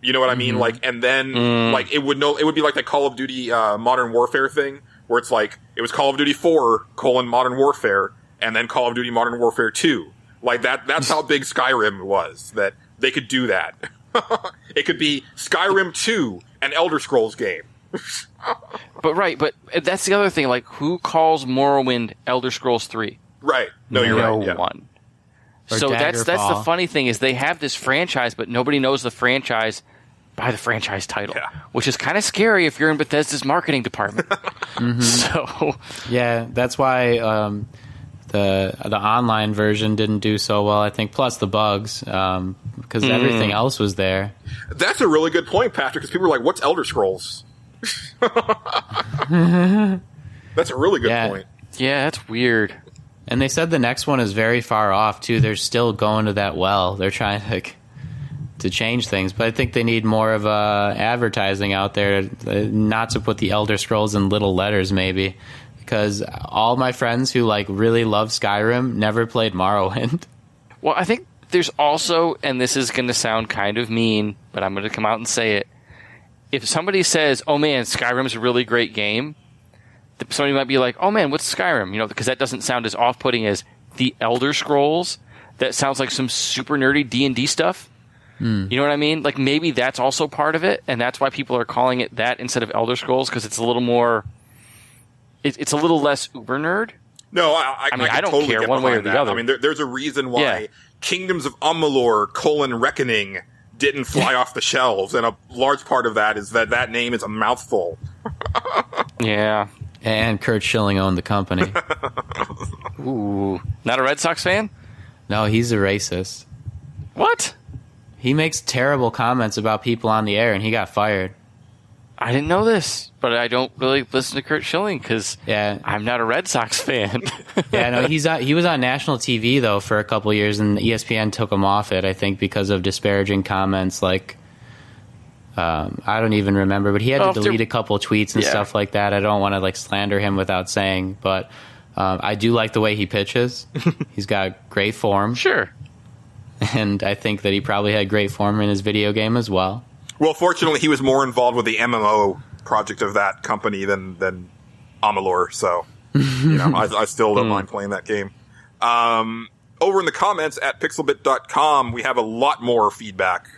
You know what I mean? Like, and then, it would be like the Call of Duty, Modern Warfare thing, where it's like, it was Call of Duty 4, Modern Warfare, and then Call of Duty Modern Warfare 2. Like, that's how big Skyrim was, that they could do that. It could be Skyrim 2, an Elder Scrolls game. But that's the other thing. Like, who calls Morrowind Elder Scrolls 3? Right. No, you're right. No one. So that's the funny thing is they have this franchise, but nobody knows the franchise by the franchise title, which is kind of scary if you're in Bethesda's marketing department. So yeah, that's why the online version didn't do so well, I think. Plus the bugs, because everything else was there. That's a really good point, Patrick. Because people were like, "What's Elder Scrolls?" That's a really good point. Yeah, that's weird. And they said the next one is very far off too. They're still going to that well. They're trying to change things, but I think they need more of advertising out there, not to put the Elder Scrolls in little letters, maybe, because all my friends who really love Skyrim never played Morrowind. Well, I think there's also, and this is going to sound kind of mean, but I'm going to come out and say it. If somebody says, oh man, Skyrim's a really great game, somebody might be like, oh man, what's Skyrim? Because that doesn't sound as off-putting as the Elder Scrolls. That sounds like some super nerdy D&D stuff. You know what I mean? Like, maybe that's also part of it, and that's why people are calling it that instead of Elder Scrolls, because it's a little more... It's a little less uber nerd. No, I don't totally care one way or the other. I mean, there's a reason why Kingdoms of Amalur: Reckoning didn't fly off the shelves, and a large part of that is that name is a mouthful. Yeah. And Kurt Schilling owned the company. Ooh. Not a Red Sox fan? No, he's a racist. What? He makes terrible comments about people on the air, and he got fired. I didn't know this, but I don't really listen to Curt Schilling because I'm not a Red Sox fan. No, he was on national TV though for a couple of years, and ESPN took him off it. I think because of disparaging comments. Like, I don't even remember, but he had to delete a couple of tweets and stuff like that. I don't want to like slander him without saying, but I do like the way he pitches. He's got great form. Sure. And I think that he probably had great form in his video game as well. Well, fortunately, he was more involved with the MMO project of that company than Amalur, so I still don't mind playing that game. Over in the comments at pixelbit.com, we have a lot more feedback.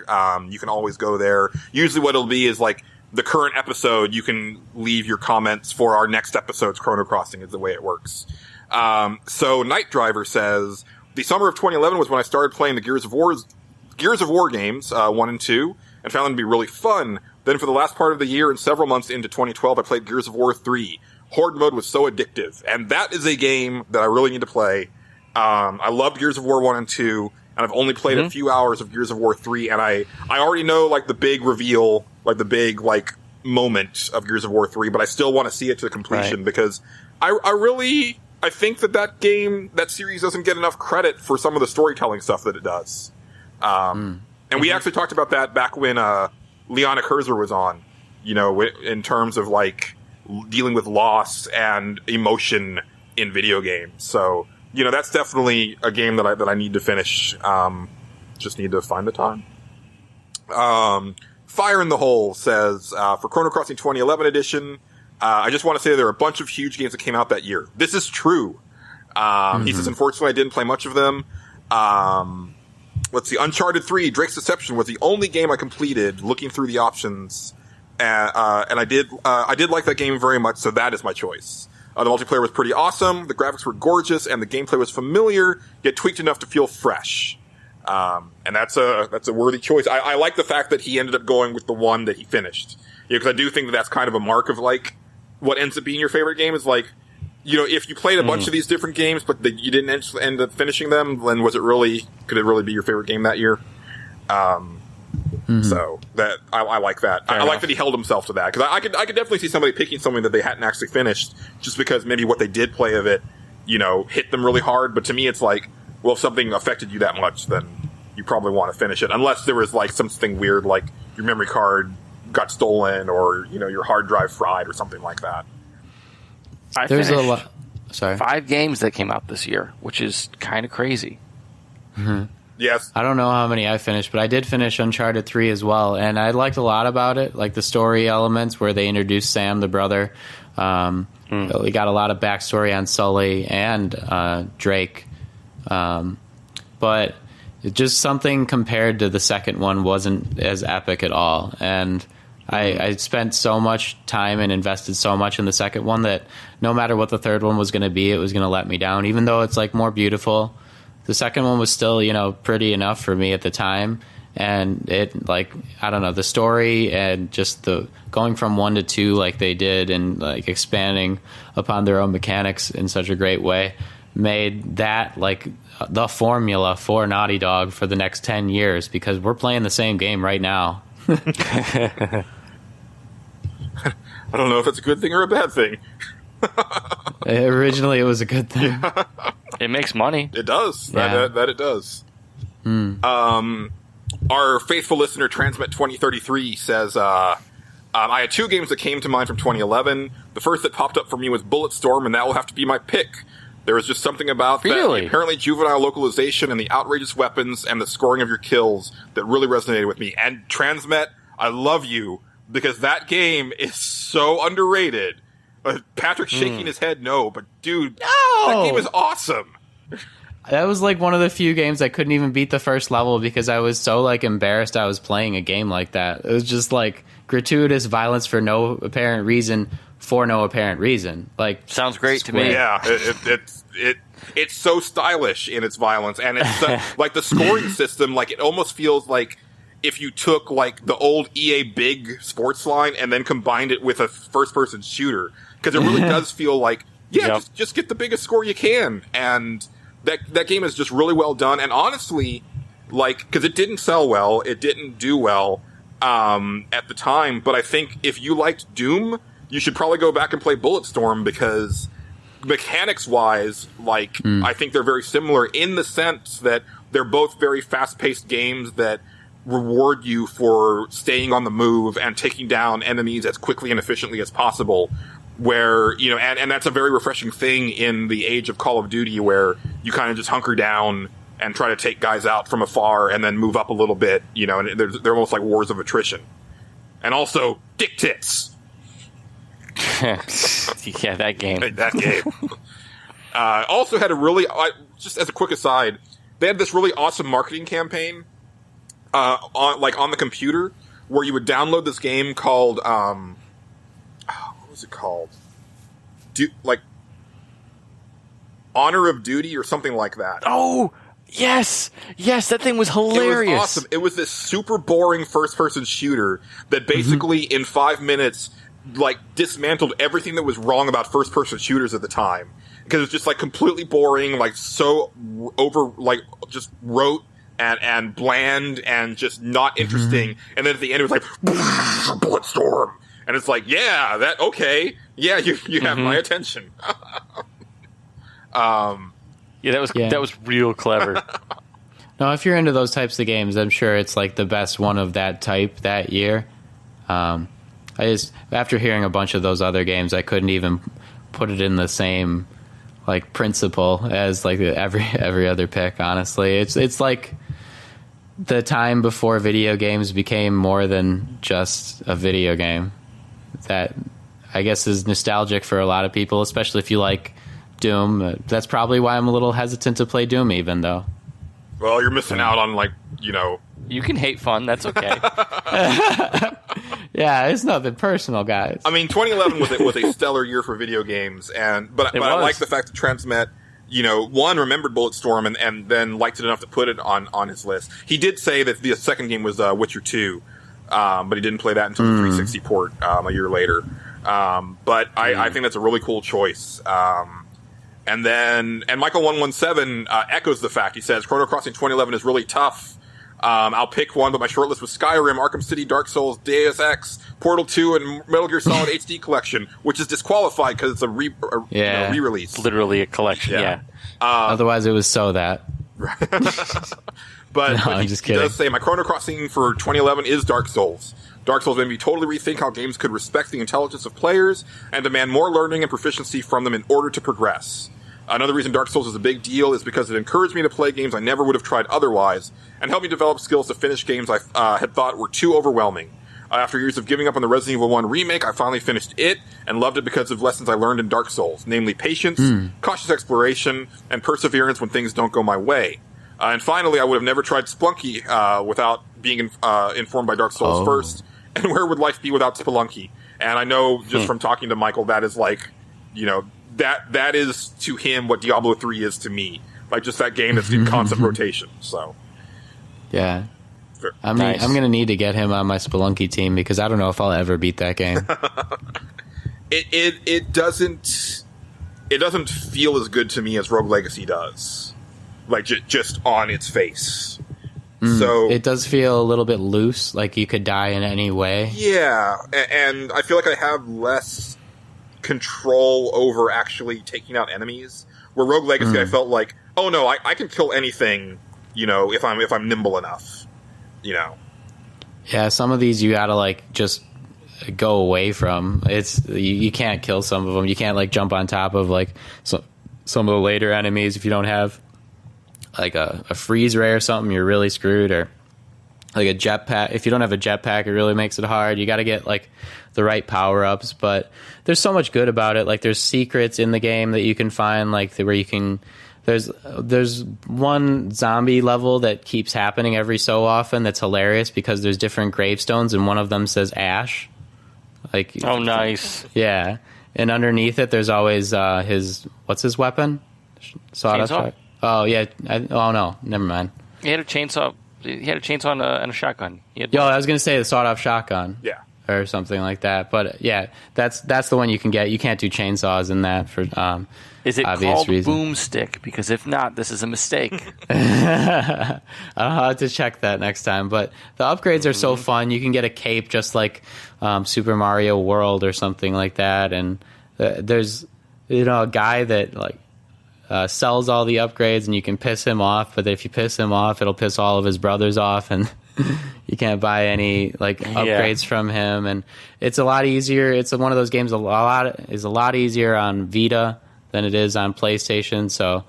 You can always go there. Usually what it'll be is like the current episode, you can leave your comments for our next episode's Chrono Crossing is the way it works. So Night Driver says, the summer of 2011 was when I started playing the Gears of War games, 1 and 2, and found them to be really fun. Then for the last part of the year and several months into 2012, I played Gears of War 3. Horde mode was so addictive, and that is a game that I really need to play. I loved Gears of War 1 and 2, and I've only played a few hours of Gears of War 3, and I already know, like, the big reveal, like, the big, like, moment of Gears of War 3, but I still want to see it to completion, because I think that series doesn't get enough credit for some of the storytelling stuff that it does. And we actually talked about that back when Liana Kurzer was on, in terms of, like, dealing with loss and emotion in video games. So, that's definitely a game that I need to finish. Just need to find the time. Fire in the Hole says, for Chrono Crossing 2011 edition, I just want to say there are a bunch of huge games that came out that year. This is true. He says, unfortunately, I didn't play much of them. Let's see, Uncharted 3, Drake's Deception was the only game I completed looking through the options. And I did like that game very much, so that is my choice. The multiplayer was pretty awesome, the graphics were gorgeous, and the gameplay was familiar, yet tweaked enough to feel fresh. And that's a worthy choice. I like the fact that he ended up going with the one that he finished. Because I do think that that's kind of a mark of, like, what ends up being your favorite game is, like, if you played a bunch of these different games, but you didn't end up finishing them, then could it really be your favorite game that year? So that I like that. I like that he held himself to that, because I could definitely see somebody picking something that they hadn't actually finished just because maybe what they did play of it, hit them really hard. But to me, it's like, well, if something affected you that much, then you probably want to finish it, unless there was like something weird, like your memory card got stolen or your hard drive fried or something like that. There's a lot. Sorry, 5 games that came out this year, which is kind of crazy. Yes. I don't know how many I finished, but I did finish Uncharted 3 as well, and I liked a lot about it, like the story elements where they introduced Sam, the brother. We got a lot of backstory on Sully and Drake. But just something compared to the second one wasn't as epic at all. And I spent so much time and invested so much in the second one that no matter what the third one was going to be, it was going to let me down. Even though it's like more beautiful, the second one was still, pretty enough for me at the time. And it, like, I don't know, the story and just the going from 1 to 2 like they did and like expanding upon their own mechanics in such a great way made that like the formula for Naughty Dog for the next 10 years, because we're playing the same game right now. I don't know if it's a good thing or a bad thing. Originally, it was a good thing. It makes money. It does. Yeah. That it does. Our faithful listener, Transmit 2033, says, I had 2 games that came to mind from 2011. The first that popped up for me was Bulletstorm, and that will have to be my pick. There was just something about that apparently juvenile localization and the outrageous weapons and the scoring of your kills that really resonated with me. And Transmet, I love you, because that game is so underrated. Patrick's shaking his head no, but dude, that game is awesome. That was like one of the few games I couldn't even beat the first level because I was so like embarrassed I was playing a game like that. It was just like gratuitous violence for no apparent reason. Like, sounds great to me. Yeah, it's so stylish in its violence, and it's like the scoring system. Like, it almost feels like if you took like the old EA Big sports line and then combined it with a first-person shooter, because it really does feel like just get the biggest score you can, and that game is just really well done. And honestly, like, because it didn't sell well, it didn't do well. at the time. But I think if you liked Doom, you should probably go back and play Bulletstorm, because mechanics-wise, I think they're very similar in the sense that they're both very fast-paced games that reward you for staying on the move and taking down enemies as quickly and efficiently as possible. Where, and that's a very refreshing thing in the age of Call of Duty, where you kind of just hunker down and try to take guys out from afar and then move up a little bit, and they're almost like wars of attrition. And also, dick tits. Yeah, that game. That game. Also had a really, just as a quick aside, they had this really awesome marketing campaign on the computer, where you would download this game called, what was it called? Honor of Duty or something like that. Oh, yes, that thing was hilarious. It was awesome. It was this super boring first-person shooter that basically in 5 minutes, dismantled everything that was wrong about first-person shooters at the time. Because it was just, completely boring, so just rote and bland and just not interesting. And then at the end it was like, Bulletstorm. And it's okay. Yeah, you have my attention. That was real clever. No, if you're into those types of games, I'm sure it's the best one of that type that year. After hearing a bunch of those other games, I couldn't even put it in the same principle as every other pick. Honestly, it's like the time before video games became more than just a video game. That I guess is nostalgic for a lot of people, especially if you like Doom. That's probably why I'm a little hesitant to play Doom, even though. Well, you're missing out on You can hate fun. That's okay. Yeah, it's nothing personal, guys. I mean, 2011 was a stellar year for video games, but I like the fact that Transmet, one, remembered Bulletstorm and then liked it enough to put it on his list. He did say that the second game was Witcher 2, but he didn't play that until the 360 port a year later. But I think that's a really cool choice. And Michael117 echoes the fact. He says, Chrono Crossing 2011 is really tough. I'll pick one, but my shortlist was Skyrim, Arkham City, Dark Souls, Deus Ex, Portal 2, and Metal Gear Solid HD Collection, which is disqualified because it's a re-release. Literally a collection, yeah. Otherwise, it was so that. But I'm just kidding. He does say, my Chrono Crossing for 2011 is Dark Souls. Dark Souls made me totally rethink how games could respect the intelligence of players and demand more learning and proficiency from them in order to progress. Another reason Dark Souls is a big deal is because it encouraged me to play games I never would have tried otherwise, and helped me develop skills to finish games I had thought were too overwhelming. After years of giving up on the Resident Evil 1 remake, I finally finished it, and loved it because of lessons I learned in Dark Souls, namely patience, cautious exploration, and perseverance when things don't go my way. And finally, I would have never tried Spelunky without being informed by Dark Souls first, and where would life be without Spelunky? And I know, just from talking to Michael, that is that is to him what Diablo 3 is to me. Just that game that's in constant rotation. So, yeah. Fair. I'm going to need to get him on my Spelunky team because I don't know if I'll ever beat that game. It doesn't feel as good to me as Rogue Legacy does. Just on its face. So it does feel a little bit loose, like you could die in any way. Yeah, and I feel like I have less control over actually taking out enemies. Where Rogue Legacy, I felt like, oh no, I can kill anything, if I'm nimble enough, Yeah, some of these you gotta just go away from. It's you can't kill some of them. You can't jump on top of some of the later enemies if you don't have a freeze ray or something. You're really screwed. Or a jetpack. If you don't have a jetpack, it really makes it hard. You got to get the right power-ups, but there's so much good about it. There's secrets in the game that you can find, where you can. There's one zombie level that keeps happening every so often that's hilarious because there's different gravestones and one of them says Ash. Oh, nice. Yeah, and underneath it there's always what's his weapon? Chainsaw? Oh yeah. Oh no, never mind. He had a chainsaw. He had a chainsaw and a shotgun. I was gonna say the sawed-off shotgun. Yeah. or something like that. But yeah, that's the one you can get. You can't do chainsaws in that for Is it obvious called reasons. Boomstick? Because if not, this is a mistake. I'll have to check that next time. But the upgrades are so fun. You can get a cape just like Super Mario World or something like that. And there's a guy that like sells all the upgrades, and you can piss him off. But if you piss him off, it'll piss all of his brothers off, and you can't buy any upgrades from him. And it's a lot easier. It's one of those games a lot easier on Vita than it is on PlayStation. So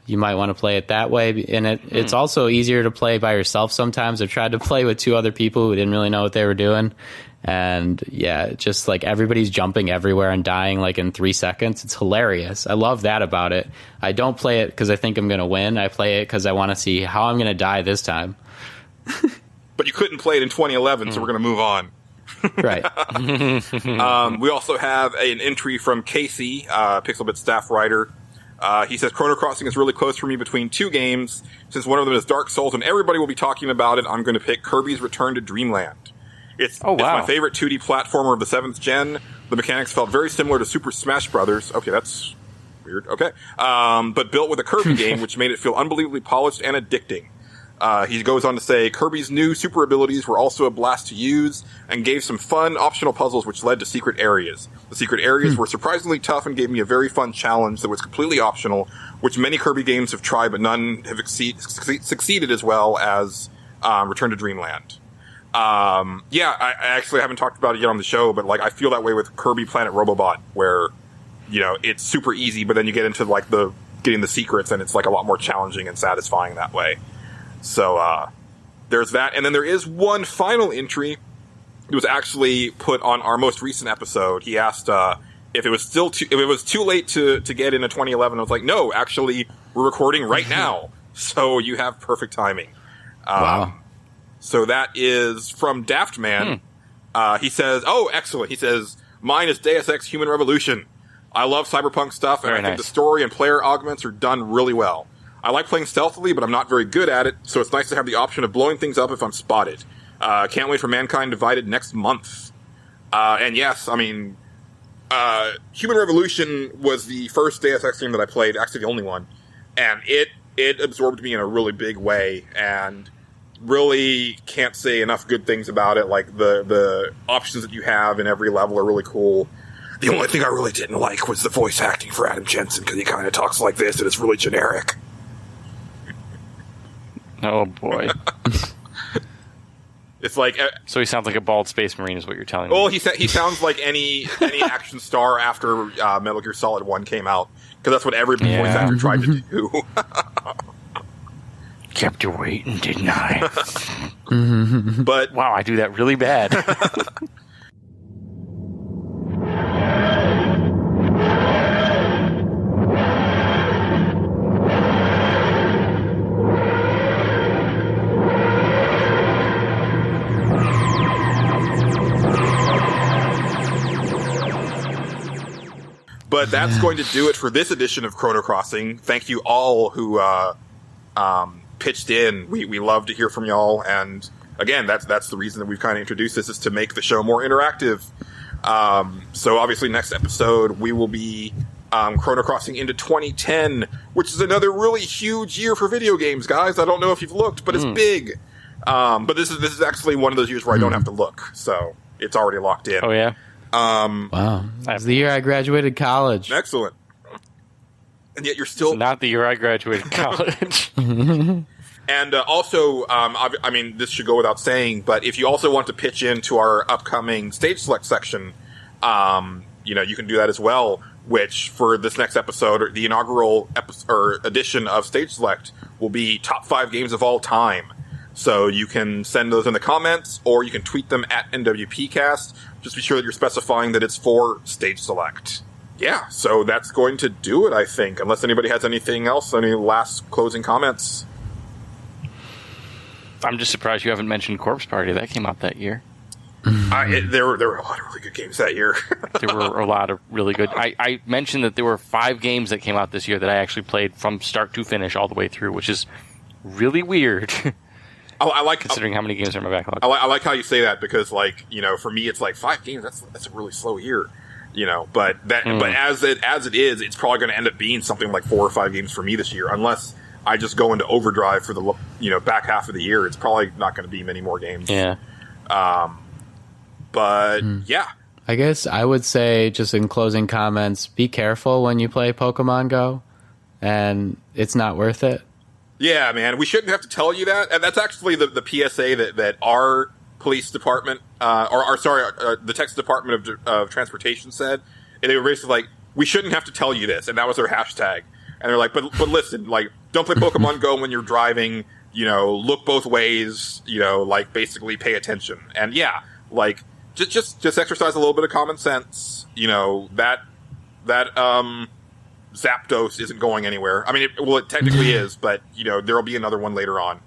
you might want to play it that way. And it's also easier to play by yourself sometimes. I've tried to play with 2 other people who didn't really know what they were doing. And yeah, just like everybody's jumping everywhere and dying like in 3 seconds. It's hilarious. I love that about it. I don't play it because I think I'm going to win. I play it because I want to see how I'm going to die this time. But you couldn't play it in 2011, so we're going to move on. Right. We also have an entry from Casey, Pixelbit staff writer. He says, Chrono Crossing is really close for me between 2 games. Since one of them is Dark Souls and everybody will be talking about it, I'm going to pick Kirby's Return to Dreamland. It's my favorite 2D platformer of the 7th gen. The mechanics felt very similar to Super Smash Brothers. Okay, that's weird. Okay. But built with a Kirby game, which made it feel unbelievably polished and addicting. He goes on to say, Kirby's new super abilities were also a blast to use and gave some fun optional puzzles which led to secret areas. The secret areas were surprisingly tough and gave me a very fun challenge that was completely optional, which many Kirby games have tried but none have succeeded as well as Return to Dreamland. I actually haven't talked about it yet on the show, but like I feel that way with Kirby Planet Robobot, where it's super easy, but then you get into like getting the secrets, and it's like a lot more challenging and satisfying that way. So there's that, and then there is one final entry. It was actually put on our most recent episode. He asked if it was too late to get into 2011. I was like, no, actually, we're recording right now, so you have perfect timing. Wow. So that is from Daft Man. He says, oh, excellent. He says, mine is Deus Ex Human Revolution. I love cyberpunk stuff, and I think the story and player augments are done really well. I like playing stealthily, but I'm not very good at it, so it's nice to have the option of blowing things up if I'm spotted. Can't wait for Mankind Divided next month. And yes, I mean, Human Revolution was the first Deus Ex game that I played, actually the only one, and it absorbed me in a really big way, and really can't say enough good things about it. Like the options that you have in every level are really cool. The only thing I really didn't like was the voice acting for Adam Jensen, because he kind of talks like this and it's really generic. Oh boy. It's like so he sounds like a bald space marine is what you're telling me. Well, he sounds like any action star after Metal Gear Solid 1 came out, because that's what every voice actor tried to do. Kept you waiting, didn't I? But wow, I do that really bad. But that's going to do it for this edition of Chrono Crossing. Thank you all who pitched in. We love to hear from y'all, and again, that's the reason that we've kind of introduced this, is to make the show more interactive. So obviously next episode we will be Chrono Crossing into 2010, which is another really huge year for video games, guys. I don't know if you've looked, but it's big. But this is actually one of those years where I don't have to look, so it's already locked in. Oh yeah. Wow. It's the year I graduated college. Excellent. And yet you're still... It's not the year I graduated college. And also, I mean, this should go without saying, but if you also want to pitch into our upcoming Stage Select section, you can do that as well, which for this next episode, or the inaugural edition of Stage Select, will be top 5 games of all time. So you can send those in the comments, or you can tweet them at NWPcast. Just be sure that you're specifying that it's for Stage Select. Yeah, so that's going to do it, I think. Unless anybody has anything else, any last closing comments? I'm just surprised you haven't mentioned Corpse Party. That came out that year. There were a lot of really good games that year. There were a lot of really good... I mentioned that there were 5 games that came out this year that I actually played from start to finish all the way through, which is really weird. I like considering how many games are in my backlog. I like how you say that because, like, you know, for me, it's like 5 games. That's a really slow year, you know. But as it is, it's probably going to end up being something like 4 or 5 games for me this year, unless I just go into overdrive for the back half of the year. It's probably not going to be many more games. Yeah. Yeah. I guess I would say, just in closing comments, be careful when you play Pokemon Go, and it's not worth it. Yeah, man, we shouldn't have to tell you that. And that's actually the PSA that our police department, the Texas Department of Transportation said. And they were basically like, we shouldn't have to tell you this. And that was their hashtag. And they're like, but listen, like, don't play Pokemon Go when you're driving, you know, look both ways, you know, like, basically pay attention. And yeah, like, just exercise a little bit of common sense. You know, that Zapdos isn't going anywhere. I mean, it technically is, but, you know, there'll be another one later on.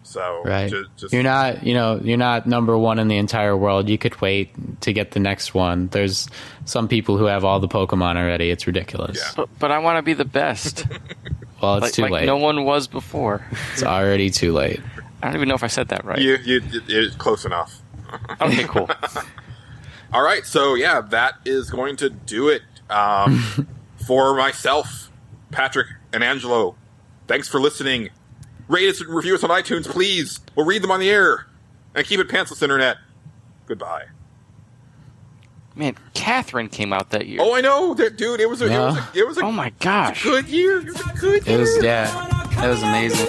So, right. You're not number one in the entire world. You could wait to get the next one. There's some people who have all the Pokemon already. It's ridiculous. Yeah. But I want to be the best. Well, it's too late. No one was before. It's already too late. I don't even know if I said that right. It's close enough. Okay, cool. All right, so yeah, that is going to do it. For myself, Patrick, and Angelo, thanks for listening. Rate us and review us on iTunes, please. We'll read them on the air. And keep it pantsless, Internet. Goodbye. Man, Catherine came out that year. Oh, I know, dude. It was a oh my gosh, good year. It was a good year. It was amazing.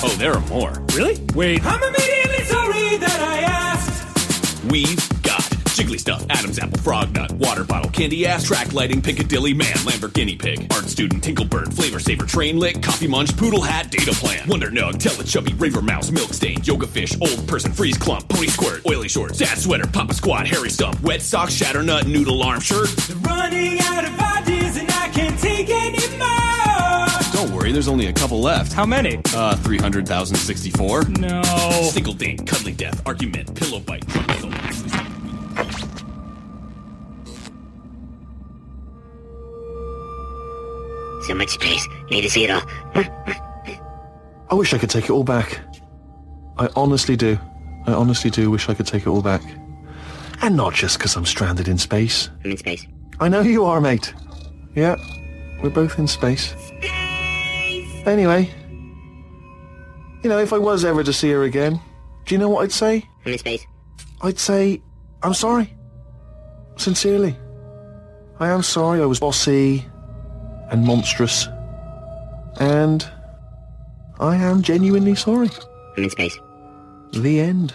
Oh, there are more. Really? Wait. I'm immediately sorry that I asked. We've got Jiggly Stuff, Adam's Apple, Frog Nut, Water Bottle, Candy Ass, Track Lighting, Piccadilly Man, Lamborghini Pig, Art Student, Tinklebird, Flavor Saver, Train Lick, Coffee Munch, Poodle Hat, Data Plan, Wonder Nug, Teletubby, Raver Mouse, Milk Stain, Yoga Fish, Old Person, Freeze Clump, Pony Squirt, Oily Shorts, Dad Sweater, Papa Squad, Hairy Stump, Wet Socks, Shatter Nut, Noodle Arm Shirt. They're running out of ideas and I can't take any more. Don't worry, there's only a couple left. How many? 300,064. No. Single Dink, Cuddly Death, Argument, Pillow Bite, Troublesome, So much space. Need to see it all. I wish I could take it all back. I honestly do. I honestly do wish I could take it all back. And not just because I'm stranded in space. I'm in space. I know you are, mate. Yeah, we're both in space. Anyway, you know, if I was ever to see her again, do you know what I'd say? I'm in space. I'd say, I'm sorry. Sincerely. I am sorry I was bossy and monstrous. And I am genuinely sorry. I'm in space. The end.